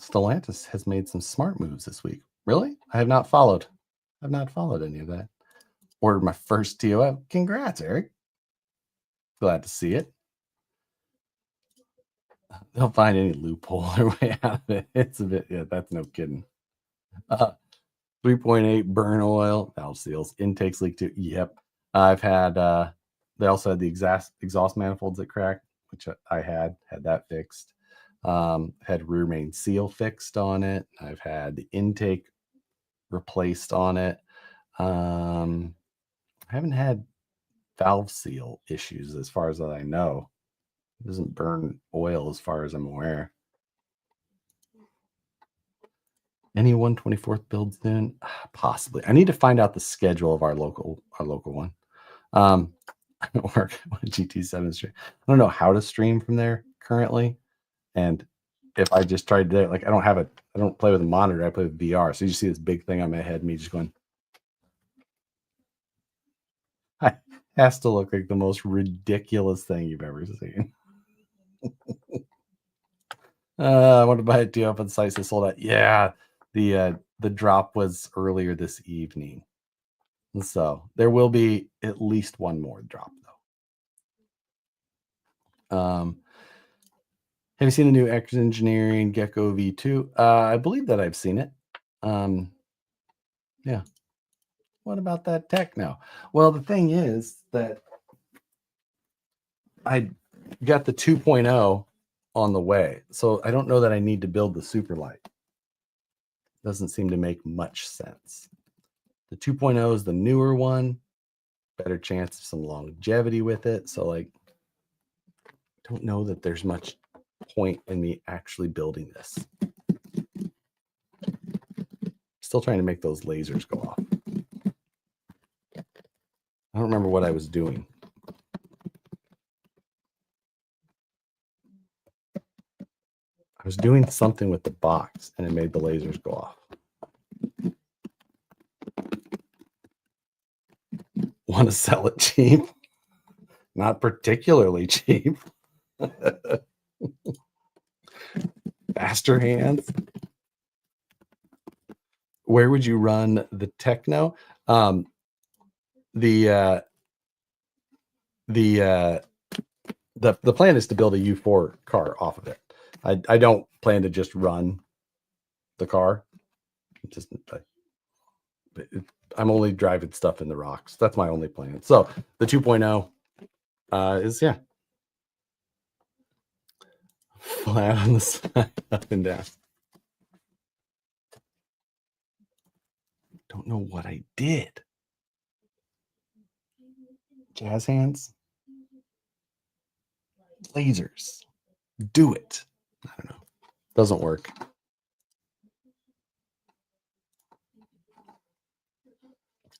Stellantis has made some smart moves this week. Really? I have not followed. I've not followed any of that. Ordered my first TOF. Congrats, Eric. Glad to see it. They'll find any loophole their way out of it. It's a bit, yeah, that's no kidding. 3.8 burn oil, valve seals, intakes leak too. Yep. I've had, they also had the exhaust manifolds that cracked, which I had that fixed. Had rear main seal fixed on it. I've had the intake replaced on it. I haven't had valve seal issues as far as I know. It doesn't burn oil as far as I'm aware. Any 124th build soon? Possibly. I need to find out the schedule of our local one. I don't work on GT7 stream. I don't know how to stream from there currently. And if I just tried to, like, I don't play with a monitor, I play with VR. So you just see this big thing on my head, me just going. It has to look like the most ridiculous thing you've ever seen. I want to buy a deal up on sites that sold out. Yeah, the drop was earlier this evening. And so there will be at least one more drop though. Have you seen the new X Engineering Gecko V2? I believe that I've seen it. Yeah. What about that Tekno? Well, the thing is that I got the 2.0 on the way, so I don't know that I need to build the super light. Doesn't seem to make much sense. The 2.0 is the newer one, better chance of some longevity with it. So like, don't know that there's much point in me actually building this. Still trying to make those lasers go off. I don't remember what I was doing. I was doing something with the box and it made the lasers go off. Want to sell it cheap? Not particularly cheap. Faster hands. Where would you run the Tekno? The plan is to build a U4 car off of it. I don't plan to just run the car. I'm only driving stuff in the rocks. That's my only plan. So the 2.0 is, yeah, flat on the side, up and down. Don't know what I did. Jazz hands. Lasers. Do it. I don't know. Doesn't work.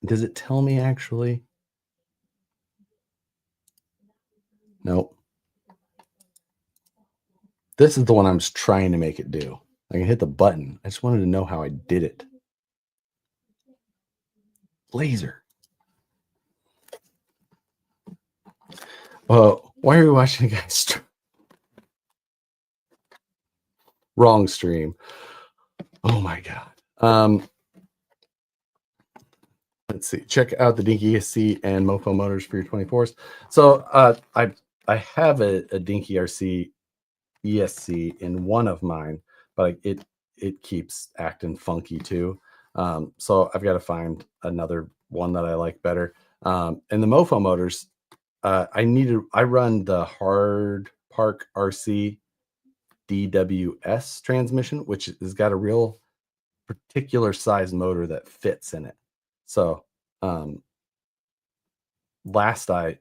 Does it tell me actually? Nope. This is the one I'm just trying to make it do. I can hit the button. I just wanted to know how I did it. Laser. Why are we watching a guy wrong stream? Oh my god. Let's see. Check out the Dinky ESC and Mofo motors for your 24s. So I have a Dinky RC ESC in one of mine, but it keeps acting funky too. So I've got to find another one that I like better. And the Mofo motors, I run the Hard Park RC DWS transmission, which has got a real particular size motor that fits in it. So last I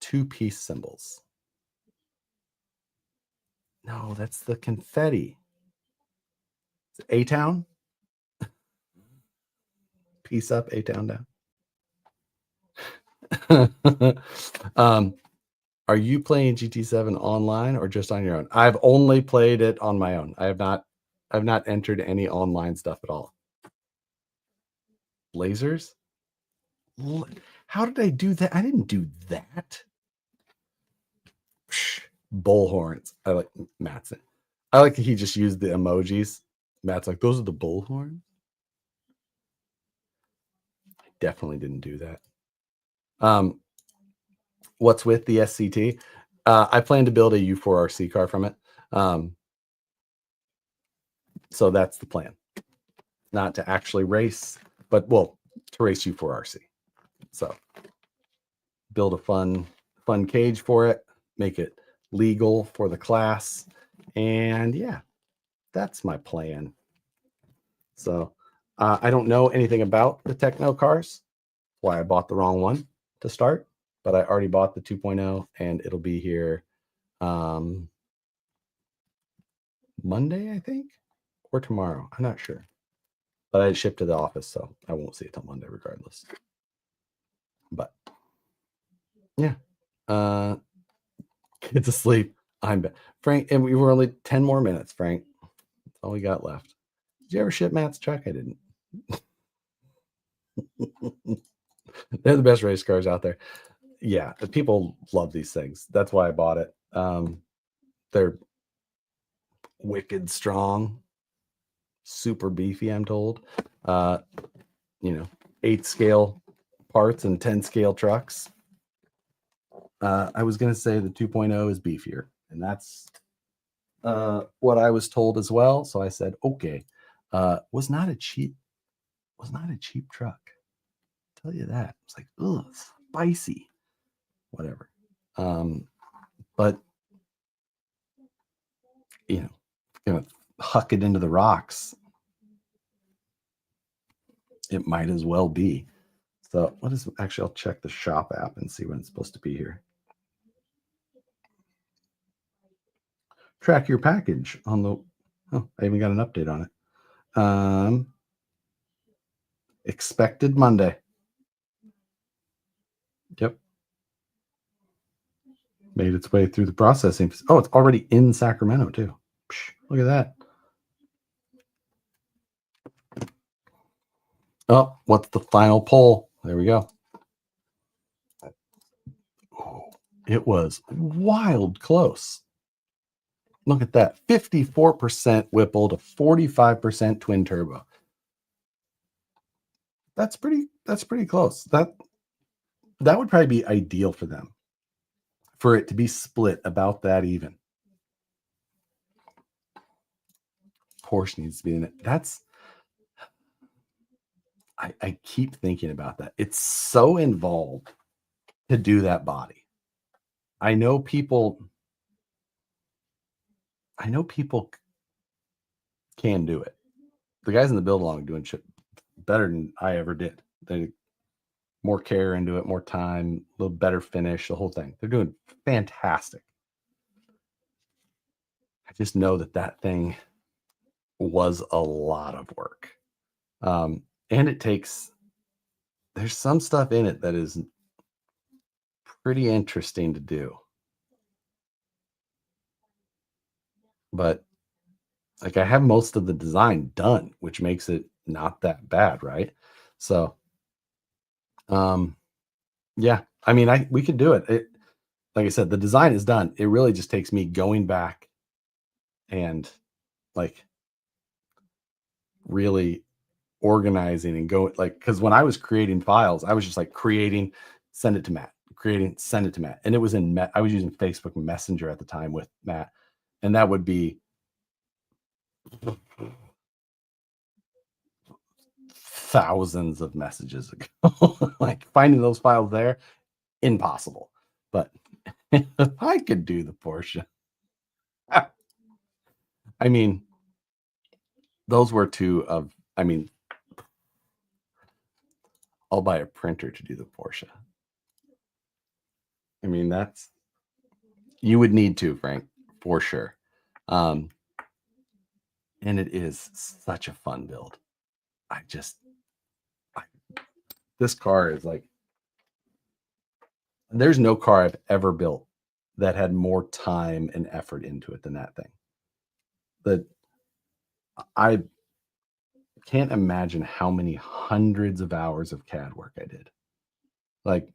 2-piece cymbals. No, that's the confetti. A-Town? Piece up, A-Town down. Are you playing GT7 online or just on your own? I've only played it on my own. I've not entered any online stuff at all. Lasers? How did I do that? I didn't do that. Bull horns. I like Matt's. I like that he just used the emojis. Matt's like, those are the bull horns. I definitely didn't do that. What's with the SCT? I plan to build a U4 RC car from it. So that's the plan. Not to actually race, but well, to race U4 RC. So build a fun cage for it, make it legal for the class. And yeah, that's my plan. So I don't know anything about the Tekno cars. Why I bought the wrong one to start, but I already bought the 2.0 and it'll be here Monday, I think, or tomorrow. I'm not sure. But I shipped to the office, so I won't see it till Monday regardless. But yeah. Kids asleep. I'm back. Frank, and we were only 10 more minutes, Frank. That's all we got left. Did you ever ship Matt's truck? I didn't. They're the best race cars out there. Yeah, people love these things. That's why I bought it. They're wicked strong, super beefy, I'm told. 8 scale parts and 10 scale trucks. I was going to say the 2.0 is beefier, and that's what I was told as well. So I said, okay. Was not a cheap truck. I'll tell you that. It's like, ugh, spicy. Whatever. But you know, gonna huck it into the rocks. It might as well be. So what is actually? I'll check the shop app and see when it's supposed to be here. Track your package on the. Oh, I even got an update on it. Expected Monday. Yep. Made its way through the processing. Oh, it's already in Sacramento too. Psh, look at that. Oh, what's the final poll? There we go. Oh, it was wild close. Look at that. 54% Whipple to 45% twin turbo. That's pretty close. That would probably be ideal for them. For it to be split about that even. Porsche needs to be in it. I keep thinking about that. It's so involved to do that body. I know people can do it. The guys in the build along doing shit better than I ever did. They more care into it, more time, a little better finish, the whole thing. They're doing fantastic. I just know that thing was a lot of work. And there's some stuff in it that is pretty interesting to do. But like I have most of the design done, which makes it not that bad, right? So yeah, I mean we could do it. Like I said, the design is done. It really just takes me going back and like really organizing and go like because when I was creating files, I was just like creating, send it to Matt, creating, send it to Matt. And it was I was using Facebook Messenger at the time with Matt, and that would be thousands of messages ago. Like finding those files there, impossible. But if I could do the Porsche, I mean, those were two of, I mean, I'll buy a printer to do the Porsche. I mean, you would need to, Frank, for sure. And it is such a fun build. This car is like, there's no car I've ever built that had more time and effort into it than that thing. That I can't imagine how many hundreds of hours of CAD work I did. Like,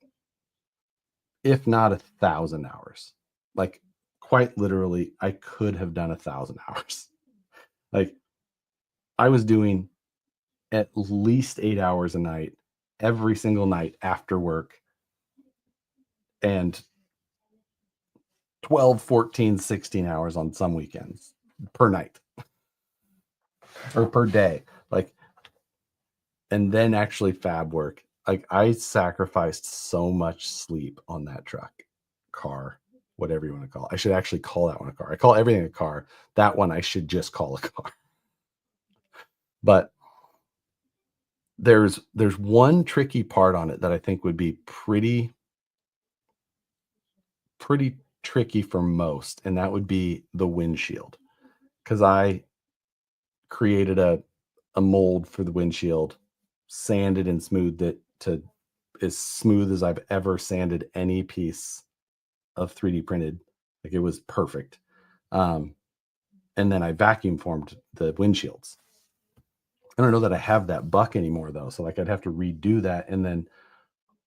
if not 1,000 hours. Like, quite literally, I could have done 1,000 hours. Like, I was doing at least 8 hours a night, every single night after work, and 12, 14, 16 hours on some weekends per night or per day. Like, and then actually fab work. Like, I sacrificed so much sleep on that car, whatever you want to call it. I should actually call that one a car. I call everything a car. That one I should just call a car. But there's one tricky part on it that I think would be pretty tricky for most, and that would be the windshield. Because I created a mold for the windshield, sanded and smoothed it to as smooth as I've ever sanded any piece of 3D printed. Like it was perfect. And then I vacuum formed the windshields. I don't know that I have that buck anymore though. So like I'd have to redo that and then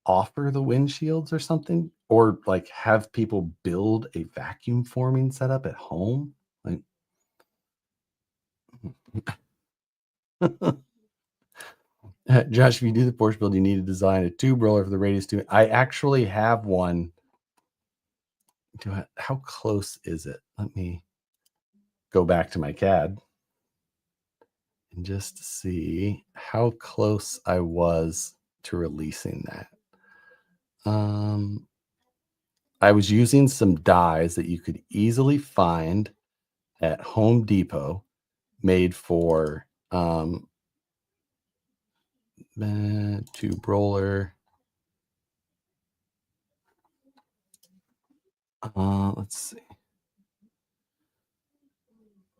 offer the windshields or something, or like have people build a vacuum forming setup at home. Like Josh, if you do the Porsche build, you need to design a tube roller for the radius tube. I actually have one. How close is it? go back to my CAD and just see how close I was to releasing that. I was using some dies that you could easily find at Home Depot, made for tube roller. Let's see.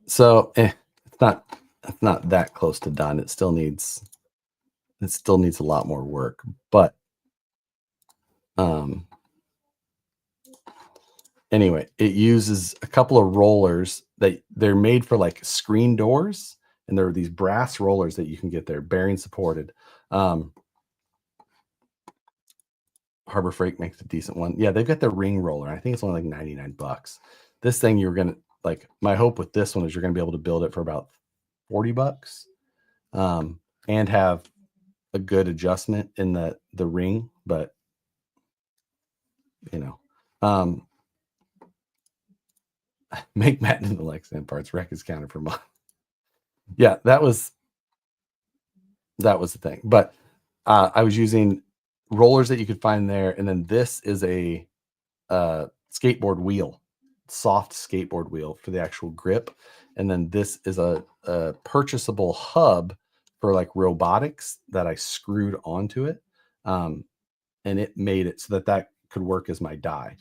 So it's not that close to done. It still needs a lot more work, but anyway, it uses a couple of rollers that they're made for like screen doors, and there are these brass rollers that you can get there, bearing supported. Harbor Freight makes a decent one. Yeah, they've got the ring roller. I think it's only like $99. This thing, you're gonna like, my hope with this one is you're gonna be able to build it for about $40, and have a good adjustment in the ring. But you know, make Matt into Lexan parts, wreck his counter per month. Yeah, that was the thing. But I was using rollers that you could find there, and then this is a skateboard wheel, soft skateboard wheel for the actual grip, and then this is a purchasable hub for like robotics that I screwed onto it, and it made it so that could work as my die.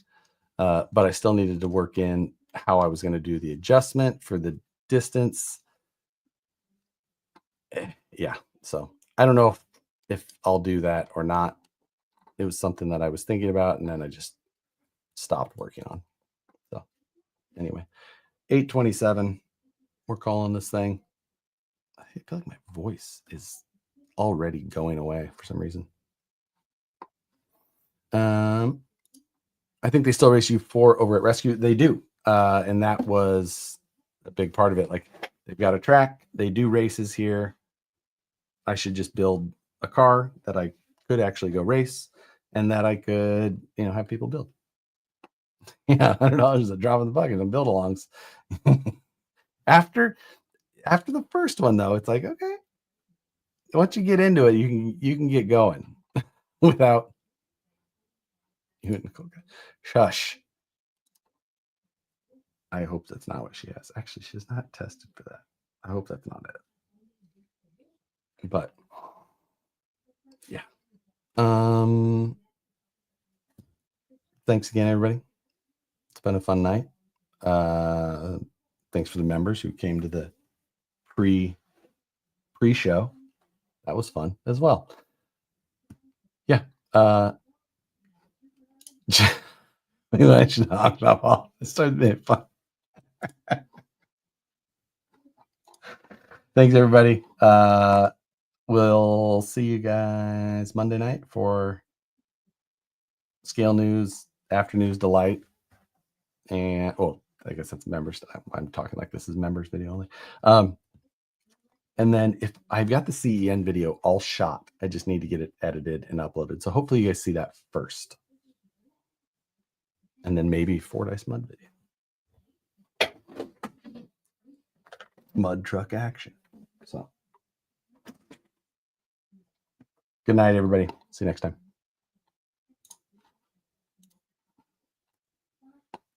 But I still needed to work in how I was going to do the adjustment for the distance. Yeah, so I don't know if I'll do that or not. It was something that I was thinking about, and then I just stopped working on. So anyway, 8:27. We're calling this thing. I feel like my voice is already going away for some reason. I think they still race you 4 over at Rescue. They do, and that was a big part of it. Like, they've got a track. They do races here. I should just build a car that I could actually go race, and that I could, have people build. Yeah, $100 is a drop in the bucket on build-alongs. After the first one, though, it's like, okay, once you get into it, you can get going without shush. I hope that's not what she has. Actually, she's not tested for that. I hope that's not it. But yeah. Thanks again, everybody. It's been a fun night. Thanks for the members who came to the pre-show. That was fun as well. Yeah. Maybe I should talk about all. It started being fun. Thanks, everybody. We'll see you guys Monday night for Scale News, After News Delight, and I guess that's members. I'm talking like this is members video only. And then if I've got the CEN video all shot, I just need to get it edited and uploaded. So hopefully you guys see that first, and then maybe Fordyce Mud video, mud truck action. So good night, everybody. See you next time.